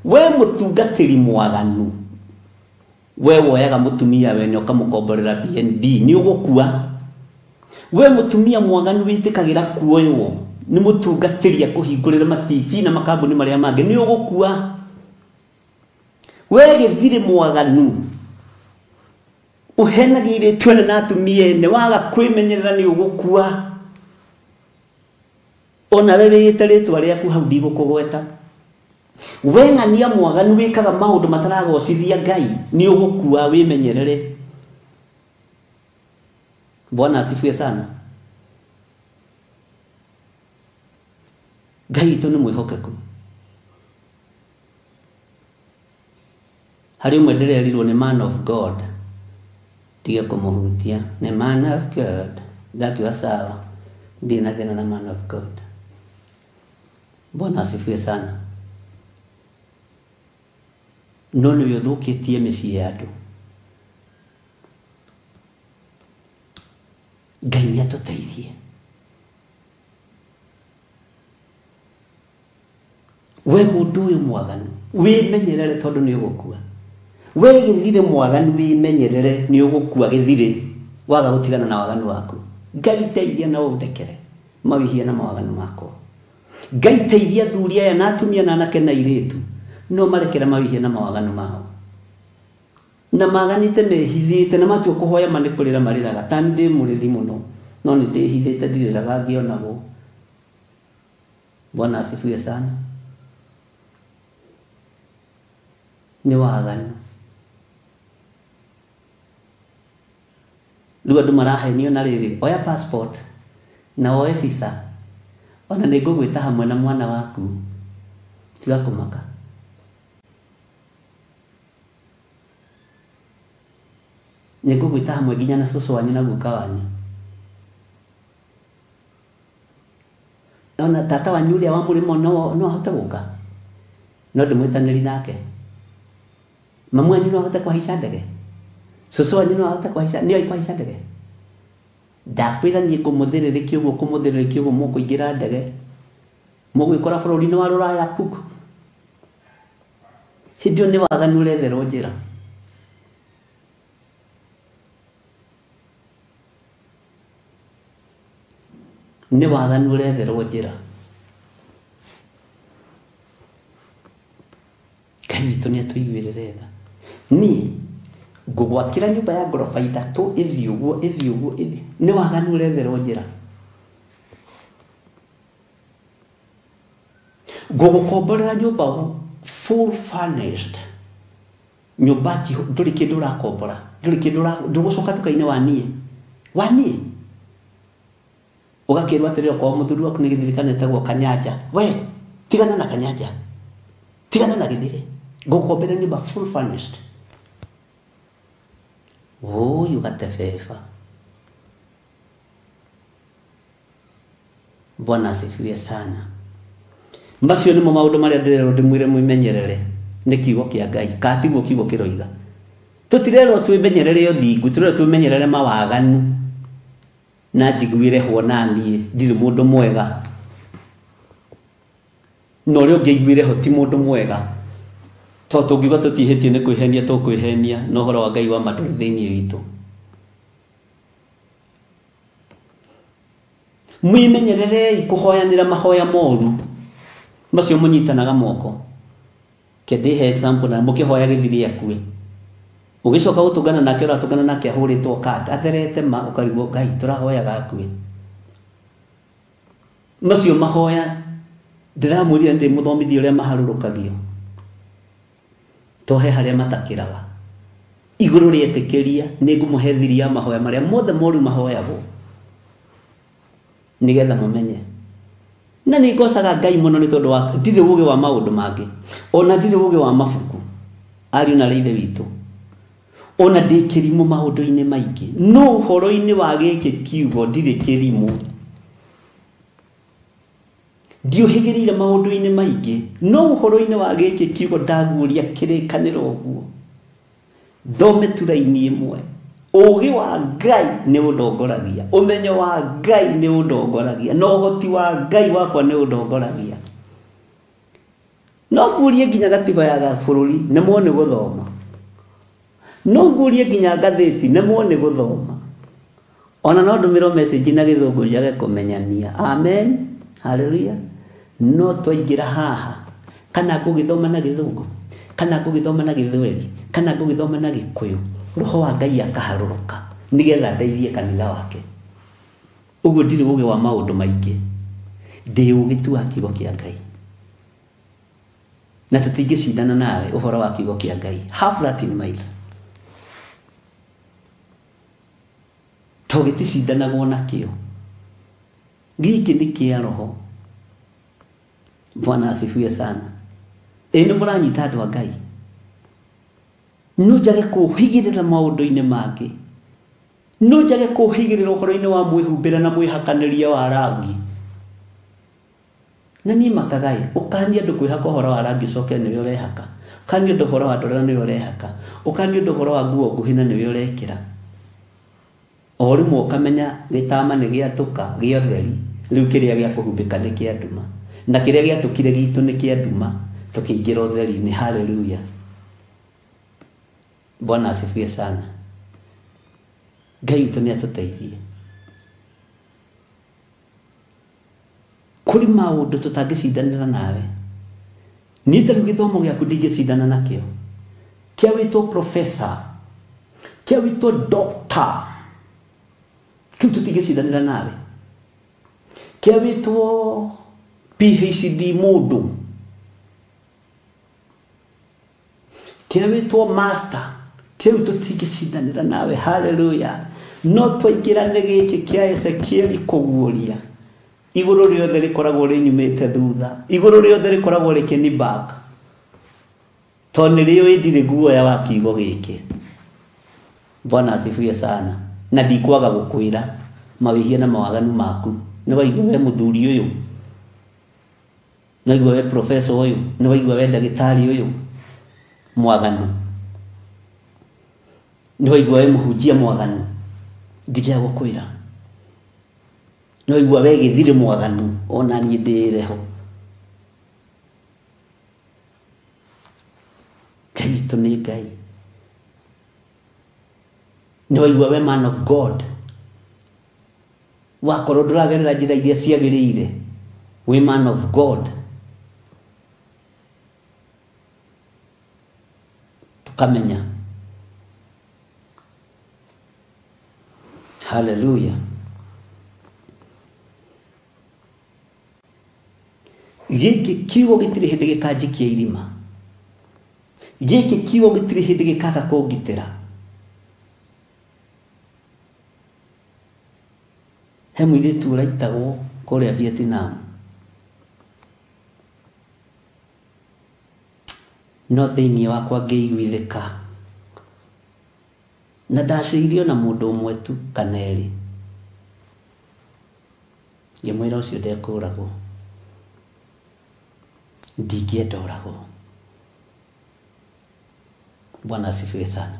we mutungatiri mwaganu we woyaga mutumia we ni ukamukomborera BNB ni ugukua we mutumia mwaganu witikagira kuoywo ni mutungatiria kuhingurira ma TV na makambuni maria mangi ni ugukua we githiri mwaganu uhenagire twene na atumia ne waga kwimenyerera ni ugukua ona wewe yitaritwa riaku hau ndigukugweta we ngania mwaganu wikaga maundu mataragocithia Ngai ni ugukua wimenyerere Bwana asifiwe sana Ngai witu ni mwihokeku hari umwe ndirerirwo ni man of God tiga kumuhutia ni man of God ndakiwa sawa ndina thina na man of God Bwana asifiwe sana no ni yothukitie micii ya andu Ngai nĩ atũteithie. We mũndũ ũyũ mwaganu wĩmenyerere tondũ nĩ ũgũkua. We gĩthire mwaganu wĩmenyerere nĩ ũgũkua gĩthire waga gũtigana na waganu waku. Ngai teithia na ũndekere mawĩhia na mawaganu makwa. Ngai teithia athuri aya na atumia na anake na airĩtu no marekera mawĩhia na mawaganu mao. Na maganĩte mehithĩte na matua kũhoya manĩkũrĩra marĩraga. Ta nĩ ndĩ mũrĩri mũno no nĩ ndĩhithĩte ndirĩraga ngĩonagwo. Bwana asifiwe sana. Nĩ waganu. Rĩu andũ marahenio na rĩrĩ, oya passport na oye visa, ona nĩ ngũgwĩta hamwe na mwana waku, tiga kũmaka. Nĩ ngũgwĩta hamwe nginya na cũcũ wanyu na guka wanyu. Ona tata wanyu ũrĩa wa mũrĩmo no ahote gũka, no ndĩmwĩtanĩri nake. Mamu wanyu no ahote kũhaica ndege, cũcũ wanyu no ahote kũhaica, nĩ aikũhaica ndege. Ndakwĩra niĩ kũmũthĩrĩrĩkia ũguo mũkũingĩra ndege, mũgwĩkora bũrũri-inĩ wa rũraya kuku. Hĩndĩ ĩyo nĩ waganu ũretherwo njĩra. Nĩ waganu ũretherwo njĩra. Ngai witũ nĩ atũiguĩrĩre tha. Niĩ ngũgwakĩra nyũmba ya ngoroba ithatũ ĩthiĩ ũguo ĩthiĩ. Nĩ waganu ũretherwo njĩra. Ngũgũkomborera nyũmba full furnished. Nyũmba ndũrĩ kĩndũ ũrakombora, ndũgũcoka nduka-inĩ wa niĩ. Ũgakĩrwo atĩrĩrĩ kwa mũthuri waku nĩ gĩthirikane etagwo Kanyanja. We, tigana na Kanyanja. Tigana na gĩthire. Ngũkomborera nyũmba full furnished. Ũyũ gatebeba. Bwana asifiwe sana. Macio nĩmo maũndũ marĩa ndĩrerwo ndĩmwĩre mwĩmenyerere nĩ kiugo kĩa Ngai. Katiguo kiugo kĩroiga. Tũtirerwo twĩmenyerere ũthingu, tũrerwo twĩmenyerere mawaganu. Na njiguĩre ho na niĩ ndirĩ mũndũ mwega. Na ũrĩa ũngĩiguĩre ho ti mũndũ mwega. Tondũ tũngiuga tũtihĩtie nĩ kwĩhenia tũkwĩhenia na ũhoro wa Ngai wa ma ndũrĩ thĩinĩ witũ. Mwĩmenyererei kũhoyanĩra mahoya moru macio mũnyitanaga moko. Kĩndĩhe example na mũkĩhoya gĩthiri akue. Ũgĩcoka gũtũngana nake ũratũngana nake ahũrĩtwo kati atherete ma ũkarigwo Ngai tũrahoyaga akue. Macio mahoya ndĩramwĩrire ndĩmũthomithie ũrĩa maharũrũkagio. Tohe harĩa matakĩraga. Igũrũ rĩetĩkĩria nĩ ngũmũhe thiri ya mahoya marĩa mothe moru mahoyagwo. Nĩgetha mũmenye. Na nĩ ngocaga Ngai mũno nĩ tondũ wa ndirĩ ũũgĩ wa maũndũ mangĩ. Ona ndirĩ ũũgĩ wa mabuku. Ariũ na ithe witũ. Ona ndĩ kĩrimũ maũndũ-inĩ maingĩ. No ũhoro-inĩ wa gĩkĩ kiugo ndirĩ kĩrimũ. Ndiũhĩgĩrĩire maũndũ-inĩ maingĩ. No ũhoro-inĩ wa gĩkĩ kiugo ndaguũria kĩrĩkanĩro ũguo. Thome tu raini ĩmwe. Ũũgĩ wa Ngai nĩ ũndongoragia. Ũmenyo wa Ngai nĩ ũndongoragia. Na ũhoti wa Ngai wakwa nĩ ũndongoragia. No nguũrie nginya gatiba ya bũrũri nĩmwo nĩ gũthoma. No nguũrie nginya ngathĩti nĩmwo nĩ gũthoma. Ona no ndũmĩrwo message na gĩthũngũ njage kũmenyania. Amen. Hallelujah. No twaingĩra haha kana ngũgĩthoma na gĩthũngũ kana ngũgĩthoma na gĩthweri kana ngũgĩthoma na gĩkũyũ, roho wa Ngai akaharũrũka nĩgetha ndeithie kanitha wake. Ũguo ndirĩ ũũgĩ wa maũndũ maingĩ. Ndĩ ũũgĩ tu wa kiugo kĩa Ngai. Na tũtingĩcindana nawe ũhoro wa kiugo kĩa Ngai. Have that in mind. Tũgĩticindanagwo nakĩo. Gĩkĩ nĩ kĩa roho. Bwana asifiwe sana. Nĩ mũranyita andũ a Ngai. No njage kũhigĩrĩra maũndũ-inĩ mangĩ. No njage kũhigĩrĩra ũhoro-inĩ wa mwĩhumbĩra na mwĩhakanĩria wa rangi. Na niĩ makagai, ũkania andũ kwĩhaka ũhoro wa rangi ũcoke nĩwe ũrehaka. Ũkania andũ ũhoro wa ndwara nĩwe ũrehaka. Ũkania andũ ũhoro wa nguo nguhĩ na nĩwe ũrekĩra. o rimwe ukamenya gitama ni giatuka giotheri riu kiria gia kuhumbika ni kia nduma na kiria giatukire gitu ni kia nduma tukiingira utheri ni. Haleluya, Bwana asifiwe sana. Ngai witu ni atuteithie. Kuri maundu tutangicindanira nawe ni ta githomo giaku ndingicindana nakio kia witwo professor kia witwo doctor kiu tutingicindanira nawe kia witwo PhD mundu kia witwo master kiu tutingicindanira nawe. Haleluya, no twaingirane giki kia Ezekieli kuguria iguru riothe rikoragwo rinyumite thutha, iguru riothe rikoragwo rikini back to nirio indire guoya wa kiugo giki. Bwana asifiwe sana. Na ndikwaga gukwira mawihia na mawaganu maku. Ni waigua we muthuri uyu, ni waigua we professor uyu, ni waigua we ndagitari uyu mwaganu, ni waigua we muhunjia mwaganu, ndija gukwira. No igua we githire mwaganu ona ni ndireho. Ngai witu ni Ngai. No igua we man of God wakorwo nduragerera njira iria ciagirire, we man of God, tukamenya. Haleluya. Giki kiugo gitiri hindi gikanjikia irima, giki kiugo gitiri hindi gikaga kungitira. He mwiritu uraitagwo kuria Vietnam, no thiini wakwa ngiiguithika na ndaciririo na mundu umwe tu kaneri, ngimwira ucio ndekuragwo, ndingienda uragwo. Bwana asifiwe sana.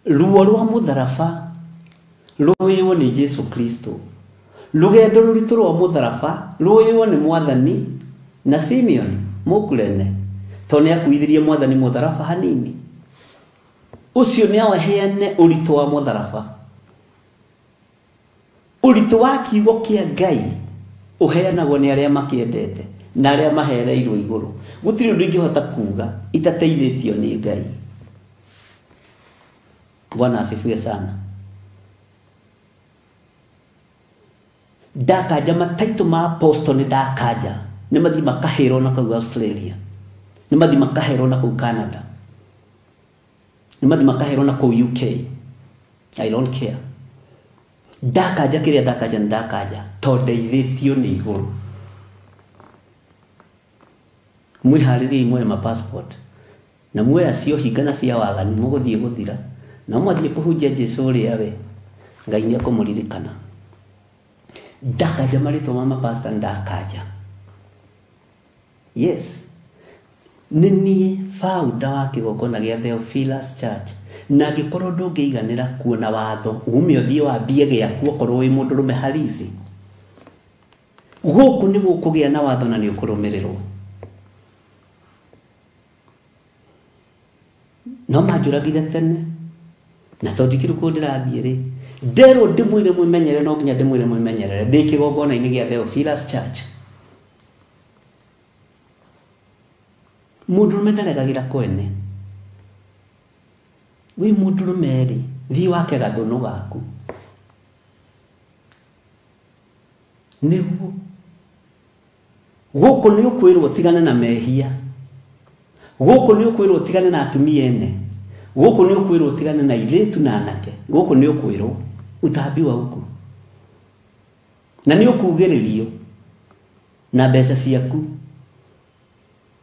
Ruo rwa mutharaba ruwiwo ni Jesu Kristo, rugendo ruritu rwa mutharaba ruwiwo ni Mwathani na Simeon Mukurene, to ni akuithirie Mwathani mutharaba hanini. Ucio ni awaheane uritu wa mutharaba, uritu wa kiugo kia Ngai uheanagwo ni aria makiendete na aria mahereirwo iguru. Gutiri undu ingihota kuga itateithitio ni Ngai. Bwana asifiwe sana. Ndakaja mataitu ma apostle ni ndakaja, ni mathi makahero na kau Australia, ni mathi makahero na kau Canada, ni mathi makahero na kau UK. I don't care. Ndakaja kiria ndakaja ndakaja to ndeithitio ni iguru. Mwihariri mwe ma passport na mwe acio hingana cia wagani muguthie guthira na mwathie kuhunjia Jesu ria we Ngai ni akumuririkana. Ndakaja marito mama pastor ndakaja. Yes, nini founder wa kigokona gia Theophilus Church na gikorwo ndungiiganira kuona watho ume uthie wa biege yaku okorwo wi mundu rume harisi guku ni gukugia na watho na ni ukurumirirwo. No majuragire tene na tondikiru ku ndirathie ri ndero ndimwire mwimenyere, no nginya ndimwire mwimenyerere ndi kigogona ini gia Theophilus Church. Mundu rume ndaregagira kwene, wi mundu rume ri thi wake gathuno gaku niguo guku ni ukwirwo tigane na mehia, guku ni ukwirwo tigane na atumia ene, guku ni ukwirwo tigane na iletu na anake, guku ni ukwirwo utambiwa huku na ni ukugiririo na mbeca ciaku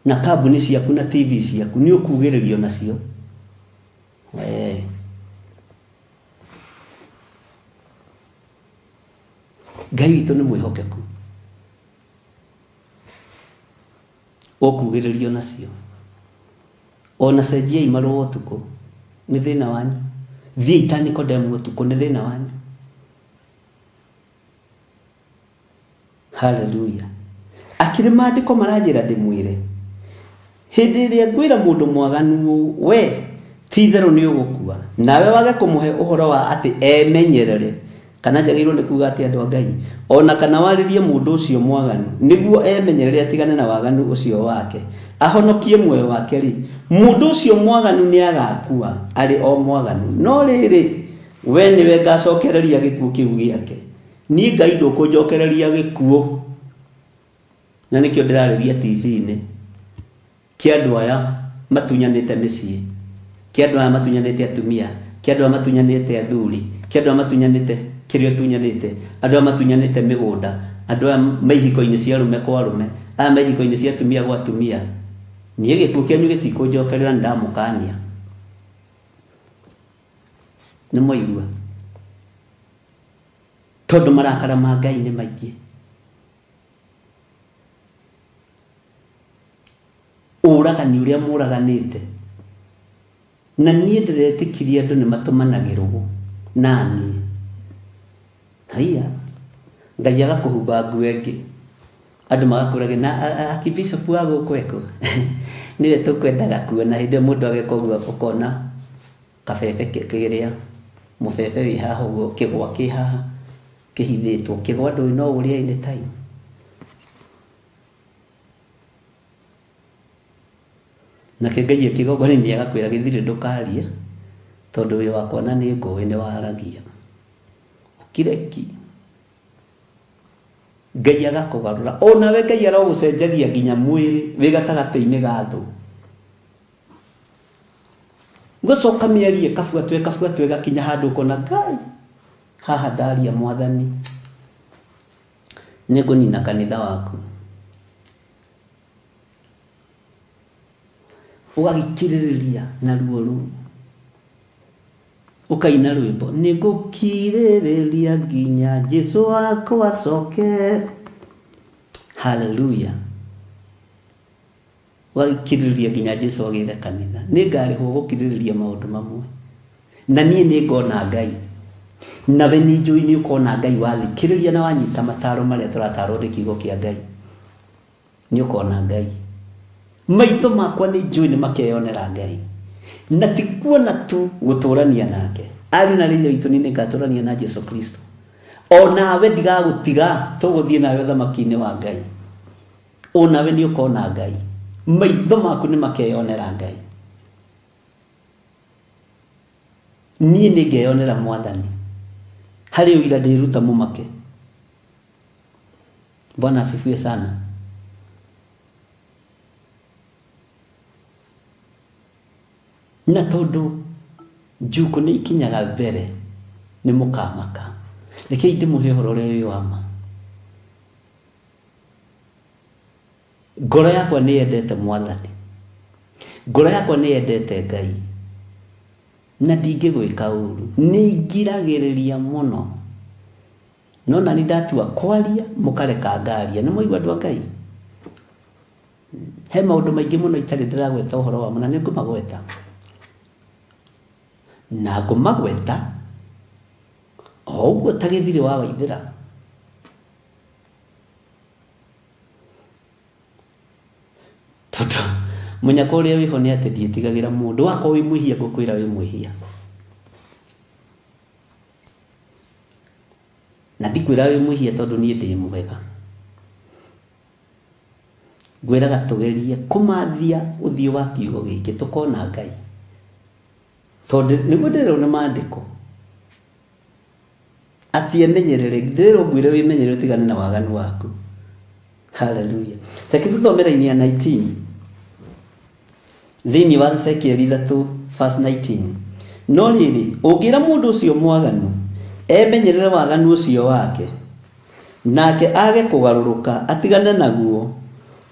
na kambuni ciaku na TV ciaku ni ukugiririo nacio. Ngai witu ni mwihokeku, ukugiririo nacio. Ona cenjia imarwo tuku nĩ thĩna wanyu. Thiĩ ta Nikodemu ũtukũ, nĩ thĩna wanyu. Hallelujah. Akĩrĩ maandĩko maranjĩra ndĩmwĩre, hĩndĩ ĩrĩa ngwĩra mũndũ mwaganu we ti-itherũ nĩ ũgũkua, nawe wage kũmũhe ũhoro wa atĩ emenyerere, kana njagĩrĩirwo nĩ kuuga atĩ andũ a Ngai, ona kana warĩrie mũndũ ũcio mwaganu nĩguo emenyerere atigane na waganu ũcio wake, ahonokie muoyo wake rĩ, mũndũ ũcio mwaganu nĩ agakua arĩ o mwaganu. No rĩrĩ, we nĩwe ngacokereria gĩkuũ kĩu gĩake, niĩ Ngai ndũkũnjokereria gĩkuũ. Na nĩkĩo ndĩrarĩria TV-inĩ kĩa andũ aya matunyanĩte mĩciĩ, kĩa andũ aya matunyanĩte atumia, kĩa andũ aya matunyanĩte athuri, kĩa andũ aya matunyanĩte kĩrĩa ũtunyanĩte, andũ aya matunyanĩte mĩgũnda, andũ aya maihiko-inĩ cia arũme kwa arũme, aya maihiko-inĩ cia atumia gwa atumia. Niĩ gĩkuũ kĩanyu gĩtikũnjokerera, nĩndamũkania. Nĩ mwaigua? Tondũ marakara ma Ngai nĩ maingĩ. Ũragani ũrĩa mũraganĩte, na niĩ ndĩretĩkirie andũ nĩ matũmanagĩrwo na niĩ. Haiya, Ngai agakũhumba nguo ĩngĩ, andũ magakũrage na akibishopu wa gũkũ eko nĩwe tũkwendaga kuona. Hĩndĩ mũndũ ageka ũguo ũkona kabebe kĩrĩa mũbebe wĩ haha ũguo, kĩgwa kĩ haha kĩhithĩtwo. Kĩgwa ndũĩ no ũrĩa ine time. Nake Ngai akĩgongona-inĩ agakwĩra gĩthirĩ ndũkarie, tondũ wĩ wakwa na nĩ ngũĩ nĩ waragia. Ũkireki Ngai agakũgarũra, onawe Ngai arogũcenjagia nginya mwĩrĩ wĩ gatagatĩ-inĩ ga thũ. Gũcoka mĩarie kabuatwe gakinya handũ ũkona Ngai, haha ndaria Mwathani nĩ ngũnina kanitha waku. Ũgagĩkirĩrĩria na ruo rũu, ũkaina rwĩmbo, nĩ ngũkirĩrĩria nginya Jesũ wakwa acoke. Hallelujah. Ũgagĩkirĩrĩria nginya Jesũ agĩre kanitha. Nĩ ngarĩhwo gũkirĩrĩria maũndũ mamwe, na niĩ nĩ ngona Ngai, nawe nĩ njũĩ nĩ ũkona Ngai wathikĩrĩria na wanyita mataro marĩa tũratarwo nĩ kiugo kĩa Ngai, nĩ ũkona Ngai. Maitho makwa nĩ njũĩ nĩ makeyonera Ngai, na ti kuona tu gũtũrania nake. Ari na rĩrĩa witũ nĩ ngatũrania na Jesũ Kristo, onawe ndigagũtiga, tũgũthiĩ nawe thamaki-inĩ wa Ngai. Onawe nĩ ũkona Ngai, maitho maku nĩ makeyonera Ngai. Niĩ nĩ ngeyonera Mwathani harĩ ũira ndĩruta mũmake. Bwana asifiwe sana. Na tondũ njuko nĩ ikinyaga mbere nĩ mũkamaka, rekei ndĩmũhe ũhoro ũrĩa wĩ wa ma. Ngoro yakwa nĩ yendete Mwathani, ngoro yakwa nĩ yendete Ngai, na ndingĩgwĩka ũru, nĩ ngiragĩrĩria mũno. No na nĩ ndatua kwaria mũkareka ngaria. Nĩ mwaigua andũ a Ngai? He maũndũ maingĩ mũno itarĩ ndĩragweta ũhoro wamo, na nĩ ngũmagweta, na ngũmagweta o ũguo ta gĩthirĩ wa Waithĩra. Tondũ mũnyaka ũrĩa wĩho nĩ atĩ ndiĩtigagĩra mũndũ. Wakorwo wĩ mwĩhia ngũkwĩra wĩ mwĩhia, na ndikwĩra wĩ mwĩhia tondũ niĩ ndĩ mwega. Ngwĩraga tũgerie kũmathia ũthiũ wa kiugo gĩkĩ tũkona Ngai, tondũ nĩguo ndĩrona maandĩko atĩ emenyerere. Ndĩrerwo ngwĩre wĩmenyerere ũtigane na waganu waku. Hallelujah. Reke tũthomere-inĩ ya 19 thĩinĩ wa Ezekieli 3:19. No rĩrĩ, ũngĩra mũndũ ũcio mwaganu emenyerere waganu ũcio wake, nake age kũgarũrũka atigane naguo,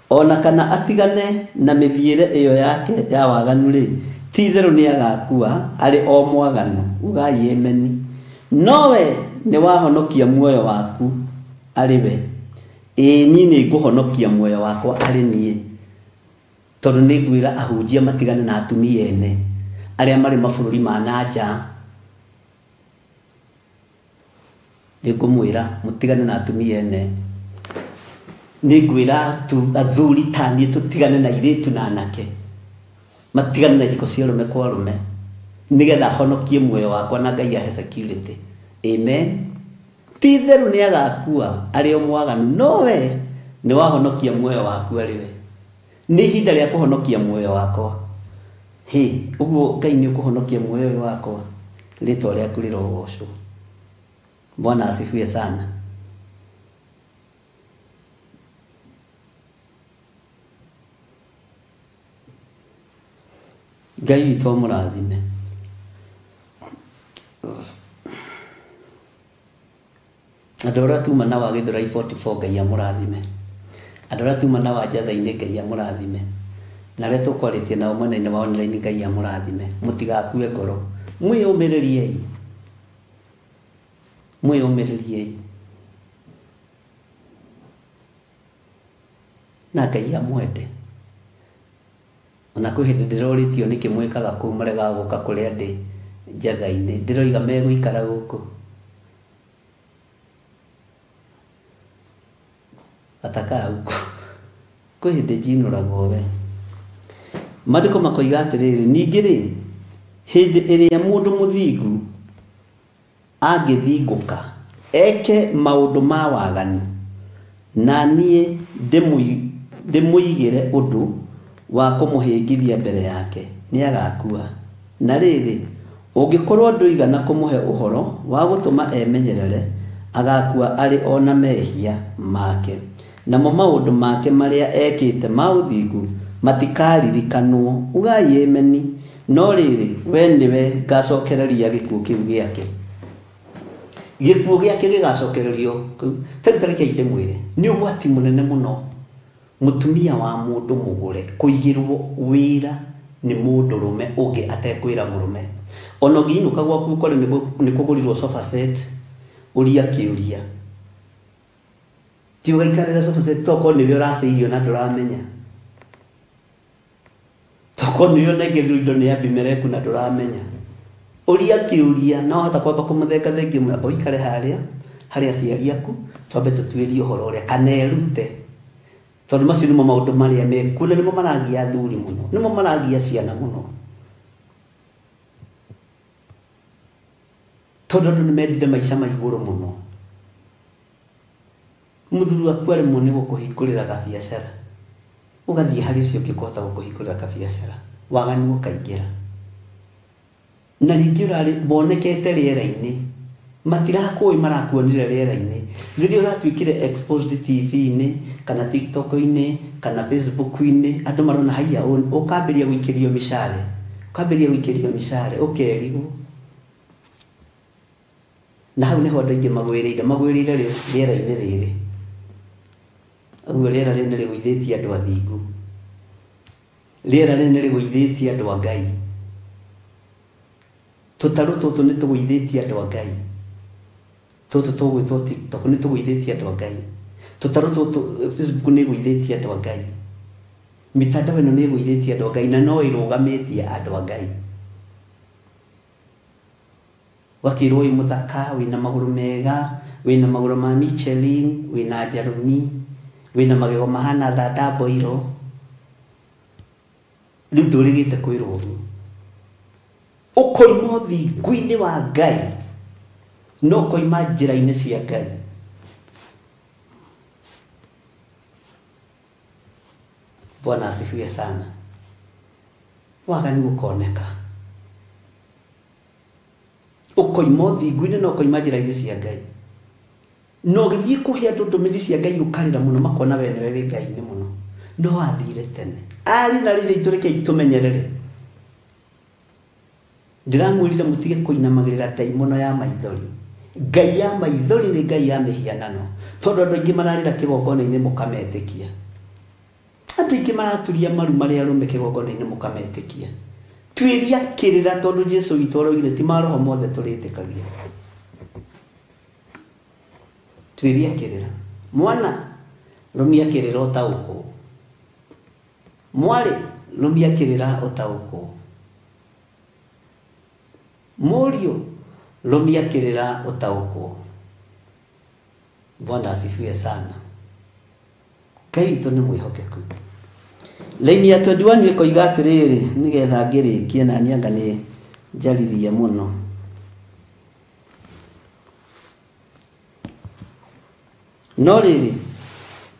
ona kana atigane na mĩthiĩre ĩyo yake ya waganu rĩ, ti-itherũ nĩ agakua arĩ o mwaganu. Ugai ameni. Nowe nĩ wahonokia muoyo waku arĩ we. Ĩĩ niĩ nĩ ngũhonokia muoyo wakwa arĩ niĩ, tondũ nĩ ngwĩra ahunjia matigane na atumia ene, aria mari mabũrũri ma nanja nĩngũmwĩra mũtigane na atumia ene nĩngwĩra athuri taniĩ tũtigane na airĩtu na anake matigane na ihiko cia arũme kwa arũme nĩgetha honokie muoyo wakwa na Ngai ahe security. Amen. Ti theru nĩ agakua arĩ o mwaganu no we nĩ wahonokia muoyo waku arĩ we nĩ ihinda rĩa kũhonokia muoyo wakwa ũguo Ngai nĩ ũkũhonokia muoyo wakwa rĩtwa rĩaku rĩrogocwo. Bwana asifiwe sana. Ngai witũ amũrathime. Andũ arĩa tuma na wa Gĩthũrai 44 Ngai amũrathime. Andũ arĩa tuma na wa Njatha-inĩ Ngai amũrathime. Na arĩa tũkwarĩtie nao mwena-inĩ wa online Ngai amũrathime. Mũtigakue ngoro. Mwĩyũmĩrĩriei. Mwĩyũmĩrĩriei. Na Ngai amwende. Ona kwĩ hĩndĩ ndĩrorĩtio nĩkĩ mwĩkaga kũu maregaga gũka kũrĩa ndĩ Njatha-inĩ. Ndĩroiga megũikara gũkũ. Ataka huko. Kwĩ hĩndĩ njinũragwo we. Maandĩko makoiga atĩrĩrĩ, ningĩ rĩ, hĩndĩ ĩrĩa mũndũ mũthingu angĩthingũka eke maũndũ ma waganu na niĩ ndĩmũigĩre ũndũ wa kũmũhĩngithia mbere yake nĩ agakua. Na rĩrĩ, ũngĩkorwo ndũigana kũmũhe ũhoro wa gũtũma emenyerere, agakua arĩ ona mehia make. Namo maũndũ make marĩa ekĩte ma ũthingu matikaririkanwo. Ugai ameni. No rĩrĩ, we nĩwe ngacokereria gĩkuũ kĩu gĩake. Gĩkuũ gĩake gĩgacokererio kũu. Tarĩkĩ ndĩmwĩre, nĩ ũgwati mũnene mũno mũtumia wa mũndũ mũgũre kũigĩrwo wĩra nĩ mũndũrũme ũngĩ atekwĩra mũrũme. Ona ũngĩinũka gwaku ũkore nĩ kũgũrirwo sofa set, ũria kĩũria. Ti ũgaikarĩra sofa set tokorwo nĩwe ũracĩirio na ndũramenya. Tokorwo nĩwe ũnengerirwo indo nĩ Abimeleku na ndũramenya. Ũria kĩũria, no hota kwamba kũmũthengathengia mwamba ũikare harĩa aciari aku, twambe tũtuĩrie ũhoro ũrĩa kana erute. Tondũ macio nĩmo maũndũ marĩa mekuo na nĩmo maragia athuri mũno, nĩmo maragia ciana mũno. Tondũ andũ nĩmendire maica ma igũrũ mũno. Mũthuri waku arĩmwo nĩ gũkũhingũrĩra gabiacara, ũgathiĩ harĩ ũcio ũngĩ kũhota gũkũhingũrĩra gabiacara, waganu ũkaingĩra. Na rĩngĩ ũrarĩ bonekete rĩera-inĩ, matirakũĩ marakuonire rĩera-inĩ. Rĩrĩa ũratuĩkire exposed TV-inĩ kana TikTok-inĩ kana Facebook-inĩ, andũ marona haiya ũkambĩria gũikĩrio mĩcare, ũkerigwo. Na hau nĩho andũ aingĩ magwĩrĩire rĩera-inĩ rĩrĩ. Ũguo rĩera rĩu nĩ rĩgũithĩtie andũ athingu. Rĩera rĩu nĩ rĩgũithĩtie andũ a Ngai. Tũtarũ tũtũ nĩ tũgũithĩtie andũ a Ngai. Tũtũ tũgwĩtwo TikTok nĩ tũgũithĩtie andũ a Ngai. Tũtarũ tũtũ Facebook nĩ ĩgũithĩtie andũ a Ngai. Mitandao ĩno nĩ ĩgũithĩtie andũ a Ngai na no ĩrũgamĩtie andũ a Ngai. Wakĩrwo wĩ mũthaka, wĩna magũrũ mega, wĩna magũrũ ma Michelin, wĩna njarũmi, wĩna magego mahana thanda mboiro. Rĩu ndũrĩgĩte kwĩrwo ũguo. Ũkoima ũthingu-inĩ wa Ngai, no ũkoima njĩra-inĩ cia Ngai. Bwana asifiwe sana. Waganu ũkoneka. Ũkoima ũthingu-inĩ no ũkoima njĩra-inĩ cia Ngai. No gĩthiĩ kũhe andũ ndũmĩrĩri cia Ngai ũkarĩra mũno makona we nĩwe wĩ Ngai-inĩ mũno. No athire tene. Arĩ na rĩrĩa itũrĩke itũmenyerere. Ndiramwĩrire mũtige kũinamagĩrĩra ndaimono ya maithori. Ngai ya maithori nĩ Ngai ya mĩhianano. Tondũ andũ aingĩ mararĩra kĩgongona-inĩ mũkametĩkia. Andũ aingĩ maraturia maru marĩa arũme kĩgongona-inĩ mũkametĩkia. Tuĩria kĩrĩra tondũ Jesũ witũ araugire ti maroho mothe tũrĩtĩkagia. Tuĩria kĩrĩra. Mwana rũmia kĩrĩra ũtaũkwo. Mwarĩ rũmia kĩrĩra ũtaũkwo. Morio Romia kirira utaukwo. Bwana asifiwe sana. Kaito ni mwihokeku. Laini ya 21 ikoiga atiriri nigetha ngirikie na nianga ni njaririe muno. No riri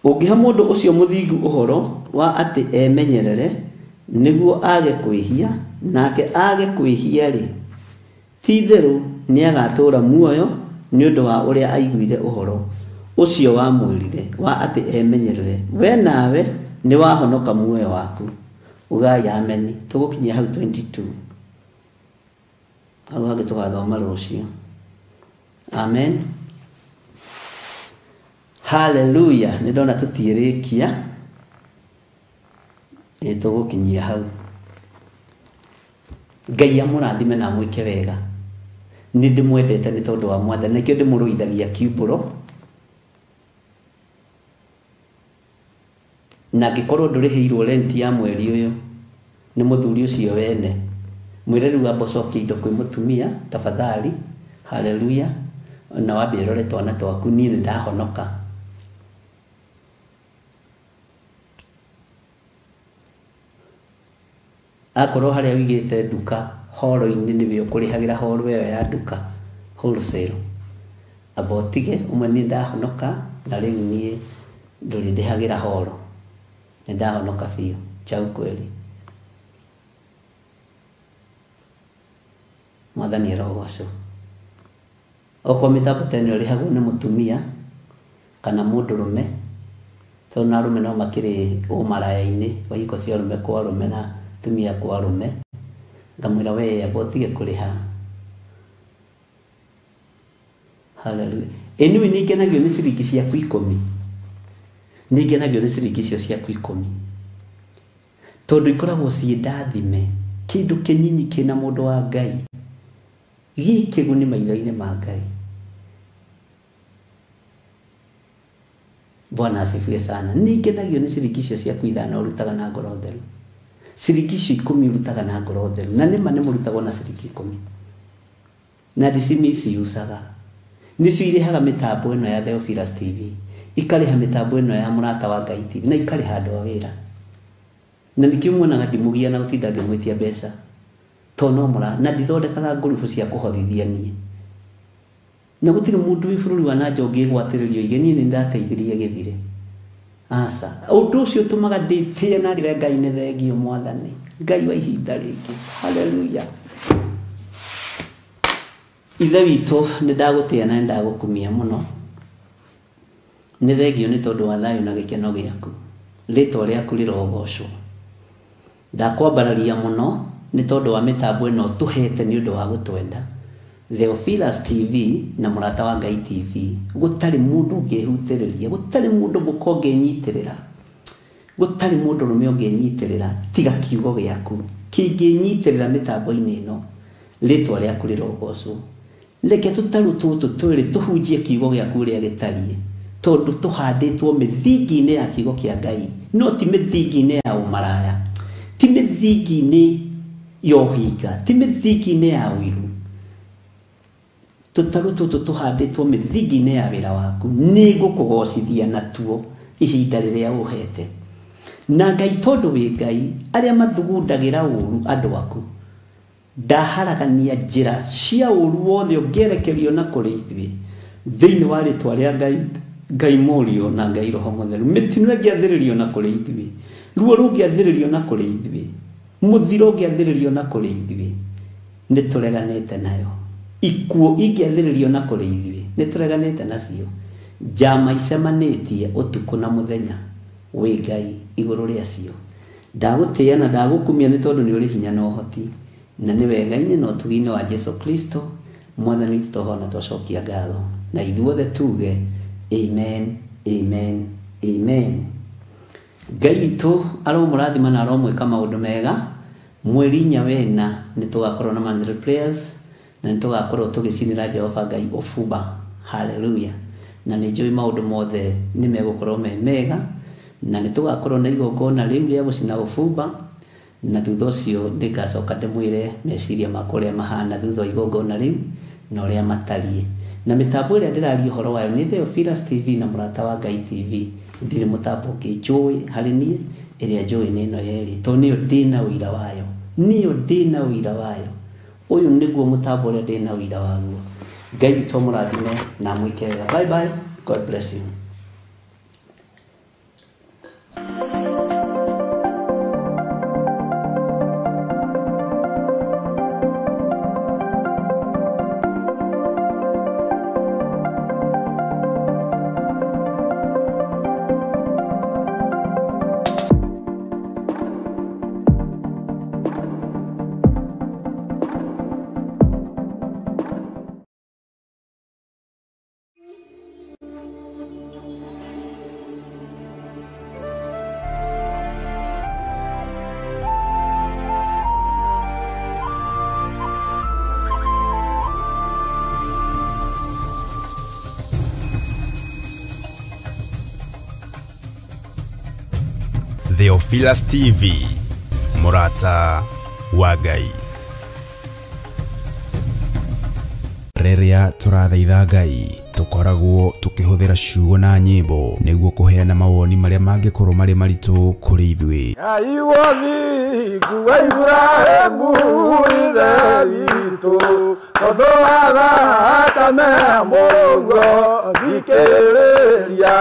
ungiha mundu ucio muthingu uhoro wa ati emenyerere niguo age kwihia nake age kwihia ri titheru ni agatura muoyo ni undu wa uria aiguire uhoro ucio wa mwirire wa ati emenyerere we nawe ni wahonoka muoyo waku ugai ameni tugukinyia hau 22 au hage tugathoma rucio amen. Hallelujah. Nidona tutirikia tugukinyia hau. Ngai amurathime na mwike wega. Ni ndimwendete ni tondu wa Mwathani nikio ndimuruithagia kiumburo. Na gikorwo ndurihirwo renti ya mweri uyu ni muthuri ucio wene mwireri wa bocokia indo kwi mutumia tafadhali. Hallelujah. Na wabirore twana twaku ni ndahonoka. Akorwo haria wigite duka horo-ini ni bio kurihagira horo iyo ya duka wholesale abotige umwe ni ndahonoka na riu nie nduri ndihagira horo ni ndahonoka biu cha ukweli. Mwathani erogoco oko mitapo tene rihagwo ni mutumia kana mundurume tona arume no makiri umaraya-ini wa iko cia arume kwa arume na tumia kwa arume ngamwira we abotige kuriha. Hallelujah. Enu ningenagio ni ciringi ciaku 10 ningenagio ni ciringi icio ciaku 10 tondu ikoragwo ci ndathime kindu kinyinyi kina mundu wa Ngai gikiguni maitho-ini ma Ngai. Bwana asifiwe sana. Ningenagio ni ciringi icio ciaku 5 urutaga na ngoro theru. Ciringi icio 10 urutaga na ngoro theru na nima ni murutagwo na ciringi 10 na disimisi usaga nicio irihaga mitambo ino ya Theophilus TV ikariha mitambo ino ya Murata wa Ngai TV na ikariha andu a wira na nikio muonaga ndimugia na utinda ngimwitia mbeca tono mura na ndithondekaga ngurubu cia kuhothithia nie na gutiri mundu wi bururi wa nanja ungigwatiririo igeni ni ndateithirie githire asa undu ucio tumaga nditie na ndire Ngai ni thengio Mwathani Ngai wa ihinda ringi. Hallelujah. Ithe witu ni ndagutia na ndagukumia muno ni thengio ni tondu wa thayu na gikeno giaku ritwa riaku rirogocwo ndakwambararia muno ni tondu wa mitambo ino tuhete ni undu wa gutwenda Theophilus TV na Murata wa Ngai TV gutari mundu ngehutiriria gutari mundu mukonge nyitirira gutari mundu rume ongenyitirira tiga kiugo giaku kinginyitirira mitambo-ini ino ritwa riaku rirogocwo leke tutaru tutu twiri tuhunjie kiugo giaku ria gitarie tondu tuhanditwo mithingi-ini ya kiugo kia Ngai no ti mithingi-ini ya umaraya ti mithingi-ini ya uhinga ti mithingi-ini ya wiru tutaru tutu tuhanditwo mithingi-ini ya wira waku ni gukugocithia natuo ihinda riria uhete na Ngai tondu wi Ngai aria mathugundagira uru andu aku ndaharagania njira cia uru wothe ungerekerio na kuri ithuĩ thiini wa ritwa ria Ngai Morio na Ngai Roho Mutheru mitino ngiathiririo na kuri ithuĩ ruo rungiathiririo na kuri ithuĩ muthiro ungiathiririo na kuri ithuĩ nitureganite nayo ikuo ingiathiririo na kuri ithuĩ nitureganite nacio njama icemanitie utuku na muthenya wi Ngai iguru riacio ndagutia na ndagukumia ni tondu ni uri hinya na uhoti na ni wega-ini na utugi-ini wa Jesu Kristo Mwathani witu tohona twacokia ngatho na ithuothe tuge amen amen amen. Ngai witu aromurathima na aromwika maundu mega mweri 4 wena ni tugakorwo na monthly prayers na ni tugakorwo tugicinira Jehova Ngai ofuba. Hallelujah. Na ni njui maundu mothe ni megukorwo me mega na ni tugakorwo na igongona riu ria gucina ofuba na thutha ũcio ndĩgacoka ndĩmwĩre meciria makwa ũrĩa mahana thutha wa igongona rĩu na ũrĩa matariĩ. Na mĩtambo ĩrĩa ndĩraria ũhoro wayo nĩ Theophilus TV na Mũrata wa Ngai TV. Ndirĩ mũtambo ũngĩ njũĩ harĩ niĩ, ĩrĩa njũĩ nĩ ĩno yerĩ, tondũ nĩyo ndĩna ũira wayo, nĩyo ndĩna ũira wayo. Ũyũ nĩguo mũtambo ũrĩa ndĩna ũira waguo. Ngai witũ mũrathime na mwĩke wega. Bye bye. God bless you. Theophilus TV, Mũrata wa Ngai. Rĩrĩa tũrathaitha Ngai tukoragwo tukĩhũthĩra ciugo na nyĩmbo nĩguo kũheana mawoni marĩa mangĩkorwo marĩ maritũ kũrĩ ithuĩ. Ngai wothi kuga Ibrahimu ithe witũ tondũ wa thakame mũguo thikĩrĩria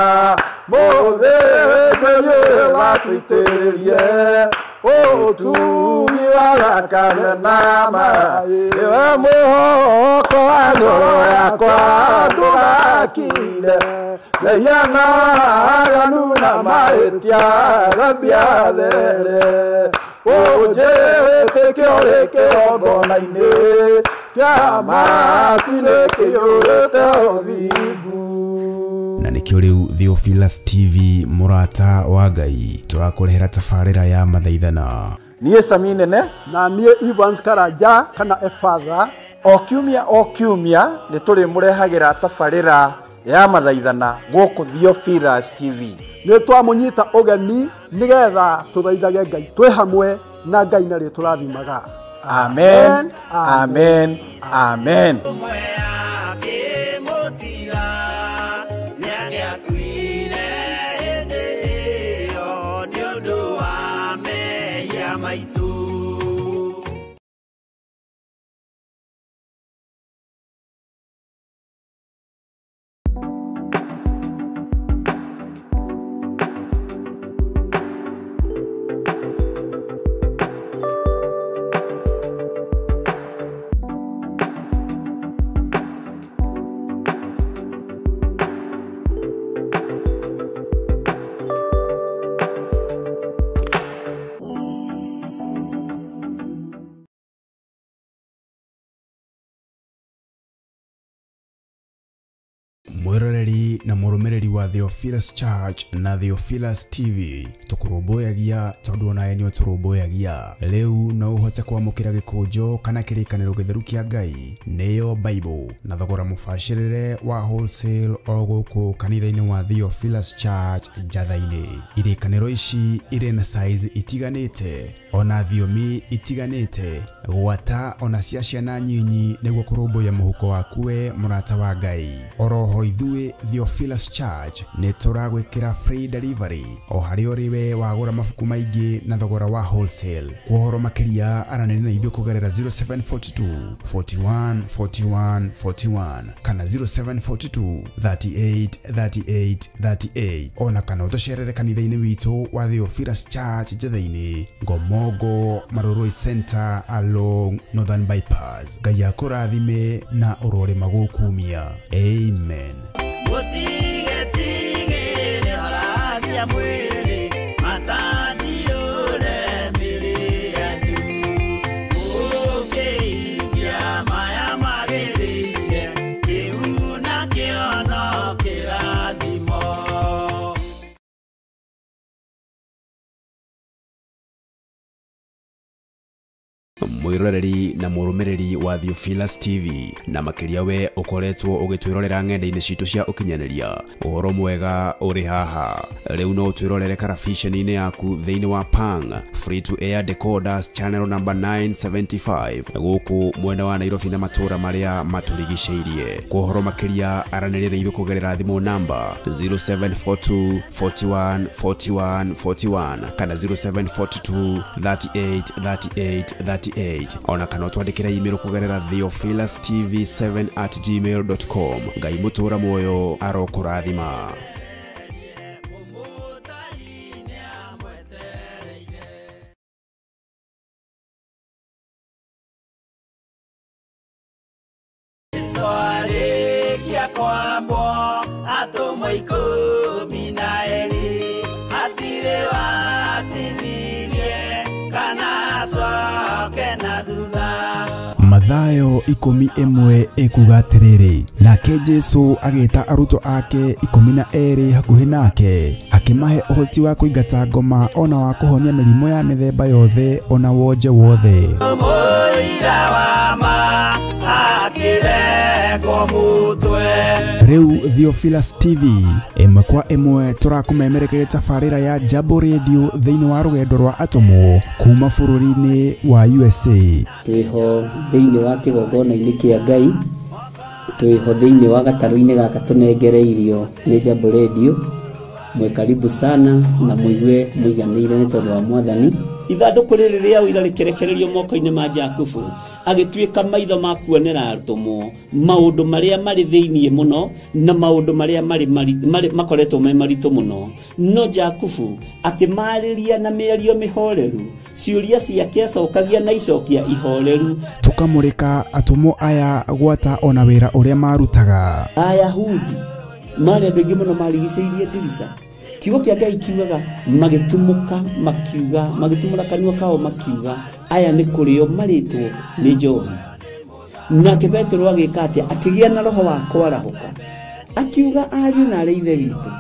mũthĩnjĩri watũitĩrĩrie ũtugi wa thakame na maĩ iwe mũhoko wa ngoro yakwa ndũgakire lehiana aganu na mahĩtia thambia there ũnjĩtĩkio ũrĩ kĩgongona-inĩ kĩa matu-inĩ kĩiyũrĩte ũthingu. Na nĩkĩo rĩu Theophilus TV Mũrata wa Ngai tũrakũrehera tabarĩra ya mathaithana. Niĩ Sami Nene na niĩ Evans Karanja kana Efatha o kiumia nĩ tũrĩmũrehagĩra tabarĩra ya mathaithana gũkũ Theophilus TV. Nĩ twamũnyita ũgeni nĩgetha tũthaithage Ngai twĩ hamwe na Ngai na rĩtũrathimaga. Amen, amen, amen. Mwĩroreri na mũrũmĩrĩri wa Theophilus Church na Theophilus TV tũkũrũmbũyagia tondũ onawe nĩ ũtũrũmbũyagia. Rĩu no ũhote kwamũkĩra gĩkũnjo kana kĩrĩkanĩro gĩtheru kĩa Ngai nĩyo Bible na thogora mũbacĩrĩre wa wholesale o gũkũ kanitha-inĩ wa Theophilus Church Njatha-inĩ. Irĩkanĩro ici irĩ na size itiganĩte ona thiomi itiganĩte, gwata ona cia ciana nyinyi nĩguo kũrũmbũya mũhuko waku we mũrata wa Ngai. Oroho ithuĩ Theophilus Church nĩ tũragwĩkĩra free delivery o harĩ ũrĩ we wagũra mabuku maingĩ na thogora wa wholesale. Kuohoro makĩria aranĩrĩ na ithuĩ kũgerera 0742 41 41 41 kana 0742 38 38 38 ona kana ũtũcerere kanitha-inĩ witũ wa Theophilus Church Njatha-inĩ Ngomongo Maroroi Center along Northern Bypass. Ngai akũrathime na ũrore magũkumia. Amen. mwiroreri na murumiriri wa Theophilus TV na makiria we ukoretwo ugitwirorera ng'enda-ini citu cia ukinyaneria uhoro mwega uri haha riu no twirorere karabiceni-ini yaku thiini wa Pang free to air decoders channel number 975 guku mwena wa Nairobi na matura maria maturigiceirie kuhoro makiria aranirire ithu kugerera thimu namba 0742 41 41 41 kana 0742 38 38 38 ona kana twandikira email kugerera theophilustv7@gmail.com ngai mutura moyo arokurathima. Mathayo 11 ekuga atiriri nake Jesu agita aruto ake 12 hakuhi nake akimahe uhoti wa kuingata ngoma ona wa kuhonia mirimo ya mithemba yothe ona wonje wothe. Riu Theophilus TV imwe kwa imwe turakumemerekeria tafarira ya Jambo Radio thiini wa rugendo rwa atomo kuma bururi-ini wa USA. Twiho thiini wa kigongona-ini kia Ngai, twiho thiini wa gataru-ini gaka tunengereirio ni Jambo Radio. Mwe karibu sana na muigue muiganire ni tondu wa Mwathani. Ithanduku riri ria uira rikerekererio moko-ini ma Jakubu agituika maitho ma kuonera arutomo maundu maria mari thiini muno na maundu maria mari makoretwo me marito muno no Jakubu akimariria na mĩario mĩhoreru ciuria ciake acokagia na icokia ihoreru tukamurika atumo aya gwata ona wira uria marutaga. Ayahudi mari andu aingi muno marigiceirie ndirica kiugo kia Ngai kiugaga magitumuka makiuga magitumura kanua kao makiuga aya ni kurio maritwo ni njohi. Nake Petro agika atia akigia na roho wa kwarahuka akiuga ariu na areithe witu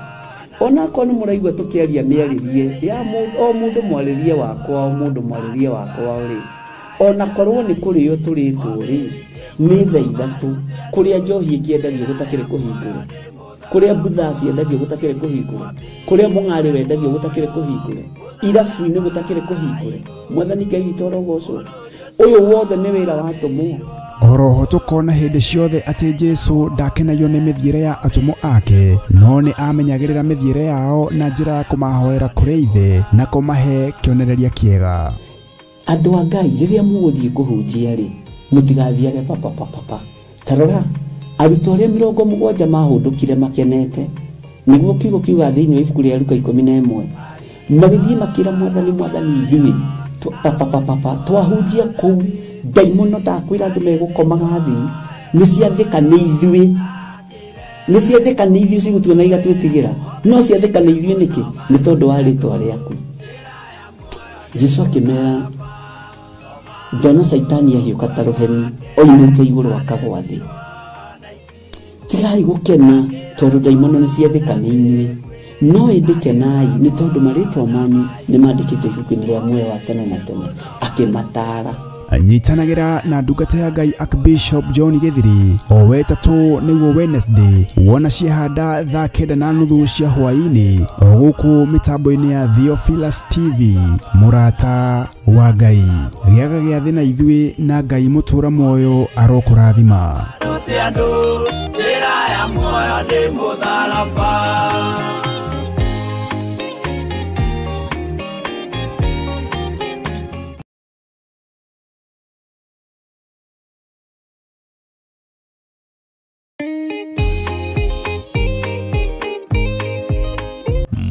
ona ko ni muraigwa tukiaria miaririe ya o mundu mwaririe wakwa o mundu mwaririe wakwa uri ona korwo ni kurio turitwo ri ni thaithatu kuria njohi ikiendagio gutakire kuhingura kuria butha ciendagio gutakire kuhingure kuria mung'ari wendagio gutakire kuhingure irabu-ini gutakire kuhingure. Mwathani Ngai witũ arogocwo uyu wothe ni wira wa atomo. Oroho tukona hindi ciothe ati Jesu ndakenagio ni mithiire ya atomo ake no ni amenyagirira mithiire yao na njira ya kumahoera kuri ithe na kumahe kionereria kiega. Andu a Ngai riria muguthie kuhunjia ri mutigathiage papa tarora arutwo aria 70 mahundukire makenete niguo kiugo kiuga thiini wa ibuku ria Luka 11 magithie makira Mwathani ithui papa twahunjia kuu daimono ndakwira andu megukomaga thi ni ciathika ni ithui cigutwe na igatwitigira no ciathika ni ithui niki ni tondu wa ritwa riaku. Jesu akimera ndona Saitani ahiuka ta ruheni oimite iguru akagwa thi tigai gukena tondu daimono ni ciathika ni inyui no indikenai ni tondu maritwa manyu ni mandikitwo ibuku-ini ria muoyo wa tene na tene akimatara. Anyitanagira na ndungata ya Ngai Archbishop John Githiri o wetatu niguo Wednesday wona ciahanda thaa 9:30 cia hwaini o guku mitambo-ini ya Theophilus TV murata wa Ngai giaga gia thi na ithui na Ngai mutura moyo arokurathima.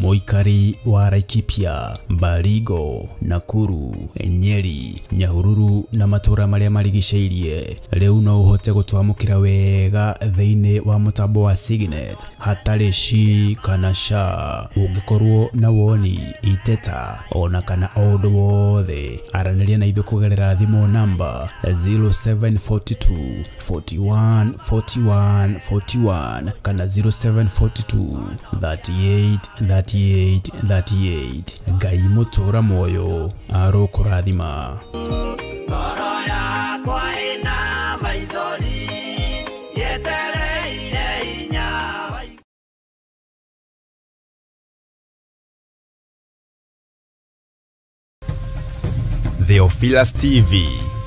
Moikari wa Laikipia, Baringo, Nakuru, Nyeri, Nyahururu na matura maria marigiceirie riu no uhote gutwamukira wega thiini wa mutambo wa Signet hatari ci kana sha ungikorwo na woni iteta ona kana undu wothe araniria na ithu kugerera thimu namba 0742 41 41 41 kana 0742 38 38 38. Ngai mutura moyo arokurathima. Theophilus TV.